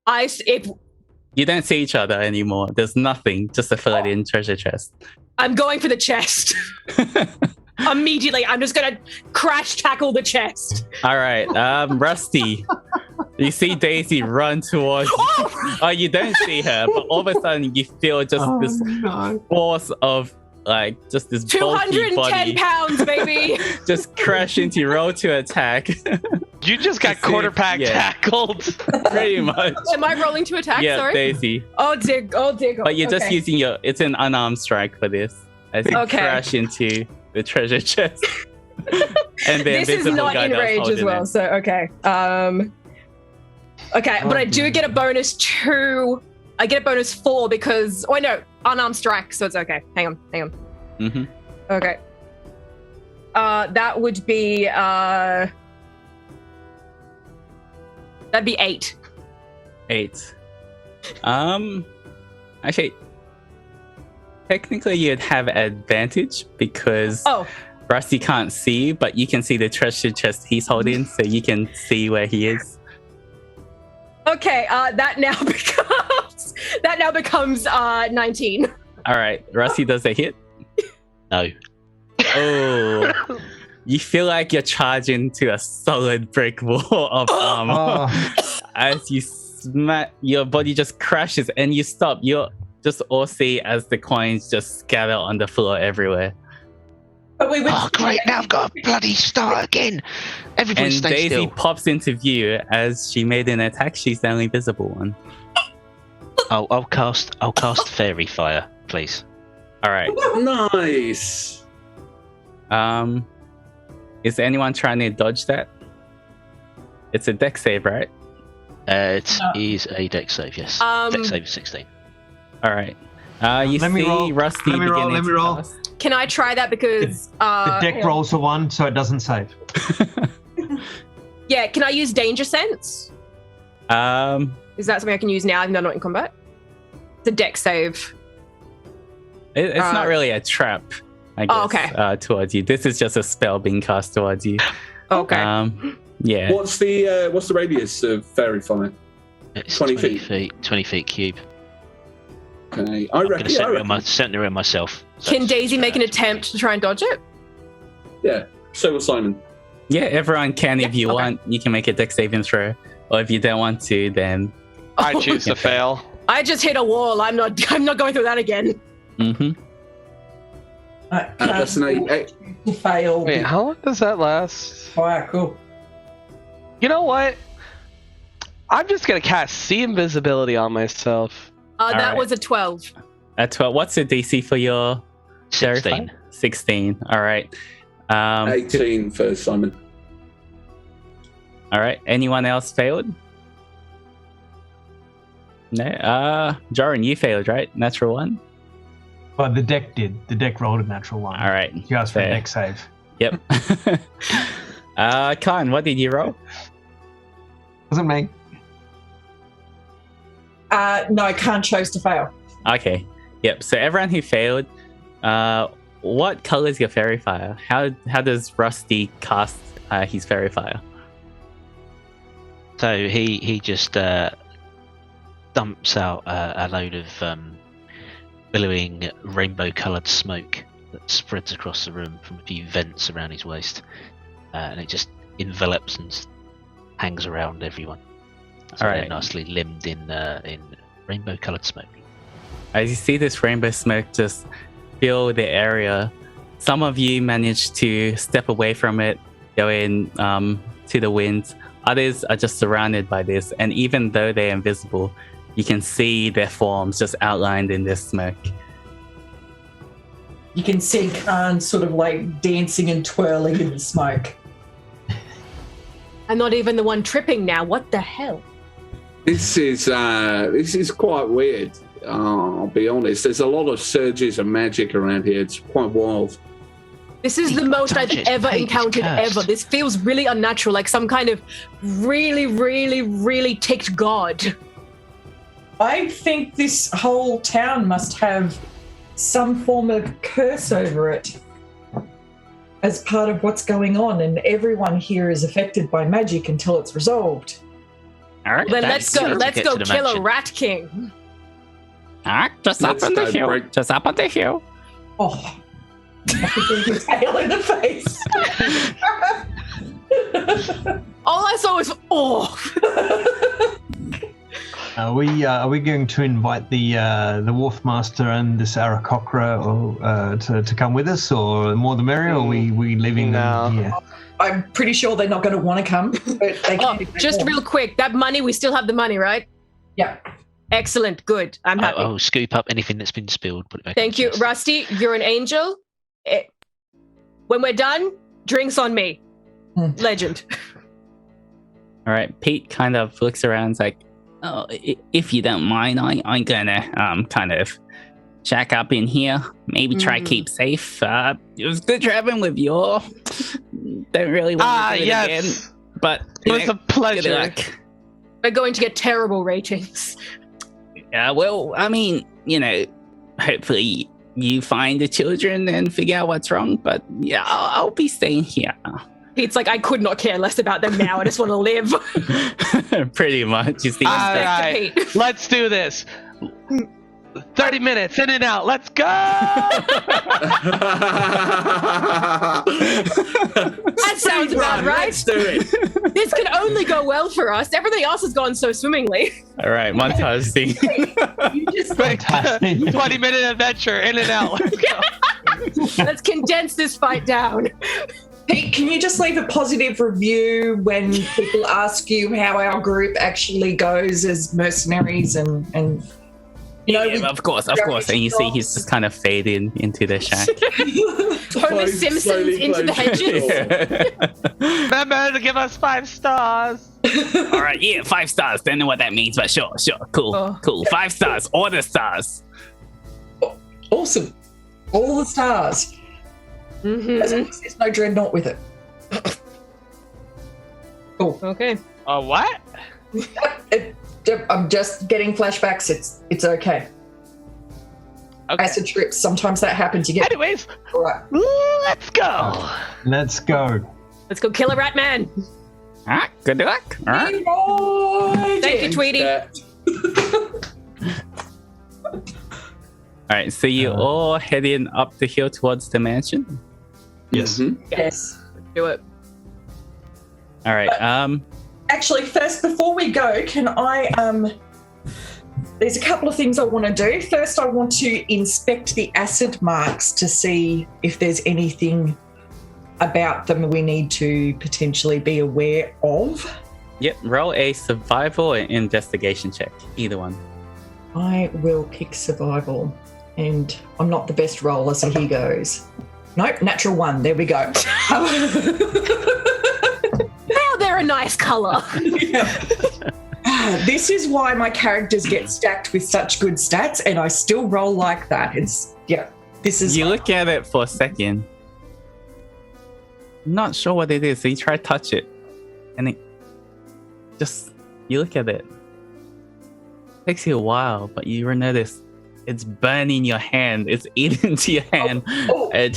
You don't see each other anymore. There's nothing, just a filled-in treasure chest. I'm going for the chest. Immediately, I'm just gonna crash tackle the chest. All right, Rusty. You see Daisy run towards you. Oh, you don't see her, but all of a sudden you feel just this force of just this bulky 210 body pounds, baby. just crash into you, roll to attack. You just got quarterback tackled. Pretty much. Am I rolling to attack? Yeah, Sorry. Daisy. Oh dear. But you're just using it's an unarmed strike for this. As you crash into the treasure chest. And the this is not in rage as well, so okay. Okay, but I do get a bonus 2. I get a bonus 4 because unarmed strike, so it's okay. Hang on. Mm-hmm. Okay. That would be that'd be 8. 8. Actually, technically you'd have advantage because Rusty can't see, but you can see the treasure chest he's holding, so you can see where he is. Okay, that now becomes 19. All right, Rusty does a hit. No. Oh, you feel like you're charging to a solid brick wall of armor. As you smack, your body just crashes and you stop. You're just all see as the coins just scatter on the floor everywhere. Oh, great! Now I've got a bloody start again. Everybody and stay Daisy still. pops into view as she made an attack. She's the only visible one. I'll cast Fairy Fire, please. All right. Nice. Is anyone trying to dodge that? It's a dex save, right? It is a dex save, yes. Dex save 16. All right. You see Rusty beginning to cast. Can I try that because the deck rolls a 1, so it doesn't save. Yeah, can I use Danger Sense? Is that something I can use now even though I'm not in combat? It's a deck save. It's not really a trap, I guess, okay. Towards you. This is just a spell being cast towards you. Okay. Yeah. What's the radius of Fairy Fire? It's 20 feet. 20 feet cube. Okay. I'm going to center it myself. So can Daisy make an attempt to try and dodge it? Yeah. So will Simon. Yeah, everyone can if you want. You can make a dex saving throw. Or if you don't want to, then I choose to fail. I just hit a wall. I'm not going through that again. Mm-hmm. That's an 8. Fail. Wait, how long does that last? Oh, cool. You know what? I'm just gonna cast See Invisibility on myself. That was a 12. At 12. What's the DC for your 16. 16. All right. 18 for Simon. All right. Anyone else failed? No. Joran, you failed, right? Natural 1. Well, the deck did. The deck rolled a natural 1. All right. You asked for a deck save. Yep. Khan, what did you roll? Wasn't me. No, Khan chose to fail. Okay. Yep. So everyone who failed, what color is your fairy fire? How does Rusty cast his fairy fire? So he just dumps out a load of billowing rainbow-coloured smoke that spreads across the room from a few vents around his waist, and it just envelops and hangs around everyone. So All they're right. nicely limbed in rainbow-coloured smoke. As you see this rainbow smoke just fill the area, some of you manage to step away from it, go in to the wind. Others are just surrounded by this, and even though they're invisible, you can see their forms just outlined in this smoke. You can see Khan sort of like dancing and twirling in the smoke. I'm not even the one tripping now. What the hell? This is quite weird. I'll be honest. There's a lot of surges of magic around here. It's quite wild. This is the most I've ever encountered ever. This feels really unnatural, like some kind of really, really, really ticked god. I think this whole town must have some form of curse over it as part of what's going on, and everyone here is affected by magic until it's resolved. All right. Then let's go. to Let's get go to the kill a mansion. rat king. All right. Just up Let's on the go hill. break- Just up on the hill. Oh, I could bring his tail in the face. All I saw was Are we going to invite the Wharfmaster and the Sarah Cochra to come with us, or more the merrier? Or are we leaving them No. here? I'm pretty sure they're not going to want to come. But they Oh, can just real quick. That money, we still have the money, right? Yeah. Excellent. Good. I'm happy. I'll scoop up anything that's been spilled. Put it back. Thank in you, the chest. Rusty. You're an angel. When we're done, drinks on me. Legend. All right. Pete kind of looks around and's like, oh, if you don't mind, I'm gonna kind of shack up in here. Maybe try keep safe. It was good traveling with you all. Don't really want to do it again. Yes. But It was a good pleasure. luck. We're going to get terrible ratings. Yeah, well, I mean, hopefully you find the children and figure out what's wrong. But yeah, I'll be staying here. Pete's like, I could not care less about them now. I just want to live. Pretty much. You see, All Respect to right, Pete. let's do this. 30 minutes in and out. Let's go. That sounds about right. Let's do it. This can only go well for us. Everything else has gone so swimmingly. all right, montage scene. You just Fantastic. 20-minute adventure in and out. Let's go. Let's condense this fight down. Pete, can you just leave a positive review when people ask you how our group actually goes as mercenaries and Yeah, of course. And you see he's just kind of fading into the shack. Homer Simpsons slowly into the close the hedges. Remember to give us 5 stars. All right, yeah, 5 stars. Don't know what that means, but sure. Cool, Oh. cool. 5 stars. All the stars. awesome. All the stars. Mhm. As long as there's no dreadnought with it. Cool. Okay. Oh, what? I'm just getting flashbacks. It's okay. Okay. Acid trips. Sometimes that happens. You get Anyways, all right. let's go. Let's go. Let's go kill a rat man. All right, good luck. All right. Thank you, Tweety. All right, so you all heading up the hill towards the mansion? Yes. Yes. Do it. All right, Actually, first, before we go, can I there's a couple of things I want to do. First, I want to inspect the acid marks to see if there's anything about them we need to potentially be aware of. yep, roll a survival or investigation check. Either one. I will pick survival, and I'm not the best roller, so here goes. Nope, natural 1. There we go. Now they're a nice colour. This is why my characters get stacked with such good stats, and I still roll like that. This is You look at it for a second. Not sure what it is, so you try to touch it. And it just, you look at it. Takes you a while, but you notice it's burning your hand. It's eating into your hand. Oh, And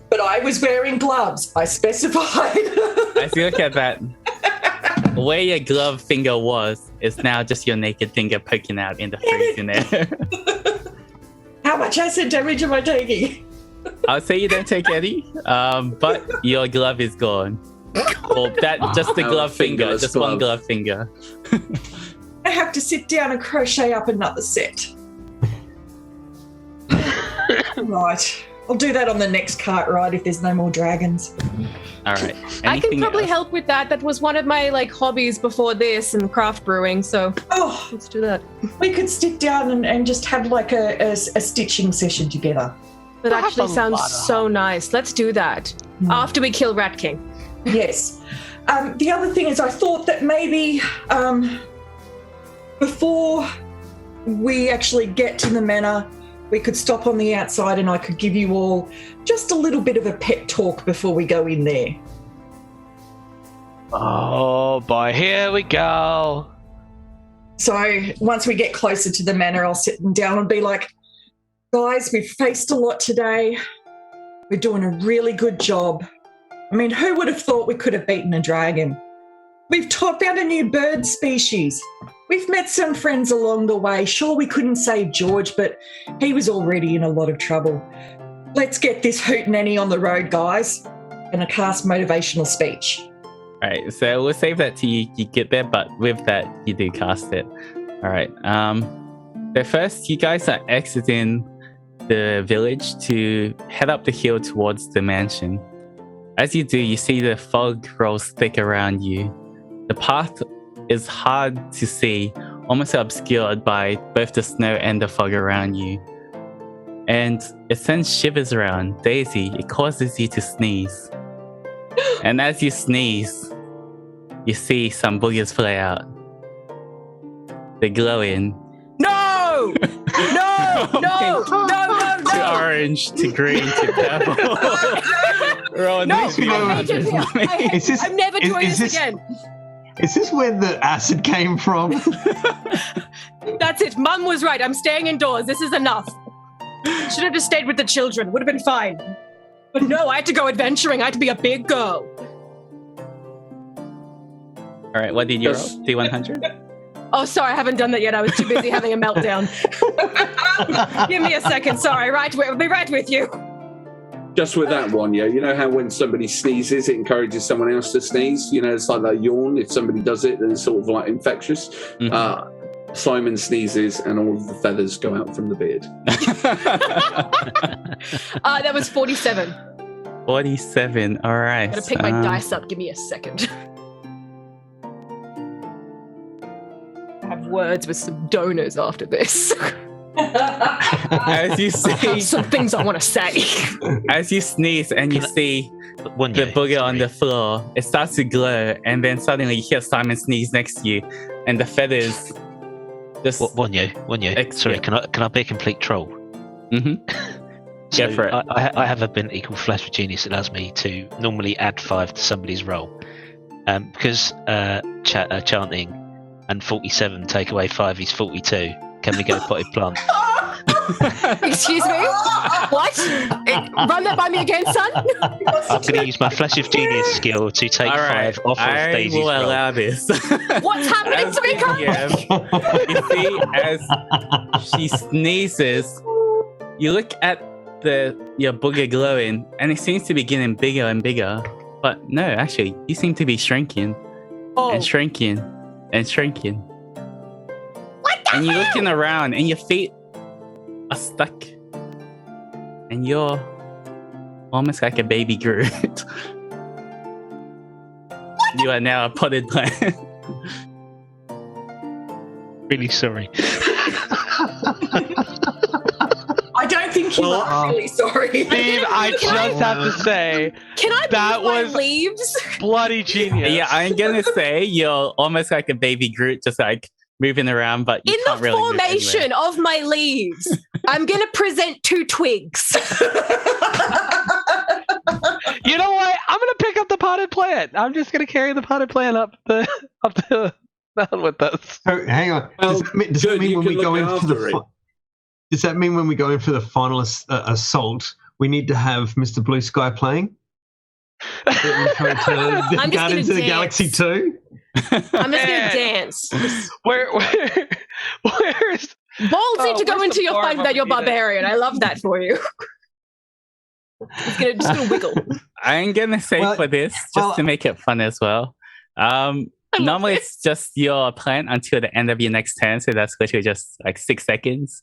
but I was wearing gloves. I specified. as you look at that, where your glove finger was is now just your naked finger poking out in the freezing air. How much acid damage am I taking? I'll say you don't take any, but your glove is gone. Or that, just the Our glove finger, fingerless just one glove. glove finger. I have to sit down and crochet up another set. Right. I'll do that on the next cart ride if there's no more dragons. All right. I can Anything probably else? help with that. That was one of my hobbies before this and craft brewing. So Oh, let's do that. we could sit down and just have a stitching session together. That I have actually a sounds lot of so nice. Let's do that after we kill Rat King. Yes. The other thing is I thought that maybe before we actually get to the manor, we could stop on the outside and I could give you all just a little bit of a pep talk before we go in there. Oh boy, here we go. So once we get closer to the manor, I'll sit them down and be like, guys, we've faced a lot today. We're doing a really good job. I mean, who would have thought we could have beaten a dragon? We've found a new bird species. We've met some friends along the way. Sure, we couldn't save George, but he was already in a lot of trouble. Let's get this hootenanny on the road, guys. And a cast motivational speech. All right, so we'll save that till you get there, but with that, you do cast it. All right. So first, you guys are exiting the village to head up the hill towards the mansion. As you do, you see the fog rolls thick around you. The path is hard to see, almost obscured by both the snow and the fog around you. And it sends shivers around. Daisy, it causes you to sneeze. And as you sneeze, you see some boogers play out. They're glowing. No! No! No! No! No! To No! orange, to green, to purple. No! I hate it. Is this- I'm never doing is this this- again. Is this where the acid came from? That's it. Mum was right. I'm staying indoors. This is enough. Should have just stayed with the children. Would have been fine. But no, I had to go adventuring. I had to be a big girl. All right, what did you roll? Yes. D100? Oh, sorry, I haven't done that yet. I was too busy having a meltdown. Give me a second. Sorry. I'll be right with you. Just with that one, yeah. You know how when somebody sneezes, it encourages someone else to sneeze? You know, it's like that yawn. If somebody does it, then it's sort of like infectious. Mhm. Simon sneezes and all of the feathers go out from the beard. That was 47. 47, all right. I'm going to pick my dice up. Give me a second. I have words with some donors after this. As you see, Some things I want to say. as you sneeze and you see One the booger on the floor, it starts to glow, and then suddenly you hear Simon sneeze next to you, and the feathers just. Wonyo. Sorry, can I be a complete troll? Mm-hmm. So Go for it. I have ability called Flash of Genius that allows me to normally add 5 to somebody's roll. Because chanting and 47 take away 5 is 42. Can we go potted plant? Excuse me? What? Run that by me again, son? I'm going to use my Flash of Genius skill to take All right, 5 off of I Daisy's will roll. allow this. What's happening As to me, the Carl? GM, you see, as she sneezes, you look at your booger glowing, and it seems to be getting bigger and bigger. But no, actually, you seem to be shrinking and shrinking and shrinking. What the And you're hell? looking around, and your feet are stuck, and you're almost like a baby Groot. You are now a potted plant. Really sorry. I don't think you Well, are really sorry. Steve, I just have to say, Can I that move my was- leaves? bloody genius. Yeah, I'm gonna say you're almost like a baby Groot, just like moving around, but you In can't the really move formation anywhere. of my leaves, I'm going to present 2 twigs. You know what? I'm gonna pick up the potted plant. I'm just gonna carry the potted plant up the mountain with us. So, hang on. Does that mean, good, you when can we go look in for the after it. does that mean when we go in for the final assault, we need to have Mr. Blue Sky playing? gonna Guardians of the dance. Galaxy 2? I'm just going to Man. dance. Where's Ballsy to go where's into the your farm fight that you're over here? barbarian. I love that for you. Just gonna wiggle. I'm gonna say Well- for this, just well- to make it fun as well. Normally it's just your plant until the end of your next turn, so that's literally just like 6 seconds.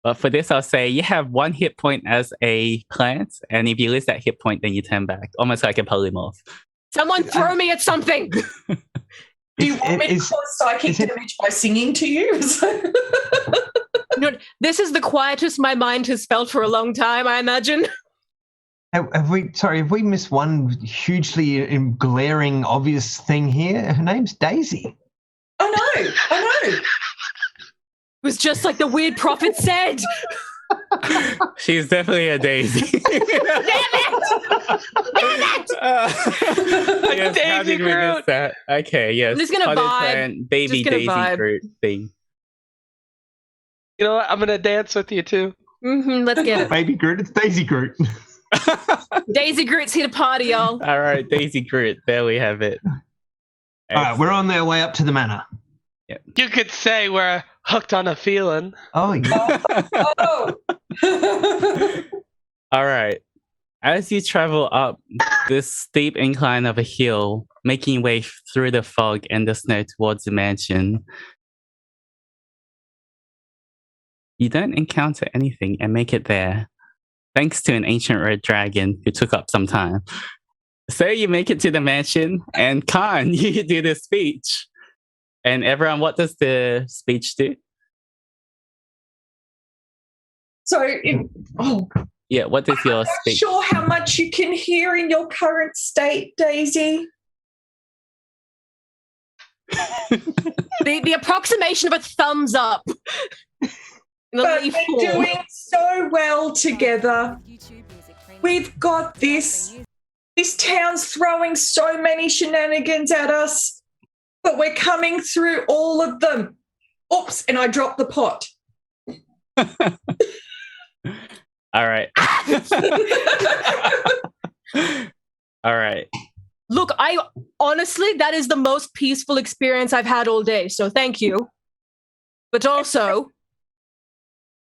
But for this, I'll say you have 1 hit point as a plant, and if you lose that hit point, then you turn back, almost like a polymorph. Someone throw me at something. Do you want me to Is- cause psychic is it- damage by singing to you? No, this is the quietest my mind has felt for a long time, I imagine. Have we missed one hugely glaring obvious thing here? Her name's Daisy. I know. It was just like the weird prophet said. She's definitely a daisy. Damn it! Yes, how Daisy did we miss Groot. that? Okay, yes. I'm just gonna Potted vibe. plant, baby Just gonna Daisy vibe. Groot thing. You know what? I'm gonna dance with you too. Let's get it. Baby Groot, it's Daisy Groot. Daisy Groot's here to party, y'all. All right, Daisy Groot. There we have it. All right, we're on their way up to the manor. You could say we're hooked on a feeling. Oh, yeah. Oh. All right. As you travel up this steep incline of a hill, making your way through the fog and the snow towards the mansion, you don't encounter anything and make it there, thanks to an ancient red dragon who took up some time. So you make it to the mansion, and Khan, you do the speech. And everyone, what does the speech do? Yeah, what does your I'm not speech? sure how much you can hear in your current state, Daisy. The approximation of a thumbs up. But we're doing so well together. We've got this. This town's throwing so many shenanigans at us, but we're coming through all of them. Oops, and I dropped the pot. All right. All right. Look, honestly, that is the most peaceful experience I've had all day, so thank you. But also,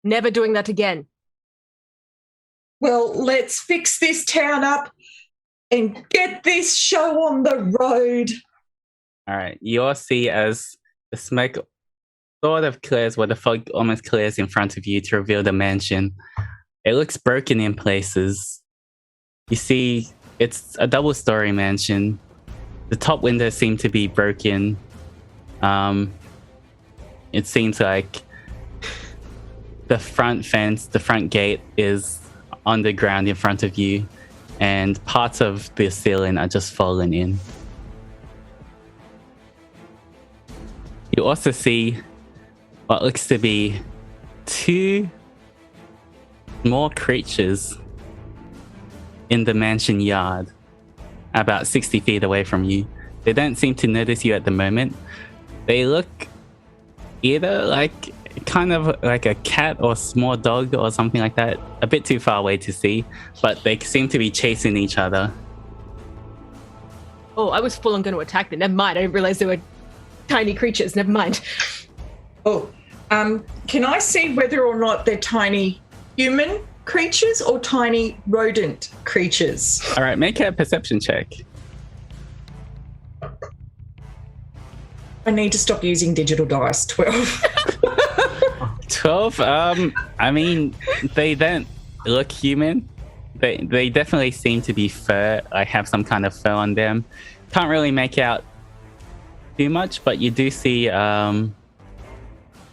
never doing that again. Well, let's fix this town up and get this show on the road. All right. You all see as the smoke sort of clears, where the fog almost clears in front of you to reveal the mansion. It looks broken in places. You see, it's a double-story mansion. The top windows seem to be broken. It seems like the front fence, the front gate is on the ground in front of you, and parts of the ceiling are just fallen in. You also see what looks to be two more creatures in the mansion yard, about 60 feet away from you. They don't seem to notice you at the moment. They look either like kind of like a cat or small dog or something like that, a bit too far away to see, but they seem to be chasing each other. Oh, I was full on going to attack them. Never mind. I didn't realize they were tiny creatures. Never mind. Oh, can I see whether or not they're tiny human creatures or tiny rodent creatures? All right, make a perception check. I need to stop using digital dice. 12. 12? I mean, they don't look human. They definitely seem to be fur. I have some kind of fur on them. Can't really make out too much, but you do see,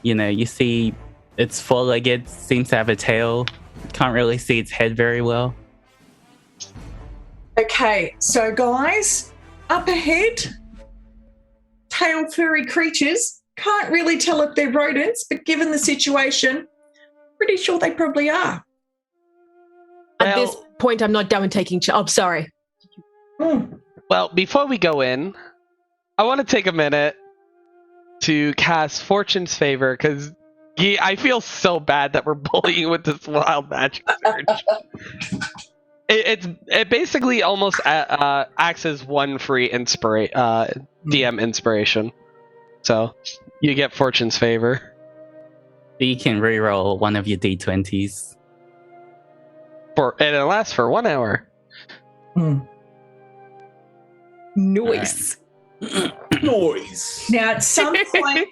you see it's four-legged, seems to have a tail. Can't really see its head very well. Okay, so guys, up ahead, tail furry creatures. Can't really tell if they're rodents, but given the situation, pretty sure they probably are. At this point, I'm not done with taking... sorry. Well, before we go in, I want to take a minute to cast Fortune's Favor, because I feel so bad that we're bullying with this wild magic surge. It basically almost acts as one free DM inspiration. So you get Fortune's Favor. You can reroll one of your d20s. And it lasts for 1 hour. Noise. Noise. Now, at some point,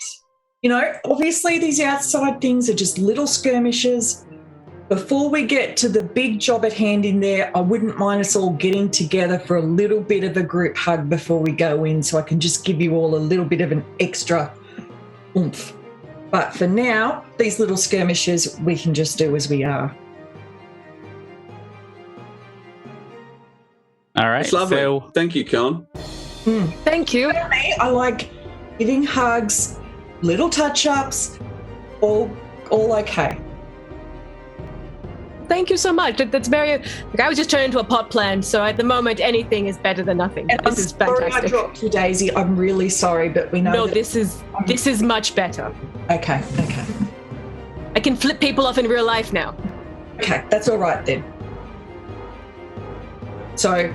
obviously these outside things are just little skirmishes. Before we get to the big job at hand in there, I wouldn't mind us all getting together for a little bit of a group hug before we go in, so I can just give you all a little bit of an extra oomph. But for now, these little skirmishes, we can just do as we are. All right. That's lovely. So, thank you, Con. Thank you. For me, I like giving hugs, little touch-ups, all okay. Thank you so much. That's very... I was just turned into a pot plant, so at the moment, anything is better than nothing. And this is fantastic. I dropped you, Daisy. I'm really sorry, but we know No, that... this is much better. Okay. I can flip people off in real life now. Okay, that's all right then. So,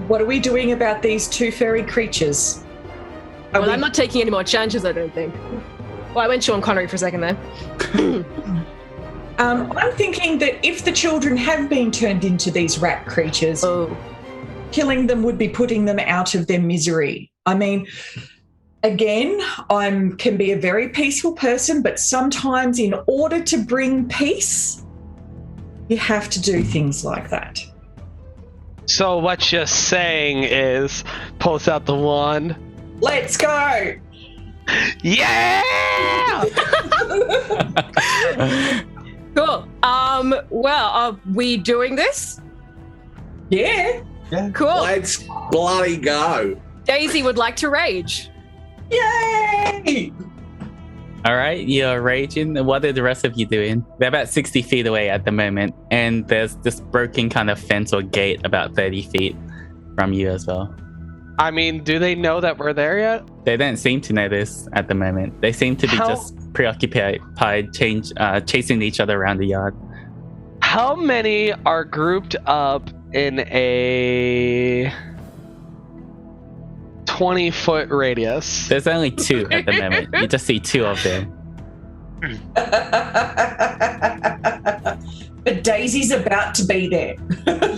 what are we doing about these two fairy creatures? Well, I'm not taking any more chances, I don't think. Well, I went Sean Connery for a second there. I'm thinking that if the children have been turned into these rat creatures, killing them would be putting them out of their misery. I mean, again, I can be a very peaceful person, but sometimes in order to bring peace, you have to do things like that. So what you're saying is, pulls out the wand. Let's go! Yeah! Cool. Well, are we doing this? Yeah. Cool. Let's bloody go. Daisy would like to rage. Yay! All right, you're raging. What are the rest of you doing? They're about 60 feet away at the moment, and there's this broken kind of fence or gate about 30 feet from you as well. I mean, do they know that we're there yet? They don't seem to know this at the moment. They seem to be just preoccupied, chasing each other around the yard. How many are grouped up in a 20-foot radius? There's only 2 at the moment. You just see 2 of them. But Daisy's about to be there.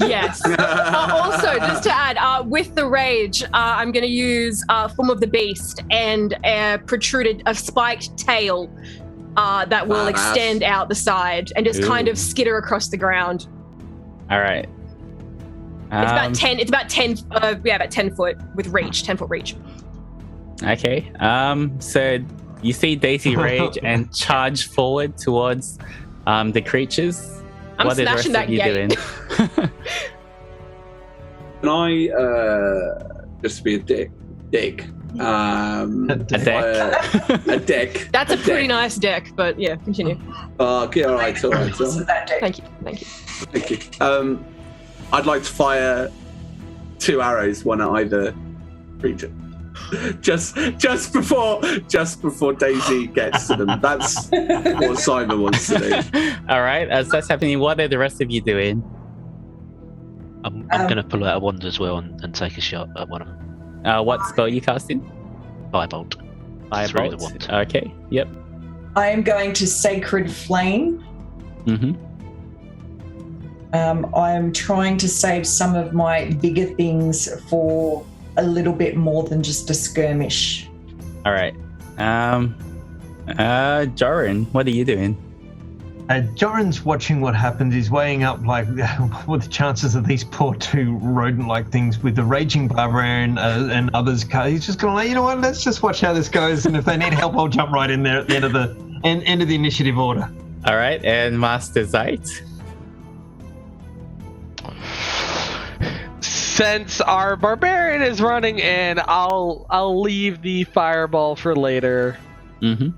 Yes. Also, just to add, with the rage, I'm going to use Form of the Beast and a spiked tail that will extend out the side and just kind of skitter across the ground. All right. It's about 10 foot with reach, 10-foot reach. Okay. So you see Daisy rage and charge forward towards the creatures. I'm what smashing that gate. Can I just be a dick? A deck. That's a pretty nice deck, but yeah, continue. Okay, all right. Thank you. Thank you. I'd like to fire 2 arrows, one at either creature. Just before Daisy gets to them. That's what Simon wants to do. All right, as that's happening, what are the rest of you doing? I'm going to pull out a wand as well and take a shot at one of them. What spell are you casting? Firebolt. Firebolt. The wand. Okay. Yep. I am going to Sacred Flame. Mm-hmm. I am trying to save some of my bigger things for a little bit more than just a skirmish. All right. Joran, what are you doing? Joran's watching what happens. He's weighing up, like, what the chances of these poor 2 rodent-like things with the Raging Barbarian and others. He's just going to you know what, let's just watch how this goes, and if they need help, I'll jump right in there at the end of the initiative order. All right, and Master Zeit? Since our barbarian is running in, I'll leave the fireball for later. Mm-hmm.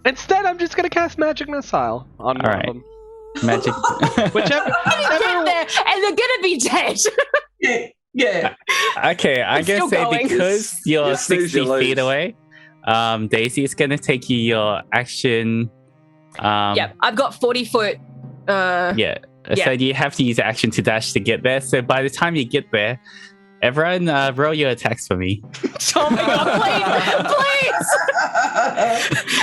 Instead, I'm just gonna cast Magic Missile on one of them. Magic. Whichever. Get there, and they're gonna be dead. Yeah. Okay, I'm gonna say going. because you're 60 feet away, Daisy is gonna take you your action. Yep, I've got 40 foot. Yeah. So you have to use action to dash to get there. So by the time you get there, everyone roll your attacks for me. Oh my god, please!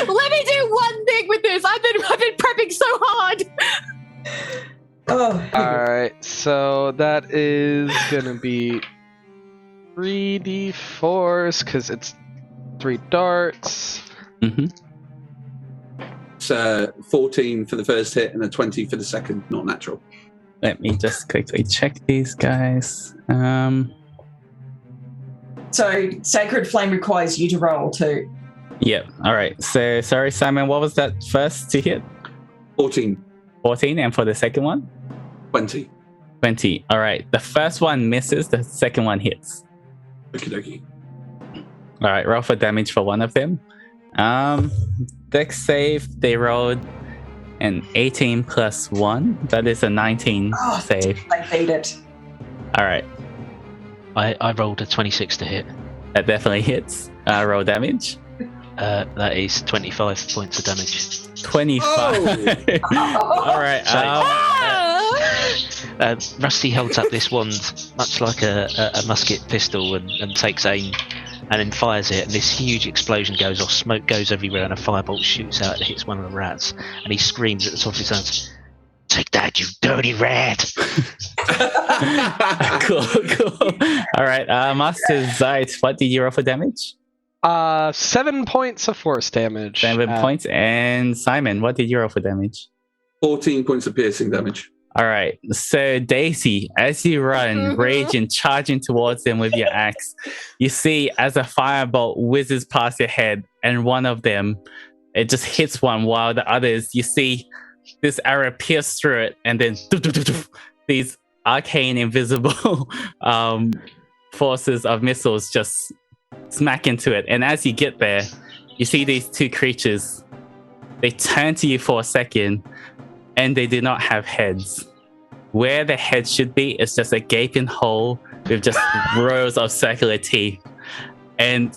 Let me do one thing with this. I've been prepping so hard. Alright, so that is gonna be 3d4s because it's 3 darts. Mm-hmm. It's 14 for the first hit and a 20 for the second, not natural. Let me just quickly check these guys. So Sacred Flame requires you to roll too. Yep. All right. So sorry, Simon. What was that first to hit? 14. 14, and for the second one? 20. 20. All right. The first one misses. The second one hits. Okie dokie. All right. Roll for damage for one of them. Dex save. They rolled an 18 plus 1. That is a 19 save. They beat it. All right. I rolled a 26 to hit. That definitely hits. Roll damage. That is 25 points of damage. 25. All right. Rusty holds up this wand much like a musket pistol and takes aim and then fires it, and this huge explosion goes off, smoke goes everywhere, and a firebolt shoots out and hits one of the rats, and he screams at the top of his lungs, "Take that, you dirty rat!" Cool. All right, Master Zeit, what did you roll for damage? 7 points of force damage. 7 points. And Simon, what did you roll for damage? 14 points of piercing damage. All right, so Daisy, as you run, raging, charging towards them with your axe, you see as a firebolt whizzes past your head, and one of them, it just hits one, while the others, you see this arrow pierce through it, and then these arcane, invisible forces of missiles just smack into it. And as you get there, you see these two creatures. They turn to you for a second, and they do not have heads. Where the head should be is just a gaping hole with just rows of circular teeth. And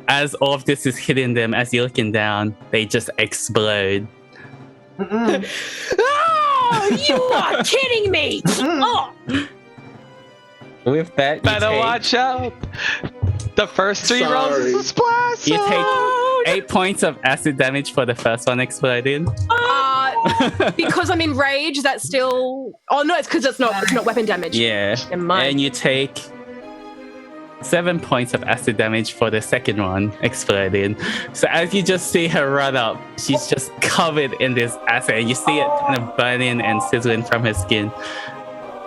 as all of this is hitting them, as you're looking down, they just explode. Oh, you are kidding me! Oh. With that, Better watch out. The first 3 rolls is a splash. You take 8 points of acid damage for the first one exploding. Because I'm in rage, that's still. Oh no, it's because it's not weapon damage. Yeah. Never mind. And you take 7 points of acid damage for the second one exploding. So as you just see her run up, she's just covered in this acid, and you see it kind of burning and sizzling from her skin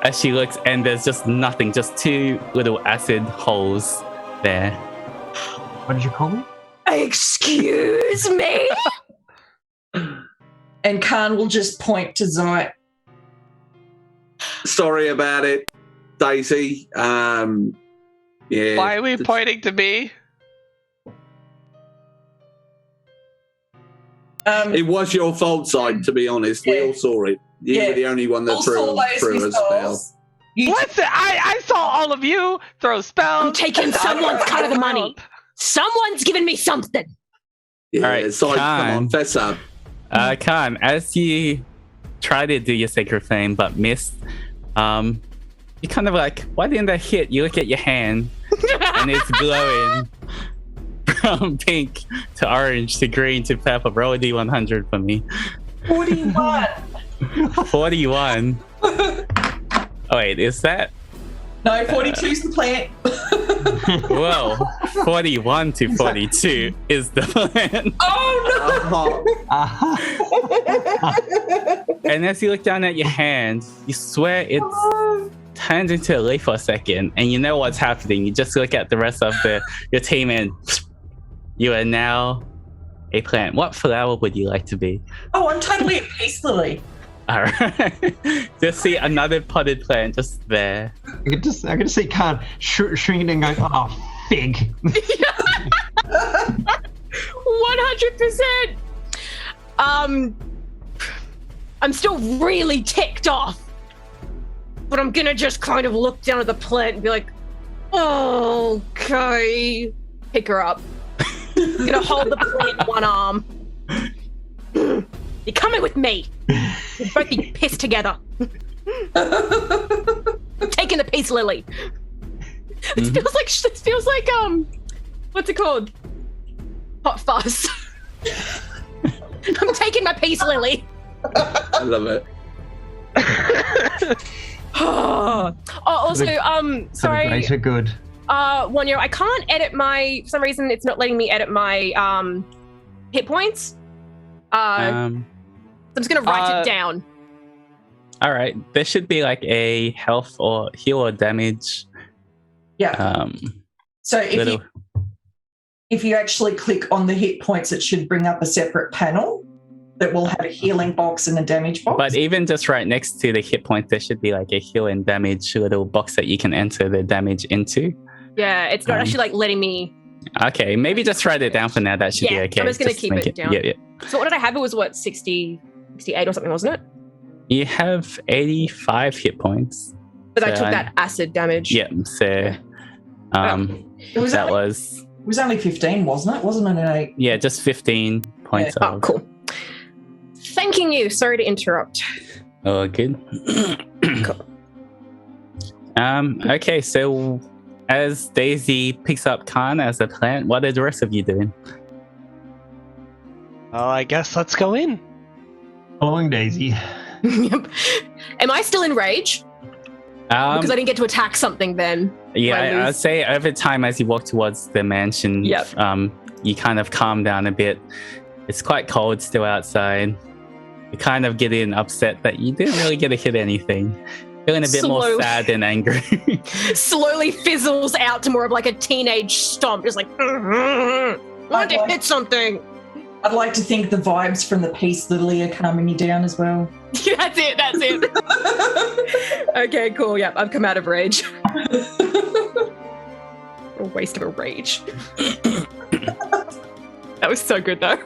as she looks, and there's just nothing, just 2 little acid holes there. What did you call me? Excuse me? And Khan will just point to Zeit. Sorry about it, Daisy. Yeah. Why are we pointing to me? It was your fault, Side, to be honest. We all saw it. You were the only one that threw a spell. What's it? I saw all of you throw spells. I'm taking someone's cut of the money. Someone's giving me something. Yeah, all right, Side, come on, fess up. Khan, as you try to do your sacred flame but missed, you kind of like, why didn't that hit? You look at your hand, and it's glowing from pink to orange to green to purple. Roll a D100 for me. 41. 41. Oh wait, is that? No, 42's the plant. Well, 41 to 42 is the plan. Oh no! And as you look down at your hand, you swear it's turned into a leaf for a second, and you know what's happening. You just look at the rest of your team, and you are now a plant. What flower would you like to be? Oh, I'm totally a peace lily. All right. Just see another potted plant just there. I could just see Khan shrinking and going, "Oh, fig." 100%. I'm still really ticked off, but I'm gonna just kind of look down at the plant and be like, "Oh, okay." Pick her up. I'm gonna hold the plant in one arm. You're coming with me. We'll both be pissed together. I'm taking the peace lily. It feels like what's it called? Hot fuzz. I'm taking my peace lily. I love it. Also, sorry. Greater good. Wonyo, I can't edit for some reason it's not letting me edit my hit points. I'm just gonna write it down. All right, there should be like a health or heal or damage. Yeah. So if you actually click on the hit points, it should bring up a separate panel that will have a healing box and a damage box. But even just right next to the hit point, there should be like a heal and damage little box that you can enter the damage into. Yeah, it's not actually like letting me. Okay, maybe just write it down for now. That should be okay. I'm just going to keep it down. Yeah. So what did I have? It was what, 68 or something, wasn't it? You have 85 hit points. But I took that acid damage. Yeah, so It was only 15, wasn't it? Wasn't it an 8? Yeah, just 15 points. Oh, cool. Thanking you. Sorry to interrupt. Oh, good. Cool. Okay, so as Daisy picks up Khan as a plant, what are the rest of you doing? Oh, I guess let's go in. Following Daisy. Yep. Am I still in rage? Because I didn't get to attack something then. Yeah, I'd say over time as you walk towards the mansion, Yep. You kind of calm down a bit. It's quite cold still outside. You kind of getting upset that you didn't really get to hit anything. Feeling a bit more Slowly. sad than angry. Slowly fizzles out to more of like a teenage stomp, just like, I want to hit something. I'd like to think the vibes from the Peace Lily are calming you down as well. That's it. Okay, cool. Yep, I've come out of rage. A waste of a rage. That was so good though.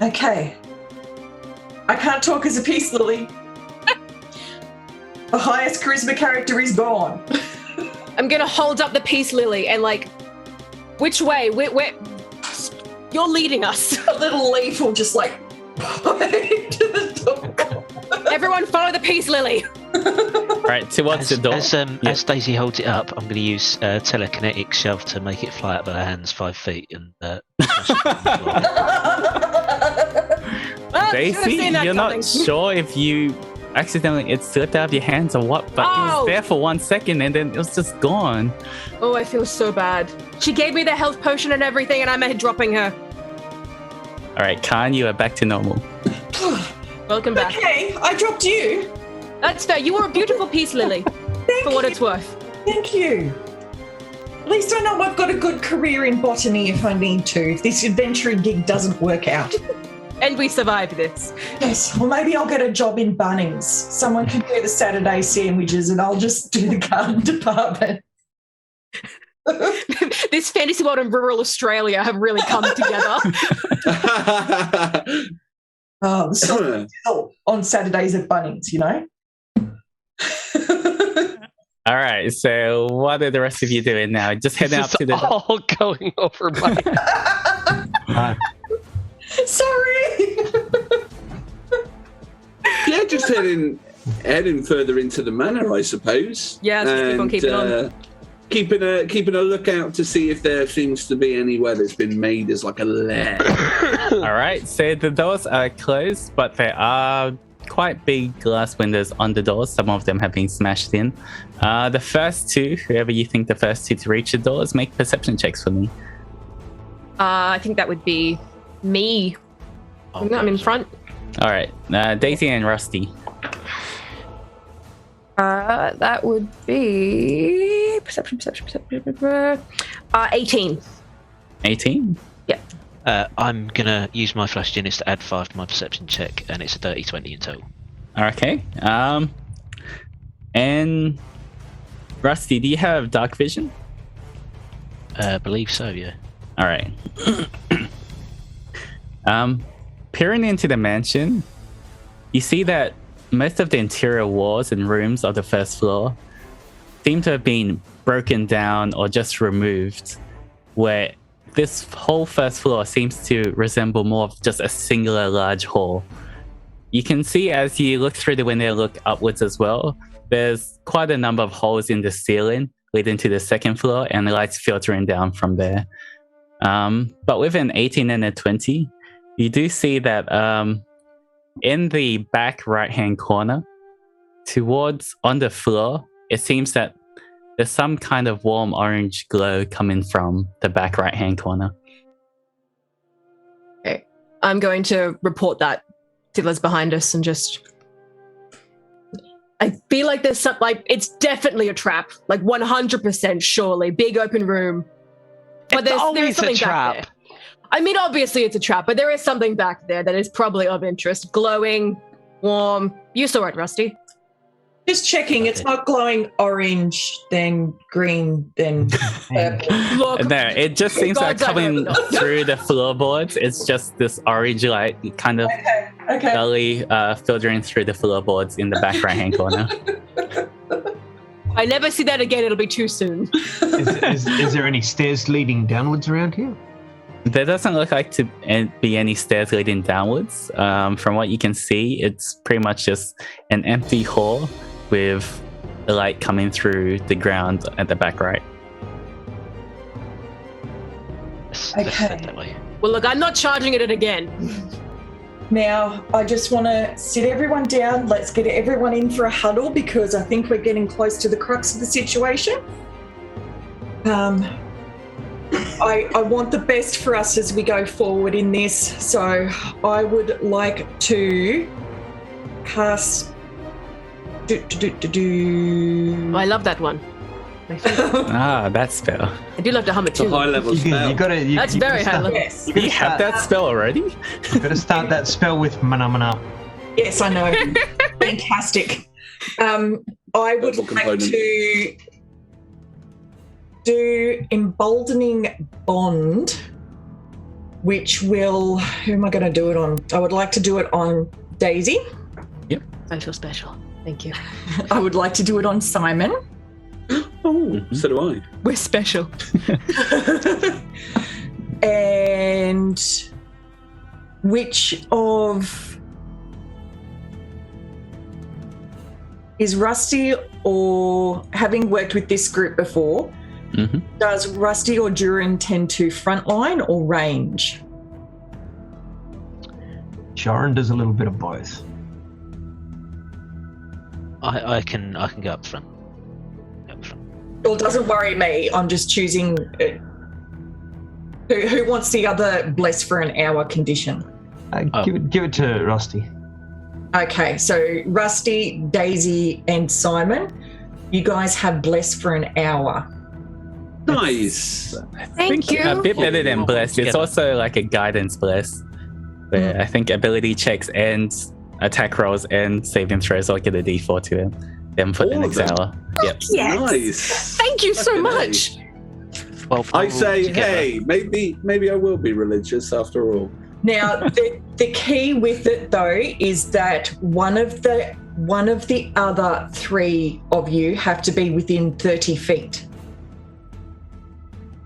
Okay. I can't talk as a Peace Lily. The highest charisma character is gone. I'm gonna hold up the peace lily and like, which way? Where? You're leading us. A little leaf will just like point to the door. Everyone follow the peace lily. Right, towards the door. As Daisy holds it up, I'm going to use telekinetic shove to make it fly out of her hands 5 feet and. Well, Daisy, should've seen that you're coming. not sure if you accidentally it slipped out of your hands or what, but it was there for 1 second and then it was just gone. Oh, I feel so bad. She gave me the health potion and everything, and I'm dropping her. All right, Khan, you are back to normal. Welcome back. Okay, I dropped you. That's fair. You were a beautiful peace lily, for what it's worth. Thank you. At least I know I've got a good career in botany if I need to, if this adventuring gig doesn't work out. And we survived this. Yes, well, maybe I'll get a job in Bunnings. Someone can do the Saturday sandwiches and I'll just do the garden department. This fantasy world and rural Australia have really come together. Oh, the sausage on Saturdays at Bunnings, you know? All right, so what are the rest of you doing now? Just heading up to the door. all going over my Sorry. Yeah, just heading further into the manor, I suppose. Yeah, just keep on keeping on. Keeping a lookout to see if there seems to be anywhere that's been made as like a lair. All right, so the doors are closed, but there are quite big glass windows on the doors. Some of them have been smashed in. The first two, whoever you think the first two to reach the doors, make perception checks for me. I think that would be me. I'm in front. All right, Daisy and Rusty. That would be perception. 18. 18? Yeah. I'm going to use my flash genius to add 5 to my perception check, and it's a dirty 20 in total. Okay. And Rusty, do you have dark vision? I believe so, yeah. All right. Peering into the mansion, you see that most of the interior walls and rooms of the first floor seem to have been broken down or just removed, where this whole first floor seems to resemble more of just a singular large hall. You can see as you look through the window, look upwards as well, there's quite a number of holes in the ceiling leading to the second floor and the lights filtering down from there. But with an 18 and a 20, you do see that in the back right-hand corner, towards on the floor, it seems that there's some kind of warm orange glow coming from the back right-hand corner. Okay. I'm going to report that to those behind us and just... I feel like there's some, like, it's definitely a trap. Like 100% surely. Big open room. But there's always something a trap. back there. I mean, obviously it's a trap, but there is something back there that is probably of interest. Glowing, warm. You saw it, Rusty. Just checking, it's not glowing orange, then green, then purple. Look, No, it just seems like God's coming eye open. through the floorboards. It's just this orange light kind of Okay. dully filtering through the floorboards in the back right-hand corner. I never see that again. It'll be too soon. Is there any stairs leading downwards around here? There doesn't look like to be any stairs leading downwards. From what you can see, it's pretty much just an empty hall with the light coming through the ground at the back right. Let's Okay. head that way. Well, look, I'm not charging at it again. Now, I just want to sit everyone down. Let's get everyone in for a huddle because I think we're getting close to the crux of the situation. I want the best for us as we go forward in this. So I would like to cast. Oh, I love that one. Ah, that spell. I do love to hum it It's a too. high level spell. You gotta, That's very high level. Yes. You have that spell already? You gotta start that spell with mana mana. Yes, I know. Fantastic. I would Double like component. to do Emboldening Bond, which will. Who am I going to do it on? I would like to do it on Daisy. I feel special. Thank you. I would like to do it on Simon. Oh, so do I. We're special. And which of. Is Rusty, or having worked with this group before, does Rusty or Durin tend to frontline or range? Sharon does a little bit of both. I can go up front. Well, it doesn't worry me. I'm just choosing. Who wants the other bless for an hour condition? Give it to Rusty. Okay, so Rusty, Daisy, and Simon, you guys have bless for an hour. Nice. Thank you. A bit better than bless. It's Together. also like a guidance bless, where I think ability checks and attack rolls and saving throws. I'll get a D4 to him, then for the All next of them? hour. Yep. Yes. Nice. Thank you so Fucking much. 12 I total say, together. hey, maybe I will be religious after all. Now, the key with it though is that one of the other three of you have to be within 30 feet,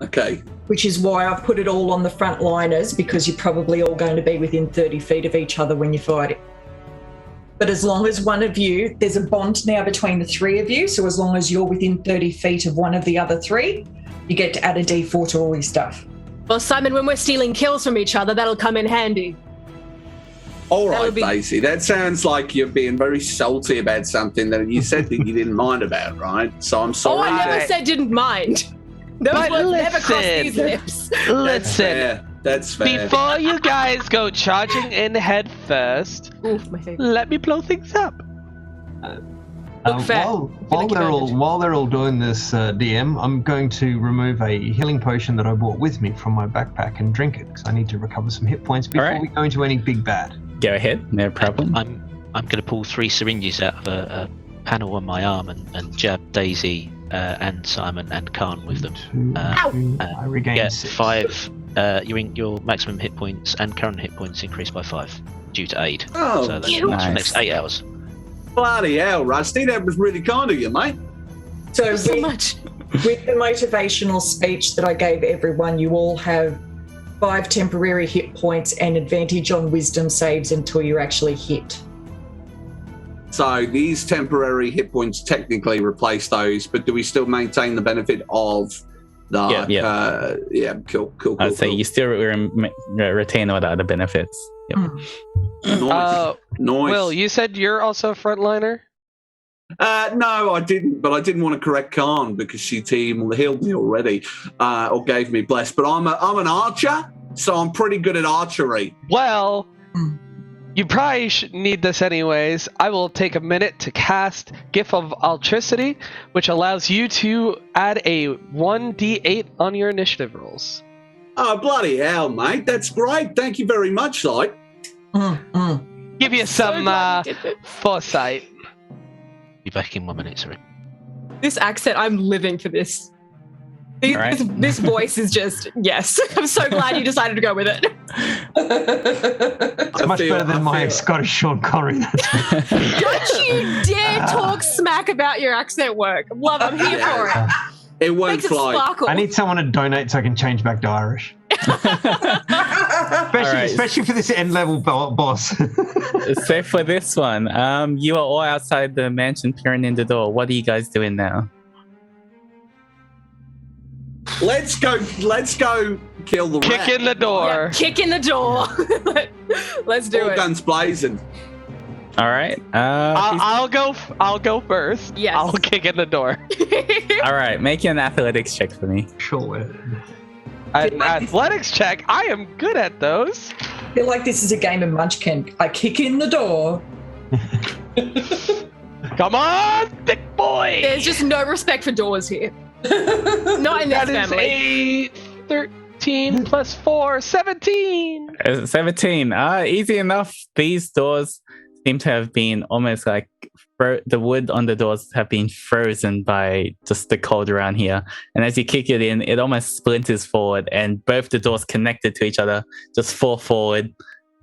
Okay. which is why I've put it all on the front liners, because you're probably all going to be within 30 feet of each other when you fight it. But as long as one of you, there's a bond now between the three of you, so as long as you're within 30 feet of one of the other three, you get to add a D4 to all your stuff. Well, Simon, when we're stealing kills from each other, that'll come in handy. All That right, would be- Daisy. That sounds like you're being very salty about something that you said that you didn't mind about, right? So I'm Oh, sorry. I never that- said didn't mind. Those But words never crossed listen. these lips. That's Listen, fair. That's fair. before you guys go charging in head first, Oof, my favorite. let me blow things up. Look fair. While Take advantage. they're all doing this, DM, I'm going to remove a healing potion that I brought with me from my backpack and drink it because I need to recover some hit points before Alright. we go into any big bad. Go ahead, no problem. I'm going to pull 3 syringes out of a panel on my arm and jab Daisy and Simon and Khan with them. I regain Get 6. 5. Your maximum hit points and current hit points increased by 5 due to aid. Oh, so that's Nice. for the next 8 hours. bloody hell, Rusty. That was really kind of you, mate. So Thank you so with, much. with the motivational speech that I gave everyone, you all have 5 temporary hit points and advantage on wisdom saves until you're actually hit. So these temporary hit points technically replace those, but do we still maintain the benefit of the? Yeah. Cool. I'd say you still retain all the other benefits. Yep. Nice. Nice. Will, you said you're also a frontliner? No, I didn't, but I didn't want to correct Khan because she healed me already, or gave me bless. But I'm an archer, so I'm pretty good at archery. Well, you probably should need this anyways. I will take a minute to cast Gift of Electricity, which allows you to add a 1d8 on your initiative rolls. Oh, bloody hell, mate. That's great. Thank you very much, like. Give you So some glad you did it. foresight. Be back in 1 minute, sorry. This accent, I'm living for this. Alright. This voice is just, yes. I'm so glad you decided to go with it. It's much better than my Scottish Sean Connery. Don't you dare talk smack about your accent work. Love, I'm here for it. It won't Makes it fly. sparkle. I need someone to donate so I can change back to Irish. But especially for this end level boss. So for this one, you are all outside the mansion peering in the door. What are you guys doing now? Let's go kill the rat. Kick in the door. Yeah, kick in the door. Let's do All it. guns blazing. All right. I'll go first. Yes. I'll kick in the door. All right. Make an athletics check for me. Sure. An athletics check. I am good at those. I feel like this is a game of Munchkin. I kick in the door. Come on, thick boy. There's just no respect for doors here. Not in this That is family. 13 plus 4, 17. 17. Easy enough. These doors seem to have been almost like the wood on the doors have been frozen by just the cold around here. And as you kick it in, it almost splinters forward, and both the doors connected to each other just fall forward,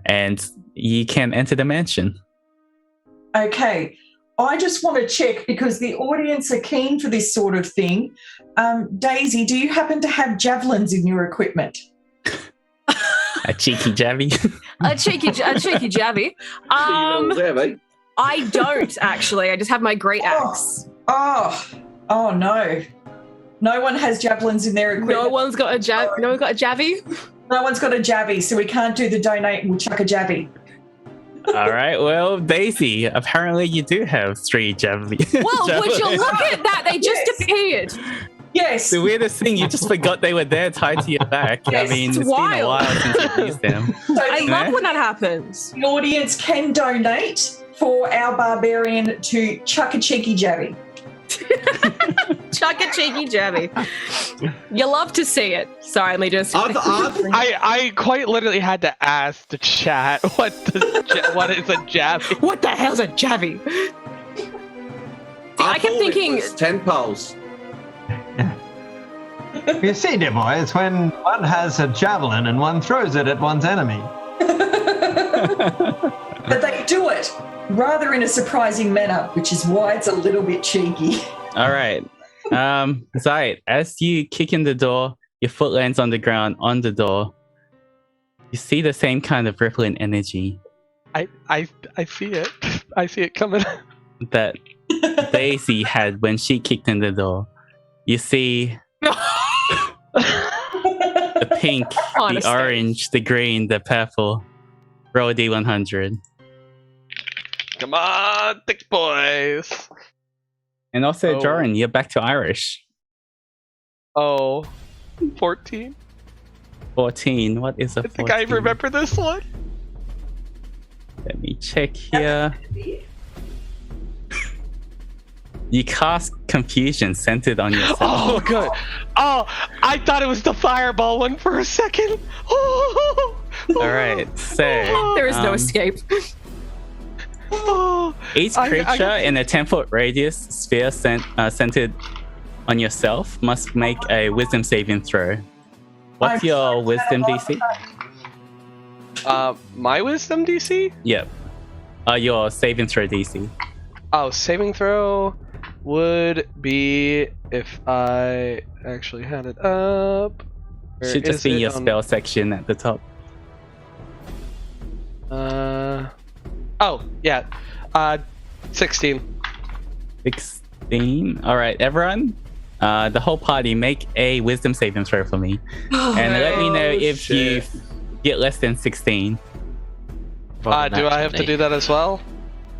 and you can enter the mansion. Okay. I just want to check because the audience are keen for this sort of thing. Daisy, do you happen to have javelins in your equipment? A cheeky jabby. A cheeky jabby. I don't actually. I just have my great axe. Oh no. No one has javelins in their equipment. No one's got a jabby. No one's got a jabby, so we can't do the donate and we'll chuck a jabby. All right. Well, Daisy, apparently you do have 3 javelins. Well, would you look at that? They just appeared. Yes. The weirdest thing, you just forgot they were there tied to your back. Yes, I mean, it's it's been a wild. while since you've used them. So I the, love when that happens. the audience can donate for our barbarian to chuck a cheeky jabby. Chuck a cheeky jabby. You love to see it. Sorry, let me just. I quite literally had to ask the chat what is a jabby? What the hell's a jabby? I kept thinking 10 poles. You see, dear boy, it's when one has a javelin and one throws it at one's enemy. But they do it rather in a surprising manner, which is why it's a little bit cheeky. All right. Zayt, as you kick in the door, your foot lands on the ground on the door. You see the same kind of rippling energy I see it. I see it coming. that Daisy had when she kicked in the door. You see the pink, Honestly. the orange, the green, the purple. Roll a D100. Come on, thick boys. And also, Oh. Joran, you're back to Irish. Oh, 14. 14. What is a 14? I think I remember this one. Let me check here. You cast Confusion centered on yourself. Oh, good. Oh, I thought it was the fireball one for a second. Oh, All right, so There is no escape. oh. each creature in a 10-foot radius sphere centered on yourself must make a Wisdom saving throw. What's your Wisdom DC? My wisdom DC? Yep. Your saving throw DC. Oh, saving throw would be if I actually had it up. Where Should just is be it your on- spell section at the top. Oh, yeah. 16. 16. All right, everyone. The whole party make a Wisdom saving throw for me, and let me know if you get less than 16. Do I have to do that as well?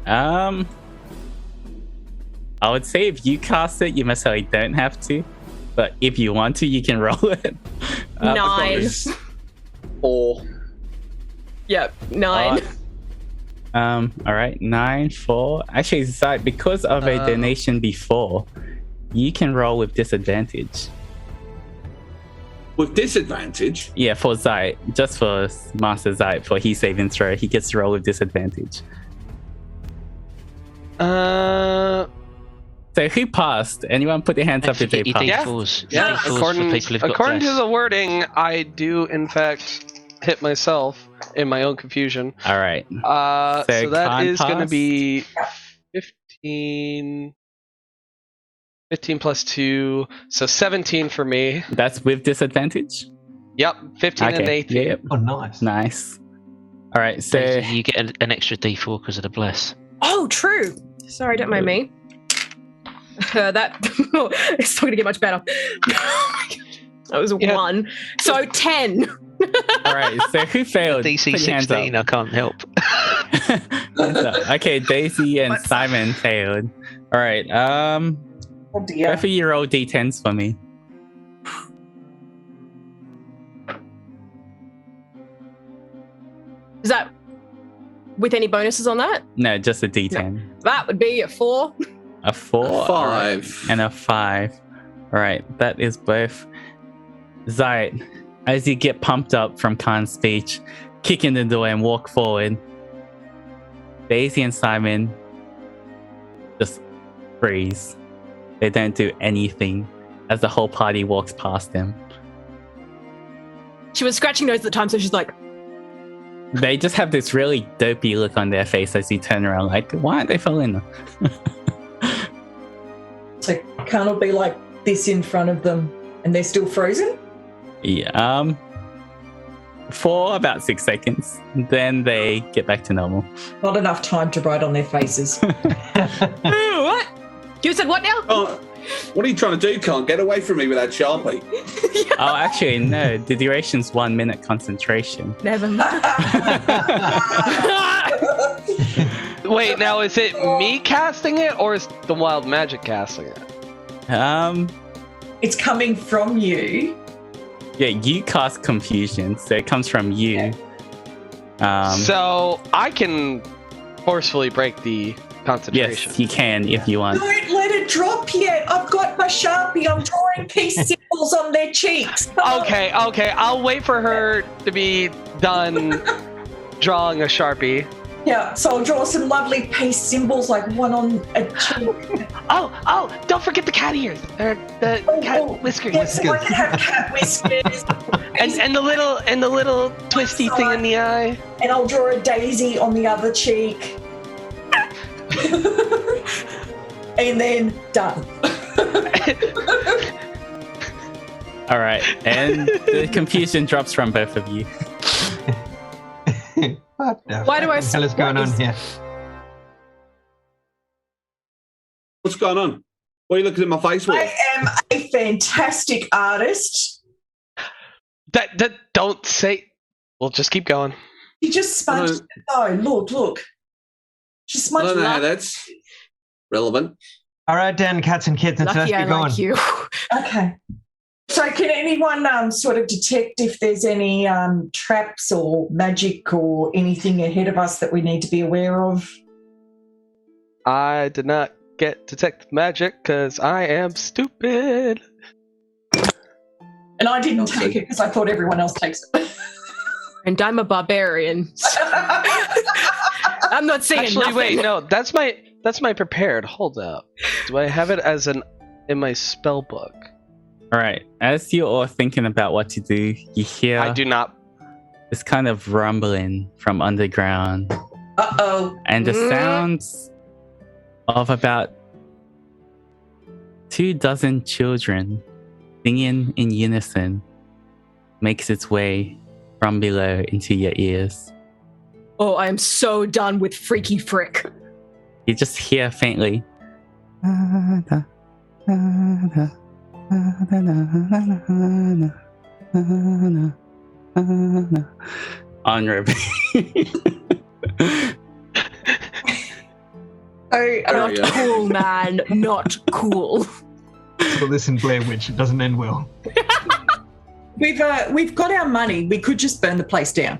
I would say if you cast it, you necessarily don't have to, but if you want to, you can roll it. 9. 4. Yep, 9. All right, 9, 4. Actually, Zayt, because of a donation before, you can roll with disadvantage. With disadvantage? Yeah, for Zayt, just for Master Zayt, for his saving throw, he gets to roll with disadvantage. So who passed? Anyone put their hands up if they Your passed? D4s. Yeah, Your D4s for according people who've got to bless. the wording, I do in fact hit myself in my own confusion. All right. So that Khan is going to passed. be 15. 15 plus 2, so 17 for me. That's with disadvantage? Yep, 15 and 18. Yep. Oh, nice. Nice. All right. So Daisy, you get an extra D4 because of the bless. Oh, true. Sorry, don't mind me. That it's not going to get much better. That was 1. So 10. all right. So who failed? DC Put your hands up. 16, I can't help. Okay, Daisy and Simon failed. All right. Oh dear. Both of you roll d10s for me. Is that with any bonuses on that? No, just a d10. That would be a 4. A 4, A 5. all right, and a 5. All right, that is both. Zayt, as you get pumped up from Khan's speech, kick in the door and walk forward. Daisy and Simon just freeze. They don't do anything as the whole party walks past them. She was scratching nose at the time, so she's like, They just have this really dopey look on their face as you turn around, like, why aren't they following them? So can't it be like this in front of them and they're still frozen? Yeah, for about 6 seconds. Then they get back to normal. Not enough time to write on their faces. what? You said what now? Oh, what are you trying to do, Khan? Get away from me with that Sharpie. Oh, actually, no. The duration's 1 minute concentration. Never mind. Wait, now is it me casting it or is the wild magic casting it? It's coming from you. Yeah, you cast confusion, so it comes from you. So I can forcefully break the concentration. Yes, you can if you want. Don't let it drop yet. I've got my Sharpie. I'm drawing peace symbols on their cheeks. Come on. Okay. I'll wait for her to be done drawing a Sharpie. Yeah, so I'll draw some lovely peace symbols, like one on a cheek. Oh, don't forget the cat ears. Or the cat whiskers. Yeah, so I can have cat whiskers. And the little twisty thing in the eye. And I'll draw a daisy on the other cheek. And then done. All right, and the confusion drops from both of you. What the Why do I hell is going on here? What's going on? What are you looking at my face with? I am a fantastic artist. That don't say. Well, just keep going. You just sponged it. Oh, look. She I smudged don't know how it. that's relevant. All right, Dan, cats and kittens, let's Lucky I get going. like you. Okay. So can anyone sort of detect if there's any traps or magic or anything ahead of us that we need to be aware of? I did not get detect magic because I am stupid. And I didn't take it because I thought everyone else takes it. And I'm a barbarian. I'm not saying Actually, nothing. wait, no, that's my prepared. Hold up. Do I have it as in my spell book? All right, as you're all thinking about what to do, you hear I do not. this kind of rumbling from underground. Uh-oh. And the sounds of about 24 children singing in unison makes its way from below into your ears. Oh, I am so done with Freaky Frick. You just hear faintly on repeat. Not cool, man. Not cool. Well, listen, Blair Witch, it doesn't end well. We've got our money. We could just burn the place down.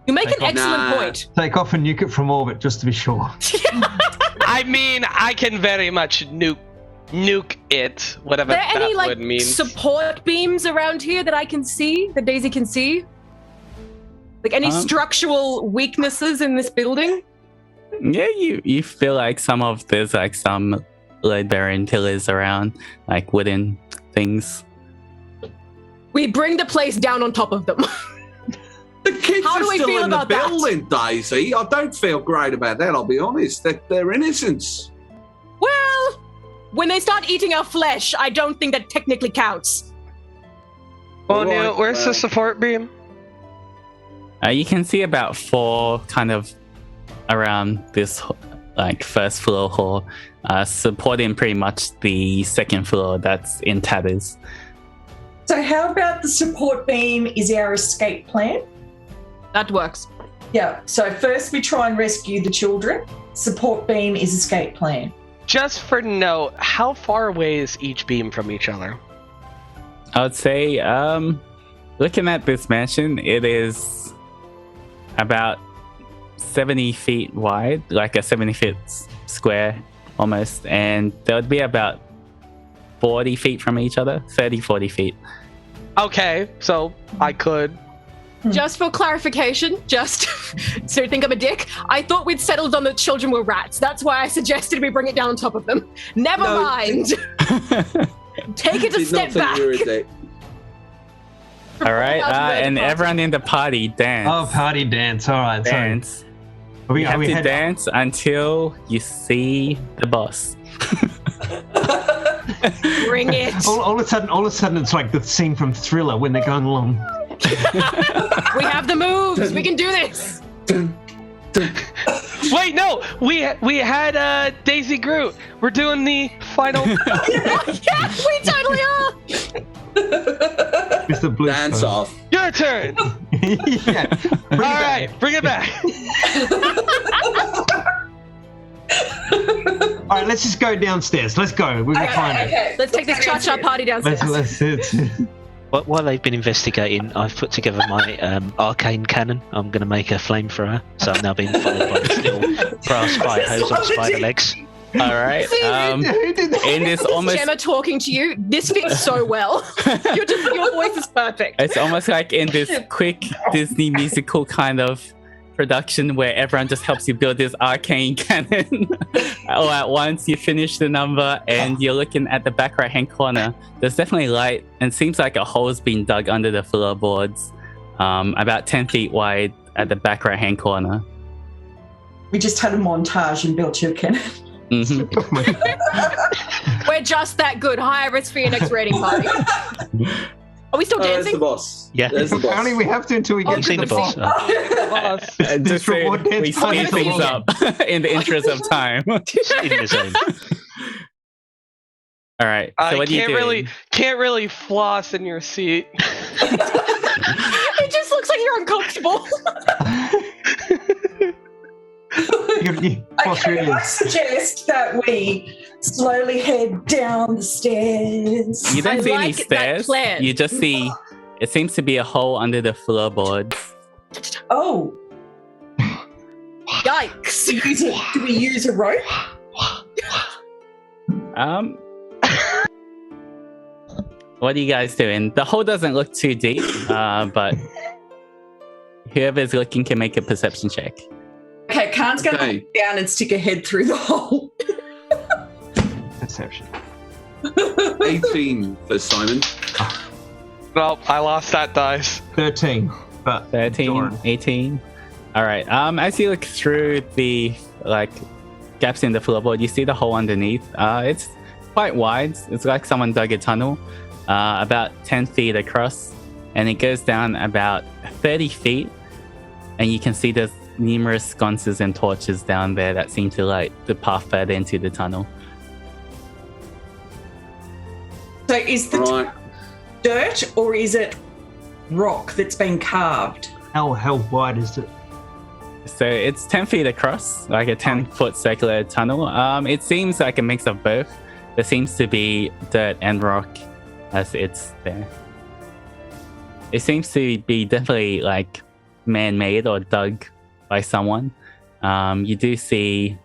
You make an Take off. excellent point. Take off and nuke it from orbit, just to be sure. I mean, I can very much nuke it, whatever Are there that any would mean. support beams around here that I can see, that Daisy can see? Like any structural weaknesses in this building? Yeah, you feel like there's like some load-bearing pillars around, like wooden things. We bring the place down on top of them. The kids How are do we still feel in the about that? building, Daisy. I don't feel great about that, I'll be honest. They're innocents. Well, when they start eating our flesh, I don't think that technically counts. Wonyo, where's the support beam? You can see about 4 kind of around this like first floor hall, supporting pretty much the second floor that's in tatters. So how about the support beam is our escape plan? That works. Yeah, so first we try and rescue the children. Support beam is escape plan. Just for note, how far away is each beam from each other? I would say, looking at this mansion, it is about 70 feet wide, like a 70 feet square almost, and there would be about 40 feet from each other, 30, 40 feet. Okay, so I could. Just for clarification, just so you think I'm a dick, I thought we'd settled on the children were rats. That's why I suggested we bring it down on top of them. Never mind. Take it a step back. All right, and everyone in the party dance. Oh, party dance. All right, dance. So you have to dance until you see the boss. Bring it. All of a sudden, it's like the scene from Thriller when they're going along. We have the moves. We can do this. Wait, no, we had Daisy Groot. We're doing the final. Yeah, we totally are. It's the blue Dance stone. off. Your turn. Yeah. All right, bring it back. All right, let's just go downstairs. Let's go. We're gonna find it. Okay. Let's take this cha-cha party downstairs. Let's While they've been investigating, I've put together my arcane cannon. I'm going to make a flamethrower, so I'm now being followed by this little brass fire hose on spider legs. All right. In this almost, Gemma talking to you. This fits so well. Your voice is perfect. it's almost like in this quick Disney musical kind of production where everyone just helps you build this arcane cannon all at once. You finish the number and you're looking at the back right hand corner. There's definitely light and seems like a hole's been dug under the floorboards, about 10 feet wide at the back right hand corner. We just had a montage and built your cannon. Mm-hmm. We're just that good. Hire us for your next raiding party. Are we still There's dancing? the boss. Yeah. There's the boss. Apparently we have to until we Oh, get You've to seen the the boss. boss. And just so reward dance we party speed things for up in the interest of time. In the zone. All right. So what do you do? Can't really floss in your seat. It just looks like you're uncomfortable. Okay, I suggest that we slowly head down the stairs. You don't I see any like that stairs. plan. You just see it seems to be a hole under the floorboards. Oh, Yikes. do we use a rope? What are you guys doing? The hole doesn't look too deep, but whoever's looking can make a perception check. Okay, Khan's going to Okay. look down and stick a head through the hole. Perception. 18 for Simon. Well, I lost that dice. 13. But 13, Jordan. 18. All right. As you look through the gaps in the floorboard, you see the hole underneath. It's quite wide. It's like someone dug a tunnel, about 10 feet across, and it goes down about 30 feet. And you can see there's numerous sconces and torches down there that seem to light the path further into the tunnel. So is the Right. dirt or is it rock that's been carved? How wide is it? So it's 10 feet across, like a 10-foot circular tunnel. It seems like a mix of both. There seems to be dirt and rock as it's there. It seems to be definitely like man-made or dug by someone. You do see,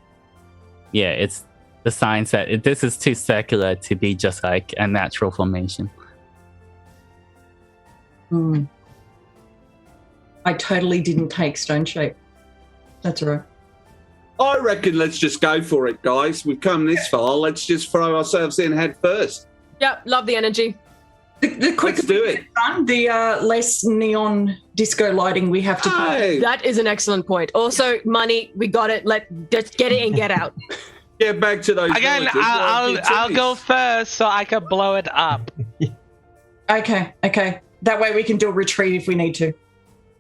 it's the signs that this is too circular to be just like a natural formation. I totally didn't take stone shape. That's all right. I reckon let's just go for it, guys. We've come this far. Let's just throw ourselves in head first. Yep, love the energy. The quicker Let's do it. done, the less neon disco lighting we have to do. Hey, That is an excellent point. Also, money, we got it. Let's get it and get out. get back to those. Again, villages. I'll go first so I can blow it up. Okay. That way we can do a retreat if we need to.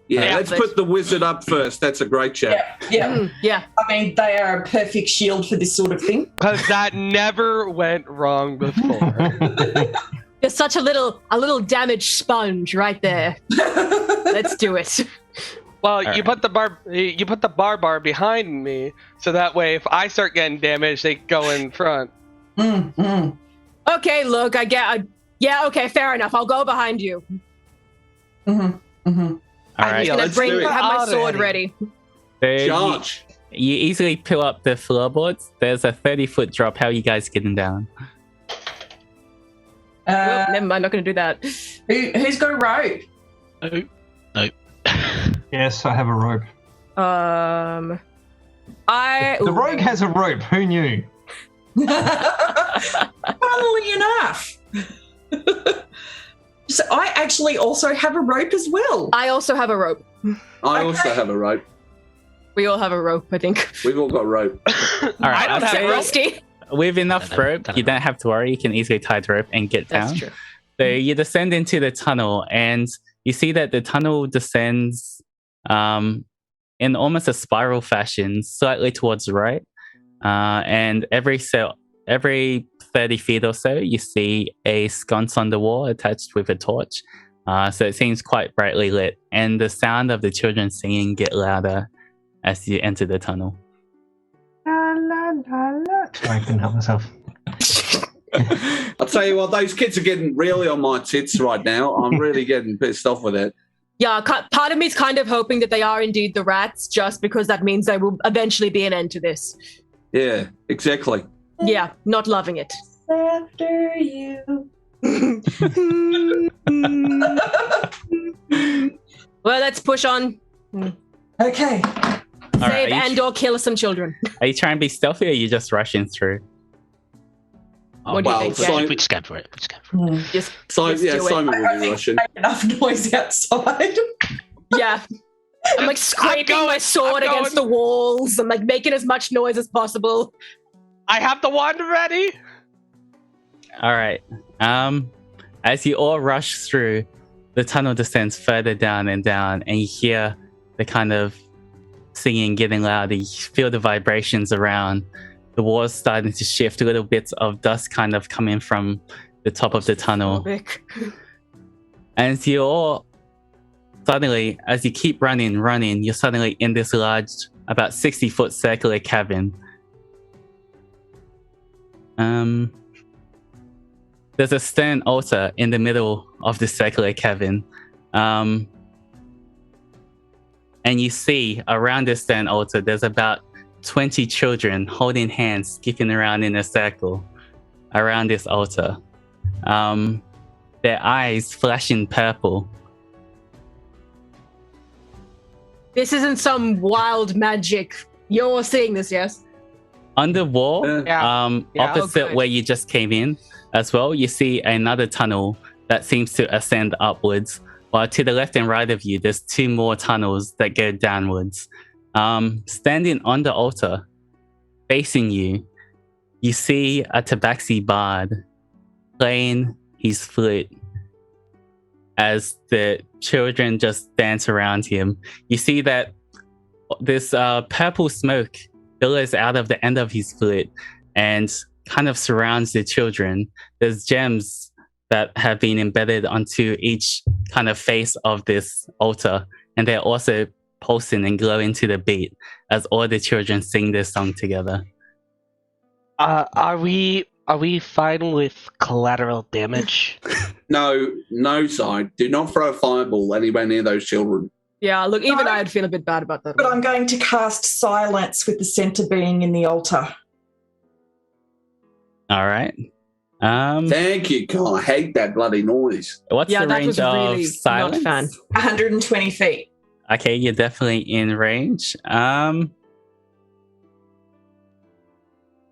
Yeah, let's put the wizard up first. That's a great chat. Yeah. I mean, they are a perfect shield for this sort of thing. Because that never went wrong before. You're such a little damaged sponge right there. Let's do it. Well, you put the bar behind me, so that way if I start getting damaged, they go in front. Okay, look, yeah, okay, fair enough. I'll go behind you. All right. I'm gonna have my sword ready. Charge. You easily peel up the floorboards. There's a 30-foot drop. How are you guys getting down? Well, never mind, not gonna do that. Who's got a rope? No. Yes, I have a rope. The rogue has a rope. Who knew? Funnily enough. So I actually also have a rope as well. I also have a rope. I also have a rope. We all have a rope, I think. We've all got rope. All right, I don't have rope. Rusty. With enough rope, you don't have to worry. You can easily tie the rope and get down. That's true. So you descend into the tunnel, and you see that the tunnel descends in almost a spiral fashion, slightly towards the right. And every 30 feet or so, you see a sconce on the wall attached with a torch. So it seems quite brightly lit, and the sound of the children singing get louder as you enter the tunnel. Sorry, I couldn't help myself. I'll tell you what, those kids are getting really on my tits right now. I'm really getting pissed off with it. Yeah, part of me is kind of hoping that they are indeed the rats, just because that means there will eventually be an end to this. Yeah, exactly. Yeah, not loving it. After you. Well, let's push on. Okay. All Save right, and or kill some children. Are you trying to be stealthy, or are you just rushing through? What do you think, Jen? We'd scan for it. We'd scan for it. Just Simon do it. will be rushing. Enough noise outside. Yeah. I'm like scraping my sword against the walls. I'm like making as much noise as possible. I have the wand ready. All right. As you all rush through, the tunnel descends further down, and you hear the kind of singing getting louder. You feel the vibrations around. The walls starting to shift. Little bits of dust kind of coming from the top of the tunnel. And you all suddenly, as you keep running, you're suddenly in this large, about 60-foot circular cavern. There's a stone altar in the middle of the circular cavern. And you see around this stone altar, there's about 20 children holding hands, skipping around in a circle around this altar. Their eyes flashing purple. This isn't some wild magic. You're seeing this, yes? On the wall, Yeah. opposite good. where you just came in as well, you see another tunnel that seems to ascend upwards. While to the left and right of you, there's two more tunnels that go downwards. Standing on the altar, facing you, you see a tabaxi bard playing his flute as the children just dance around him. You see that this purple smoke billows out of the end of his flute and kind of surrounds the children. There's gems that have been embedded onto each kind of face of this altar, and they're also pulsing and glowing to the beat as all the children sing this song together. Are we fine with collateral damage? No, side. Do not throw a fireball anywhere near those children. Yeah, look, even I'd feel a bit bad about that. But I'm going to cast silence with the center being in the altar. All right. Thank you, God. I hate that bloody noise. What's the that range was of really silence? not fun. 120 feet. Okay, you're definitely in range.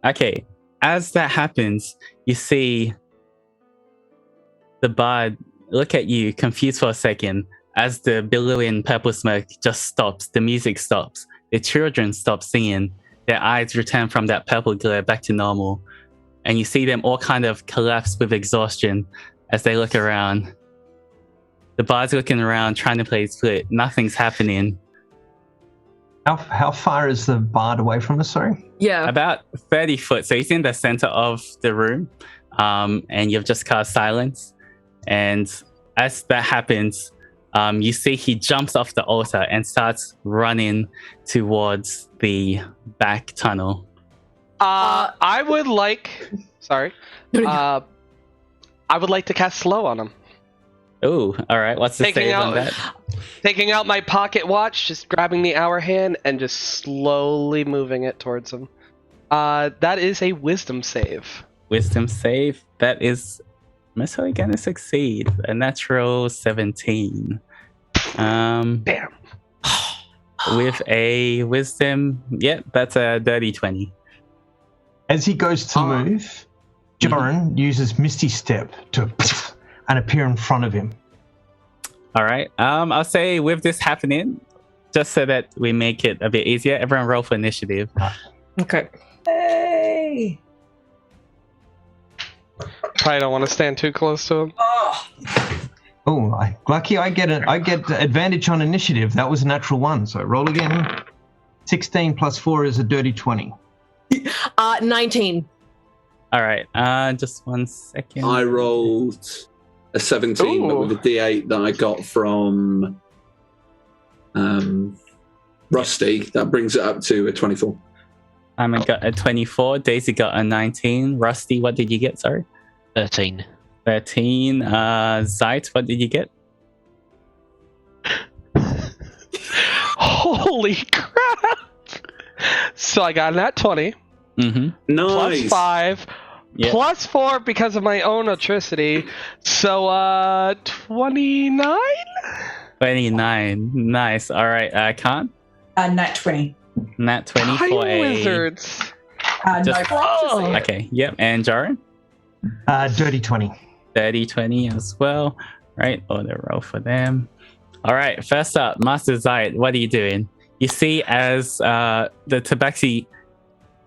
Okay, as that happens, you see the bard look at you, confused for a second, as the billowing purple smoke just stops, the music stops, the children stop singing, their eyes return from that purple glare back to normal, and you see them all kind of collapse with exhaustion as they look around. The The bard's looking around, trying to play his flute. Nothing's happening. How far is the bard away from us? Sorry. Yeah. About 30 foot. So he's in the center of the room, and you've just cast silence. And as that happens, you see he jumps off the altar and starts running towards the back tunnel. I would like. Sorry. I would like to cast slow on him. Oh, all right. What's the save on that? Taking out my pocket watch, just grabbing the hour hand, and just slowly moving it towards him. That is a wisdom save. Wisdom save. That is most likely gonna succeed. A natural 17. Damn. With a wisdom, yep, that's a dirty 20. As he goes to move, Joran uses Misty Step to and appear in front of him. All right. I'll say with this happening, just so that we make it a bit easier, everyone roll for initiative. Okay. Hey! Probably don't want to stand too close to him. Oh, lucky I get advantage on initiative. That was a natural 1, so roll again. 16 plus 4 is a dirty 20. 19. All right. Just 1 second. I rolled a 17, but with a D8 that I got from Rusty, that brings it up to a 24. Simon got a 24. Daisy got a 19. Rusty, what did you get? Sorry. 13. 13. Zeit, what did you get? Holy crap! So I got that 20. Mm-hmm. Nice. Plus 5. Yep. Plus 4 because of my own electricity. So, 29? 29. Nice. All right. Khan? Nat 20. Nat 20 Time for a... wizards. No Just- prophecy. Okay. Yep. And Jaren? Dirty 20. 20 as well. Right. Order roll for them. All right. First up, Master Zeit, what are you doing? You see as the tabaxi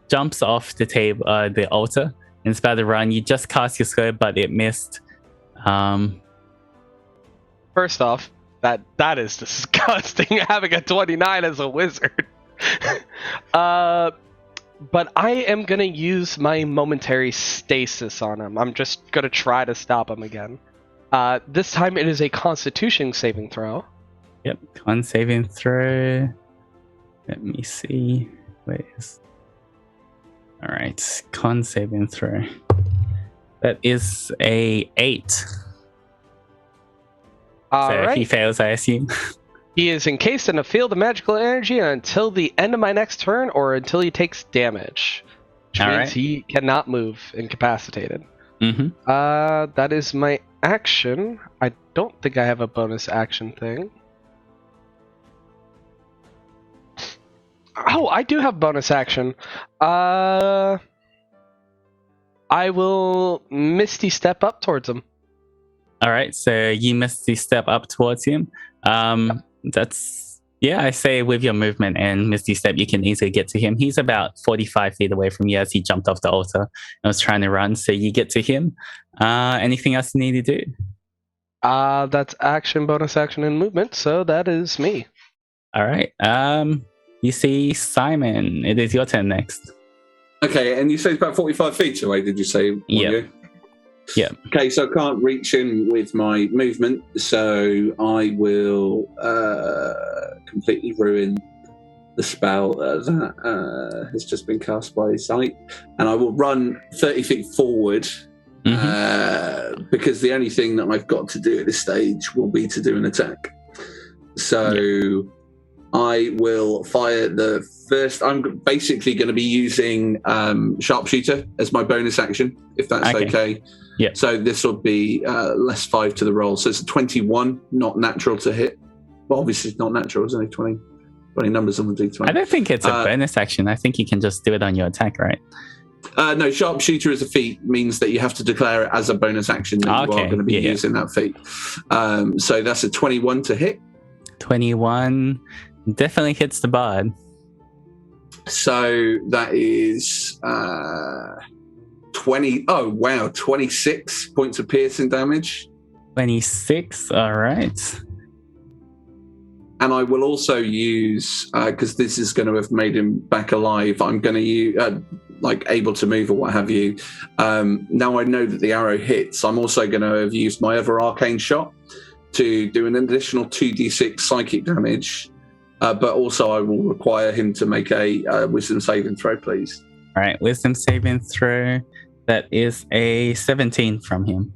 jumps off the table, the altar, and it's about to run. You just cast your skill, but it missed. First off, that is disgusting having a 29 as a wizard. But I am going to use my momentary stasis on him. I'm just going to try to stop him again. This time it is a constitution saving throw. Yep. Con saving throw. Let me see. Where is... All right. Con saving throw. That is a 8. So Alright. he fails, I assume. He is encased in a field of magical energy until the end of my next turn or until he takes damage. Which means Alright. he cannot move, incapacitated. Mm-hmm. That is my action. I don't think I have a bonus action thing. Oh, I do have bonus action. I will Misty Step up towards him. All right, so you Misty Step up towards him. That's, yeah, I say with your movement and Misty Step, you can easily get to him. He's about 45 feet away from you as he jumped off the altar and was trying to run. So you get to him. Anything else you need to do? That's action, bonus action, and movement. So that is me. All right. You see Simon. It is your turn next. Okay, and you say it's about 45 feet away, did you say? Yeah. Yeah. Okay, so I can't reach him with my movement, so I will completely ruin the spell that has just been cast by Sight, and I will run 30 feet forward because the only thing that I've got to do at this stage will be to do an attack. So I will fire the first. I'm basically going to be using Sharpshooter as my bonus action, if that's okay. Yeah. So this will be less 5 to the roll. So it's a 21, not natural to hit. Well, obviously it's not natural. It's only 20 numbers on the D20. I don't think it's a bonus action. I think you can just do it on your attack, right? No, Sharpshooter as a feat means that you have to declare it as a bonus action that you are going to be using that feat. So that's a 21 to hit. 21 definitely hits the bard. So that is 26 points of piercing damage. 26. All right. And I will also use, because this is going to have made him back alive, I'm going to use, able to move or what have you. Now I know that the arrow hits, I'm also going to have used my other arcane shot to do an additional 2d6 psychic damage. But also I will require him to make a wisdom saving throw, please. All right, wisdom saving throw. That is a 17 from him.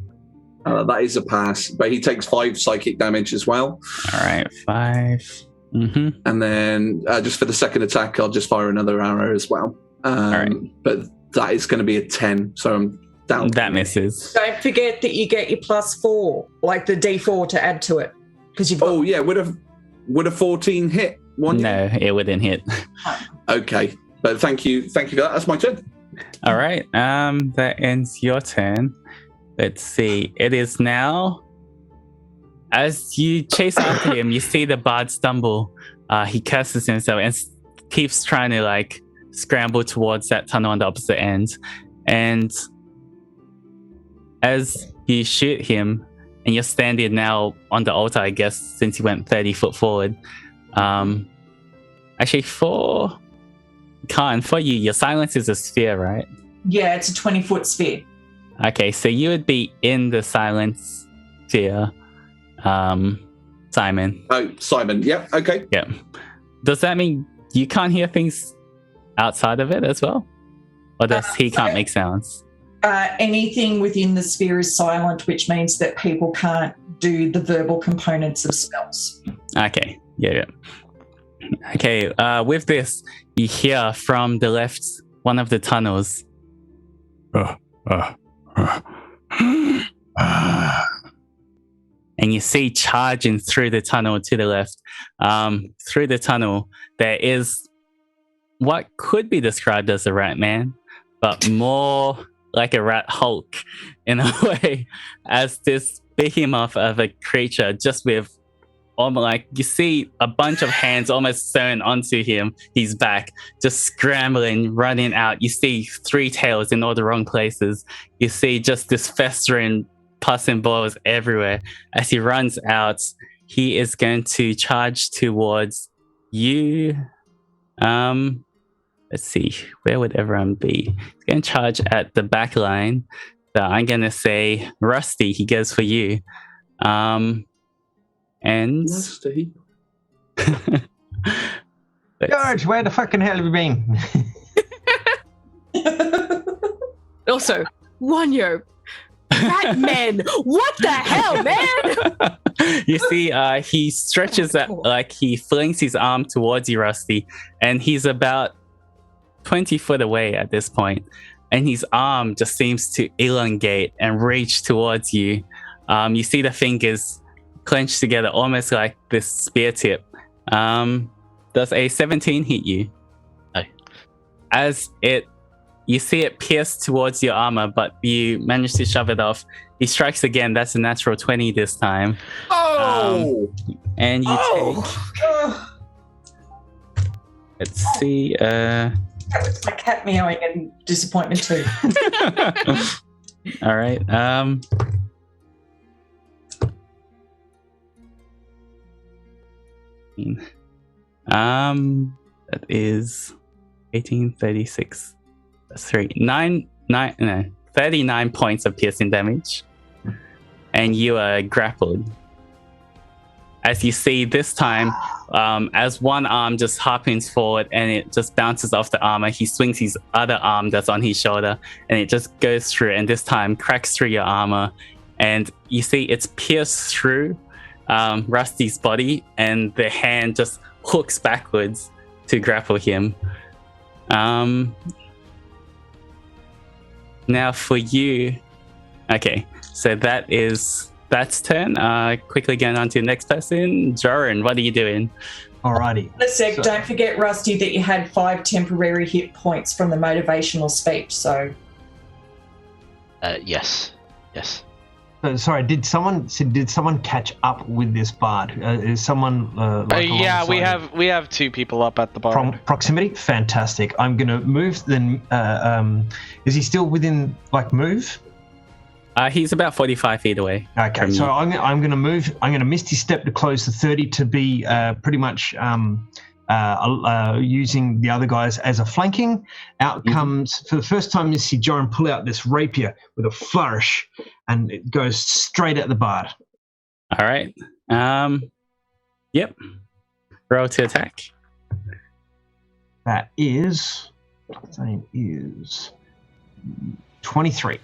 That is a pass, but he takes 5 psychic damage as well. All right, 5. Mm-hmm. And then just for the second attack, I'll just fire another arrow as well. All right. But that is going to be a 10, so I'm down. That misses. Don't forget that you get your +4, like the D4 to add to it, because you've got. Oh yeah, would a 14 hit? No, it wouldn't hit. Okay, but thank you for that. That's my turn. All right, that ends your turn. Let's see. It is now. As you chase after him, you see the bard stumble. He curses himself and keeps trying to scramble towards that tunnel on the opposite end. And as you shoot him, and you're standing now on the altar, I guess, since he went 30 foot forward. Actually, for you, your silence is a sphere, right? Yeah, it's a 20-foot sphere. Okay, so you would be in the silence sphere, Simon. Oh, Simon. Yep. Okay. Yeah. Does that mean you can't hear things outside of it as well? Or does he can't make sounds? Anything within the sphere is silent, which means that people can't do the verbal components of spells. Okay. Yeah. Okay. With this, you hear from the left one of the tunnels. And you see charging through the tunnel to the left. Through the tunnel, there is what could be described as a rat man, but more like a rat Hulk in a way, as this behemoth of a creature, just with almost you see a bunch of hands almost sewn onto him, his back, just scrambling, running out. You see 3 tails in all the wrong places. You see just this festering pus and balls everywhere. As he runs out, he is going to charge towards you. Let's see, where would everyone be? He's going to charge at the back line. So I'm going to say, Rusty, he goes for you. And Rusty. George, where the fucking hell have you been? Also, Wonyo, Batman, what the hell, man? You see, he stretches that, he flings his arm towards you, Rusty, and he's about 20 foot away at this point, and his arm just seems to elongate and reach towards you. You see the fingers clenched together, almost like this spear tip. Does a 17 hit you? No. As you see it pierce towards your armor, but you manage to shove it off. He strikes again. That's a natural 20 this time. Oh! And you take... Let's see. That was my cat meowing and disappointment too. All right. That is 1836. That's 39 points of piercing damage, and you are grappled. As you see this time, as one arm just harpoons forward and it just bounces off the armor, he swings his other arm that's on his shoulder and it just goes through, and this time cracks through your armor, and you see it's pierced through Rusty's body, and the hand just hooks backwards to grapple him. Now for you, okay, so that's turn. Quickly going on to the next person. Joran, what are you doing? Alrighty. In a sec, don't forget, Rusty, that you had 5 temporary hit points from the motivational speech, so... Yes. Sorry, did someone catch up with this bard? Is someone yeah, we have 2 people up at the bar. From proximity? Fantastic. I'm gonna move then. Is he still within move? He's about 45 feet away. Okay, from so you. I'm going to move. I'm going to misty step to close the 30 to be pretty much using the other guys as a flanking. Out comes, for the first time, you see Joran pull out this rapier with a flourish, and it goes straight at the bard. All right. Yep. Roll to attack. That is 23.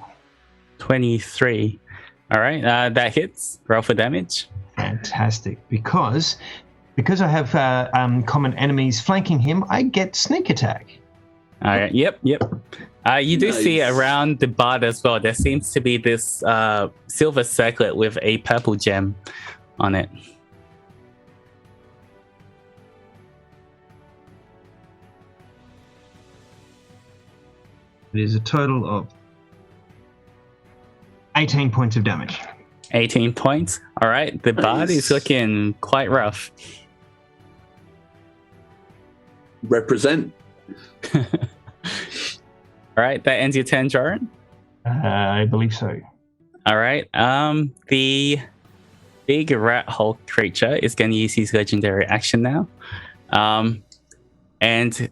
23. All right. That hits. Roll for damage. Fantastic. Because I have common enemies flanking him, I get sneak attack. All right. Yep. You do see around the bard as well. There seems to be this silver circlet with a purple gem on it. It is a total of 18 points of damage. 18 points. All right. The bard is looking quite rough. Represent. All right. That ends your turn, Joran? I believe so. All right. The big rat hole creature is going to use his legendary action now. And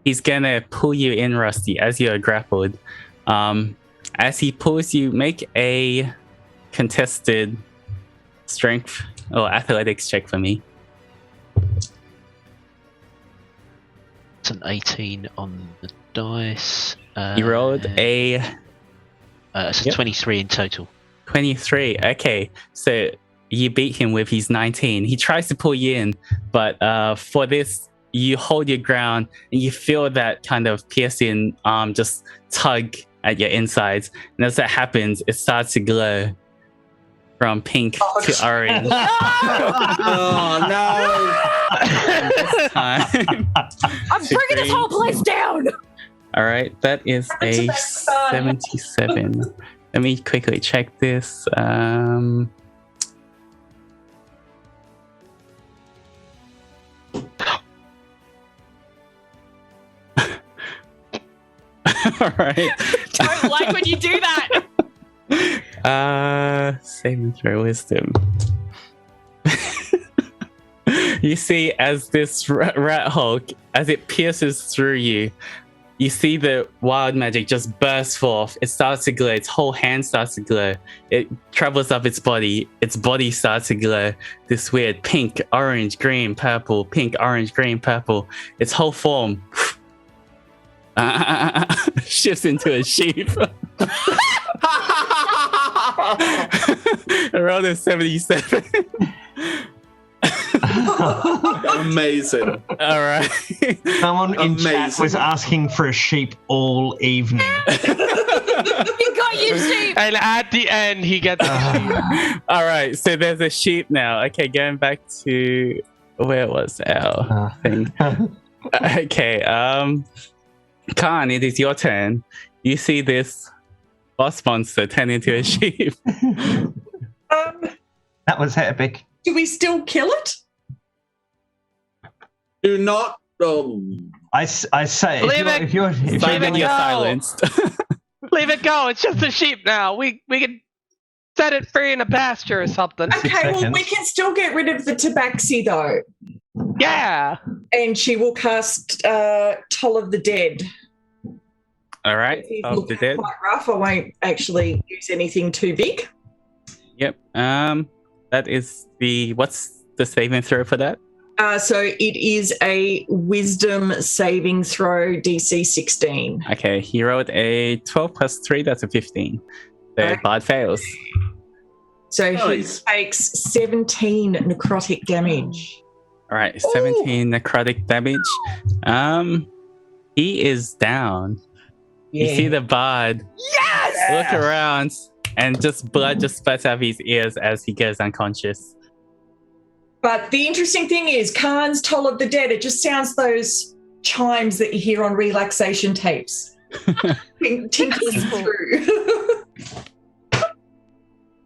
he's going to pull you in, Rusty, as you're grappled. As he pulls you, make a contested strength or athletics check for me. It's an 18 on the dice. He rolled a It's a 23 in total. 23. Okay, so you beat him with his 19. He tries to pull you in, but for this, you hold your ground and you feel that kind of piercing arm just tug at your insides. And as that happens, it starts to glow from pink to orange. Oh no! This time, I'm bringing this whole place down. all right, that is That's a about fun. 77. Let me quickly check this. All right. Don't like when you do that. Saving throw wisdom. You see, as this rat hulk, as it pierces through you, you see the wild magic just burst forth. It starts to glow. Its whole hand starts to glow. It travels up its body. Its body starts to glow. This weird pink, orange, green, purple, pink, orange, green, purple. Its whole form shifts into a sheep. Around a 77. Amazing. All right. Someone in chat was asking for a sheep all evening. You got your sheep. And at the end, he gets a sheep. All right. So there's a sheep now. Okay, going back to where was our thing? Okay. Khan, it is your turn. You see this boss monster turn into a sheep. That was epic. Do we still kill it? Do not. I say, Leave it. if you're Then it you're go. silenced. Leave it go. It's just a sheep now. We can set it free in a pasture or something. Okay, well, we seconds. can still get rid of the tabaxi, though. Yeah. And she will cast Toll of the Dead. All right. If he's Of the looking dead. quite rough, I won't actually use anything too big. Yep. That is the what's the saving throw for that? So it is a Wisdom saving throw, DC 16. Okay, he rolled a 12 plus 3, that's a 15. The Okay. bard fails. So Nice. he takes 17 necrotic damage. All right, 17 necrotic damage. He is down. You see the bard look around and just blood just spurts out of his ears as he goes unconscious. But the interesting thing is, Khan's Toll of the Dead, it just sounds those chimes that you hear on relaxation tapes. Tinkling through.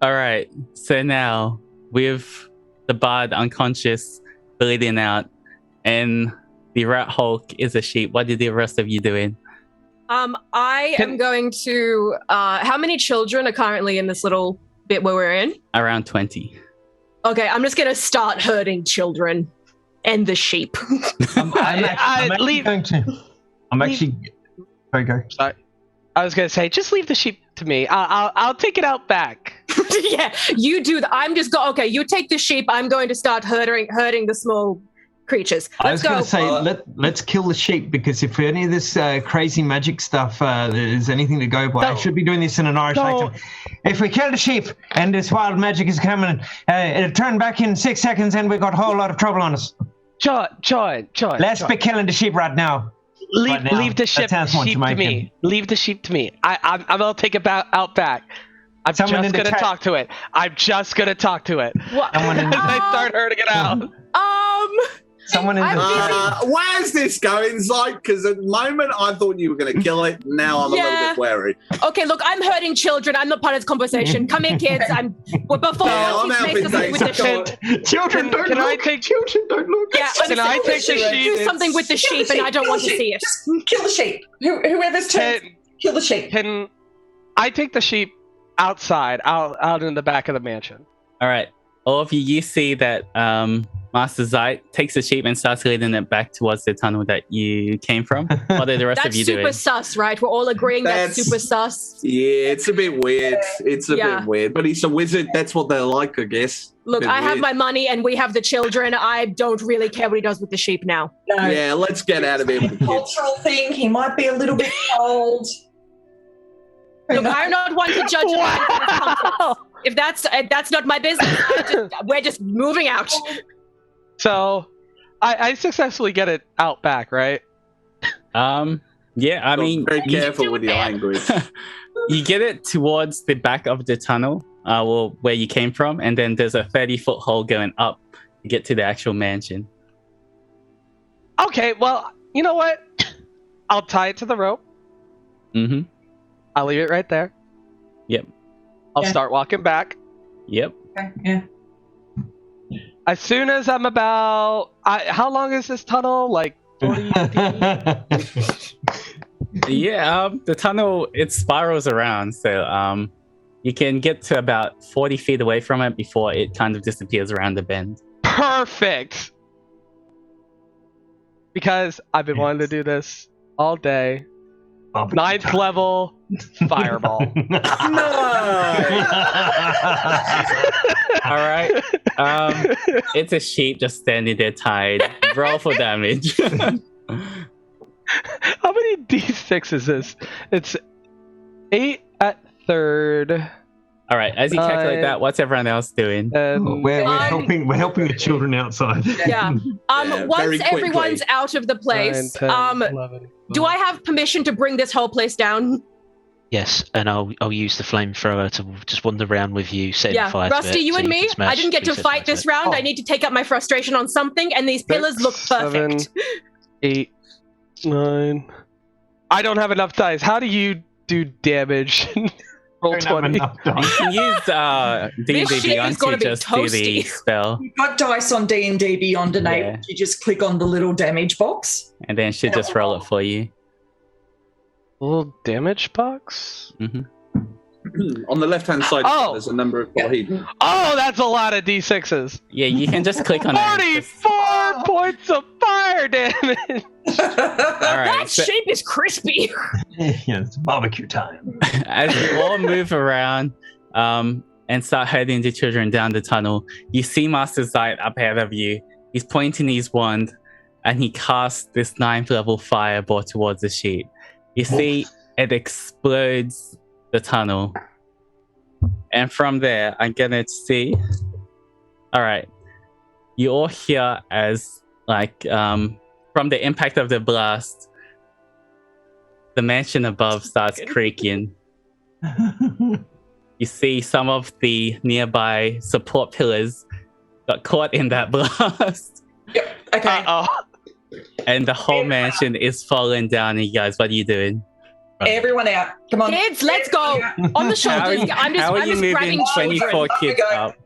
All right, so now with the bard unconscious, bleeding out, and the rat hulk is a sheep, what did the rest of you doing? I am going to. How many children are currently in this little bit where we're in? Around 20. Okay, I'm just gonna start herding children and the sheep. I'm actually going to. I'm actually. Sorry, go. Sorry. I was gonna say, just leave the sheep to me. I'll take it out back. Yeah, you do that. I'm just okay. You take the sheep. I'm going to start herding the small creatures. I was going to say, let's kill the sheep, because if any of this crazy magic stuff is anything to go by, I should be doing this in an Irish accent. If we kill the sheep and this wild magic is coming, it'll turn back in 6 seconds and we got a whole lot of trouble on us. John. Let's be killing the sheep right now. Leave the sheep to me. Leave the sheep to me. I will take it out back. I'm just going to talk to it. I'm just going to talk to it. What? As I start herding it out. Someone in the where's this going, Zyke? Because at the moment I thought you were going to kill it. Now I'm a little bit wary. Okay, look, I'm herding children. I'm not part of this conversation. Come here, kids. Children don't look. Yeah, can I take the sheep? Do something with the sheep, and I don't want to see it. Just kill the sheep. Whoever's turn, kill the sheep. Can I take the sheep outside, out in the back of the mansion? All right. All of you see that Master Zite takes the sheep and starts leading it back towards the tunnel that you came from. What are the rest of you doing? That's super sus, right? We're all agreeing that's super sus. Yeah, it's a bit weird. It's a bit weird, but he's a wizard. That's what they're like, I guess. Look, I have my money and we have the children. I don't really care what he does with the sheep now. No. Yeah, let's get out of here with the kids. Cultural thing. He might be a little bit cold. Look, I'm not one to judge him. If that's not my business, we're just moving out. So, I successfully get it out back, right? Yeah, I mean, very careful with your language. You get it towards the back of the tunnel, where you came from, and then there's a 30-foot hole going up to get to the actual mansion. Okay, well, you know what? I'll tie it to the rope. Mm-hmm. I'll leave it right there. Yep. I'll start walking back. Yep. Okay, yeah. As soon as I'm about... how long is this tunnel? Like 40 feet? Yeah, the tunnel, it spirals around, so you can get to about 40 feet away from it before it kind of disappears around the bend. Perfect! Because I've been wanting to do this all day. 9th level fireball. All right. It's a sheep just standing there tied. Roll for damage. How many d6 is this? It's 8 at 3rd. All right. As you calculate that, what's everyone else doing? We're helping the children outside. Yeah. Once everyone's out of the place, 9, 10, 11, do I have permission to bring this whole place down? Yes, and I'll use the flamethrower to just wander around with you, setting fire to it. Rusty, you and me, I didn't get to fight this round. I need to take out my frustration on something, and these pillars look perfect. 7, 8, 9. I don't have enough dice. How do you do damage? Roll 20. You can use D&D Beyond to just do the spell. You've got dice on D&D Beyond, and you just click on the little damage box. And then it should just roll it for you. Little damage box? Mm-hmm. On the left-hand side, there's a number of hidden. Oh, that's a lot of d6s. Yeah, you can just click on 44 points of fire damage. That shape is crispy. Yeah, it's barbecue time. As you all move around and start heading the children down the tunnel, you see Master Zite up ahead of you. He's pointing his wand, and he casts this 9th level fireball towards the sheep. You see it explodes the tunnel. And from there, I'm gonna see... Alright. You all hear as, from the impact of the blast, the mansion above starts creaking. You see some of the nearby support pillars got caught in that blast. Yep, okay. And the whole mansion is falling down. And you guys, what are you doing? Everyone out. Come on. Kids, let's go. On the shoulders. I'm just grabbing 24 kids up?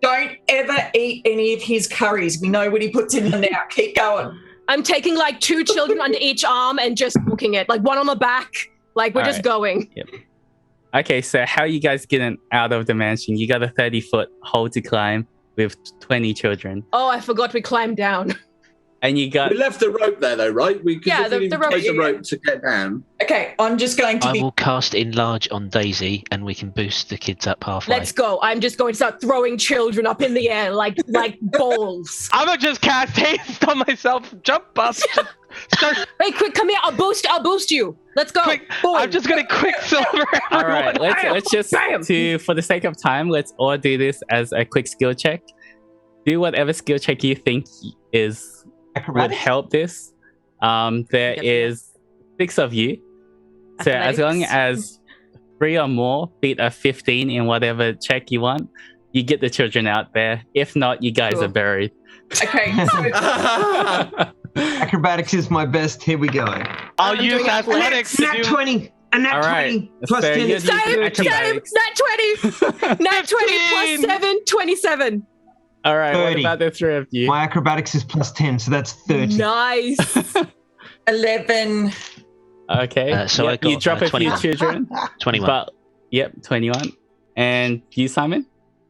Don't ever eat any of his curries. We know what he puts in them now. Keep going. I'm taking like 2 children under each arm and just booking it, like one on the back. Like we're All just right. going. Yep. Okay, so how are you guys getting out of the mansion? You got a 30-foot hole to climb with 20 children. Oh, I forgot we climbed down. And you got... We left the rope there, though, right? Yeah, the rope- Take the rope to get down. Okay, I'm just going to I be. will cast enlarge on Daisy, and we can boost the kids up halfway. Let's go. I'm just going to start throwing children up in the air like balls. I'm gonna just cast haste on myself. Jump up. Start Hey, quick, come here. I'll boost you. Let's go. quick. Boom. I'm just gonna quicksilver. All right, everyone. let's just, for the sake of time, let's all do this as a quick skill check. Do whatever skill check you think would Acrobatics? help this. There is 6 of you. So as long as 3 or more beat a 15 in whatever check you want, you get the children out there. If not, you guys Cool. are buried. Okay, so Acrobatics is my best. Here we go. I'll I'm use doing athletics to Nat do 20. A nat All 20 right. plus So 10 you're is using Same, acrobatics. Nat 20. Nat 20 plus 15. 7, 27. All right, what 30. about the 3 of you? My acrobatics is plus 10, so that's 30. Nice. 11. Okay. So I you got, drop a few 21. children. 21. But, yep, 21. And you, Simon?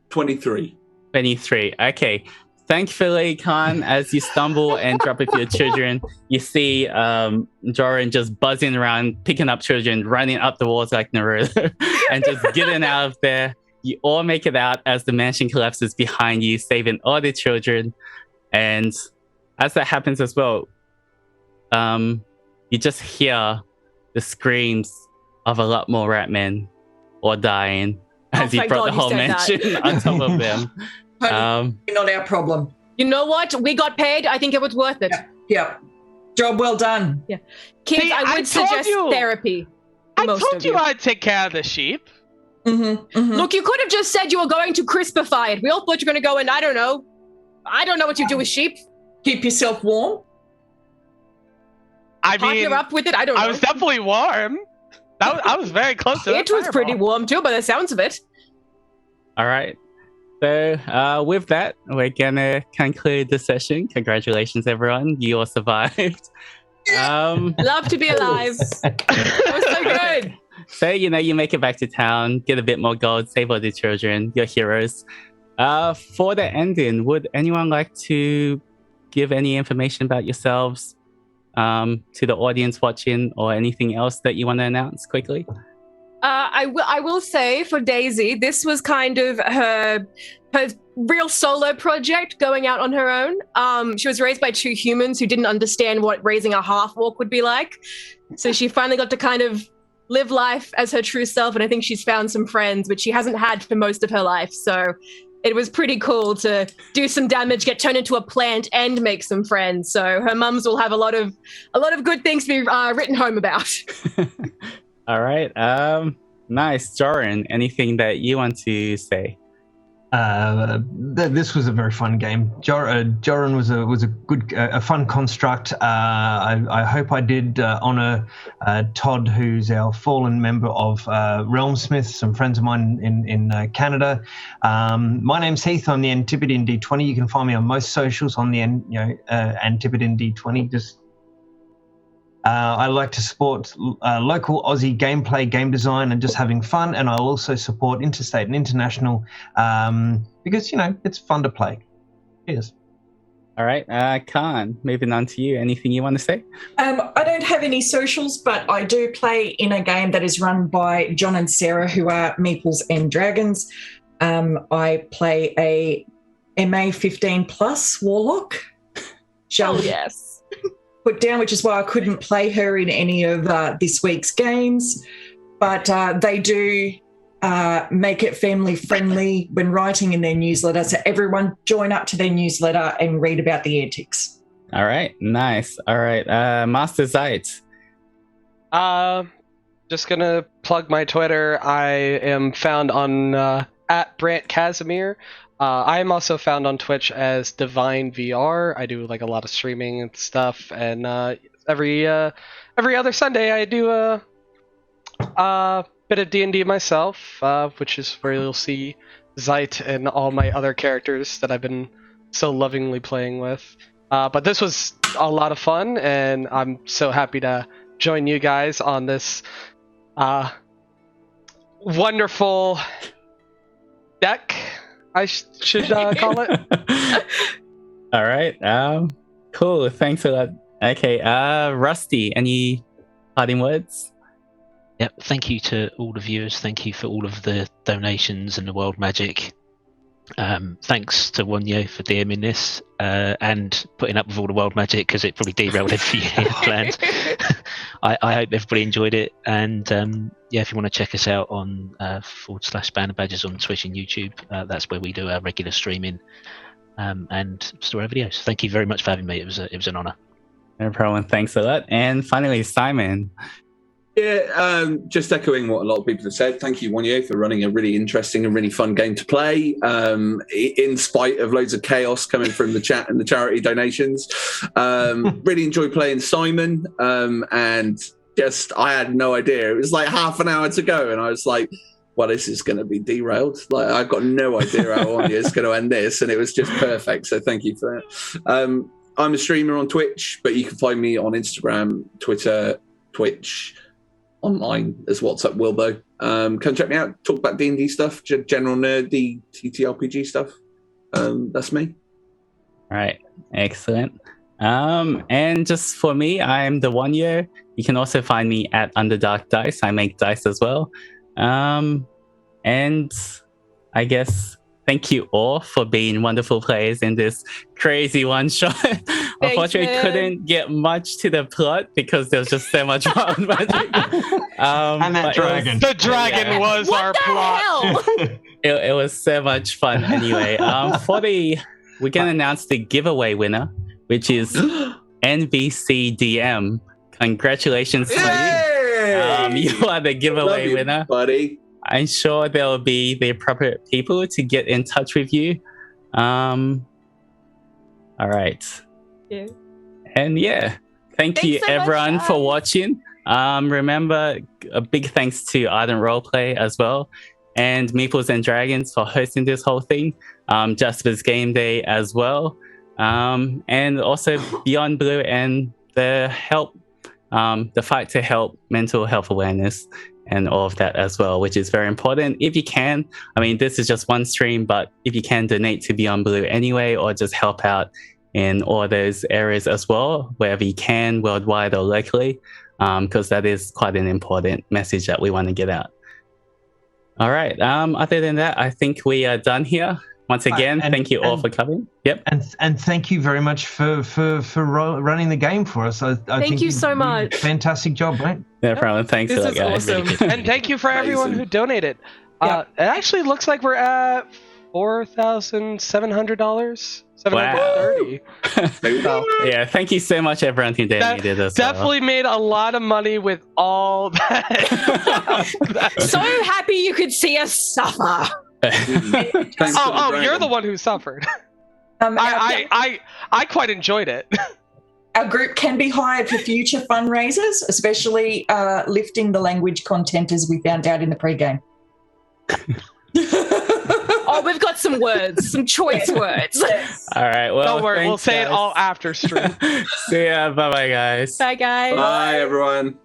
23. 23. Okay. Thankfully, Khan, as you stumble and drop a few children, you see Joran just buzzing around, picking up children, running up the walls like Naruto, and just getting out of there. You all make it out as the mansion collapses behind you, saving all the children. And as that happens as well, you just hear the screams of a lot more rat men all dying as you thank brought God the you whole said that. mansion on top of them. Not our problem. You know what? We got paid. I think it was worth it. Yep. Job well done. Kids, See, I I would told suggest you. therapy. I Most told of you you. I'd take care of the sheep. Look, you could have just said you were going to crispify it. We all thought you were going to go and I don't know what you do with sheep. Keep yourself warm. I Partner mean, up with it. I don't know. I was definitely warm. I was very close to It was pretty warm too, by the sounds of it. All right. So with that, we're gonna conclude the session. Congratulations, everyone! You all survived. Love to be alive. That was so good. So you make it back to town, get a bit more gold, save all the children, your heroes. For the ending, would anyone like to give any information about yourselves to the audience watching, or anything else that you want to announce quickly? I will say for Daisy, this was kind of her real solo project, going out on her own. She was raised by 2 humans who didn't understand what raising a half-orc would be like. So she finally got to kind of live life as her true self, and I think she's found some friends, which she hasn't had for most of her life. So it was pretty cool to do some damage, get turned into a plant, and make some friends. So her mums will have a lot of good things to be written home about. All right. Nice. Joran, anything that you want to say? This was a very fun game. Joran was a good, fun construct. I hope I did honor Todd, who's our fallen member of Realm Smith, some friends of mine in Canada. My name's Heath. I'm the Antipodean D20. You can find me on most socials on the Antipodean D20. Just I like to support local Aussie gameplay, game design, and just having fun. And I'll also support interstate and international because, it's fun to play. Cheers. All right. Khan, moving on to you. Anything you want to say? I don't have any socials, but I do play in a game that is run by John and Sarah, who are Meeples and Dragons. I play a MA 15 plus warlock. Oh, yes. Put down, which is why I couldn't play her in any of this week's games. But they do make it family friendly when writing in their newsletter. So everyone join up to their newsletter and read about the antics. All right. Nice. All right. Master Zeit. Just gonna plug my Twitter. I am found on at Brant Casimir. I am also found on Twitch as Divine VR. I do like a lot of streaming and stuff, and every other Sunday I do a bit of D&D myself, which is where you'll see Zeit and all my other characters that I've been so lovingly playing with. But this was a lot of fun, and I'm so happy to join you guys on this wonderful deck, I should call it. All right. Cool. Thanks a lot. Okay. Rusty, any parting words? Yep. Thank you to all the viewers. Thank you for all of the donations and the World Magic. Thanks to Wonyo for DMing this and putting up with all the World Magic, because it probably derailed everything he had planned. I hope everybody enjoyed it, and yeah, if you want to check us out on /Banner Badges on Twitch and YouTube, that's where we do our regular streaming and store our videos. Thank you very much for having me. It was an honor. No problem. Thanks a lot. And finally, Simon. Yeah, just echoing what a lot of people have said. Thank you, Wonyo, for running a really interesting and really fun game to play, in spite of loads of chaos coming from the chat and the charity donations. Really enjoyed playing Simon, and just I had no idea. It was like half an hour to go, and I was like, well, this is going to be derailed. Like, I've got no idea how Wonyo is going to end this, and it was just perfect. So thank you for that. I'm a streamer on Twitch, but you can find me on Instagram, Twitter, Twitch, online as What's Up Wilbo. Come check me out, talk about D&D stuff, general nerdy TTRPG stuff. That's me. All right, excellent. And just for me, I'm the Wonyo. You can also find me at Underdark Dice. I make dice as well. And I guess thank you all for being wonderful players in this crazy one shot. Unfortunately, couldn't get much to the plot because there was just so much wild magic. And that dragon. The dragon was our plot. It was so much fun anyway. We can announce the giveaway winner, which is NBCDM. Congratulations to you. You are the giveaway winner, buddy. I'm sure there will be the appropriate people to get in touch with you. All right. Yeah. And yeah, thank you so everyone much, for watching. Remember, a big thanks to Ardent Roleplay as well, and Meeples and Dragons for hosting this whole thing. Jasper's Game Day as well, and also Beyond Blue and the fight to help mental health awareness and all of that as well, which is very important. If you can, I mean, this is just one stream, but if you can donate to Beyond Blue anyway, or just help out in all those areas as well, wherever you can, worldwide or locally, because that is quite an important message that we want to get out. All right. Other than that, I think we are done here. Once again, thank you all for coming. Yep. And thank you very much for running the game for us. I Thank think you so much. Fantastic job, mate. No problem. Thanks This a lot, is guys. awesome. And thank you for everyone who donated. Yeah. It actually looks like we're at $4,700. $730. So, Yeah, thank you so much, everyone who donated as well. definitely made a lot of money with all that. So happy you could see us suffer. You're the one who suffered. I quite enjoyed it. Our group can be hired for future fundraisers, especially lifting the language content, as we found out in the pre-game. Oh, we've got some words, some choice words. All right. Well, Don't worry, thanks, we'll say it guys. all after stream. See ya. Bye-bye, guys. Bye, guys. Bye, everyone.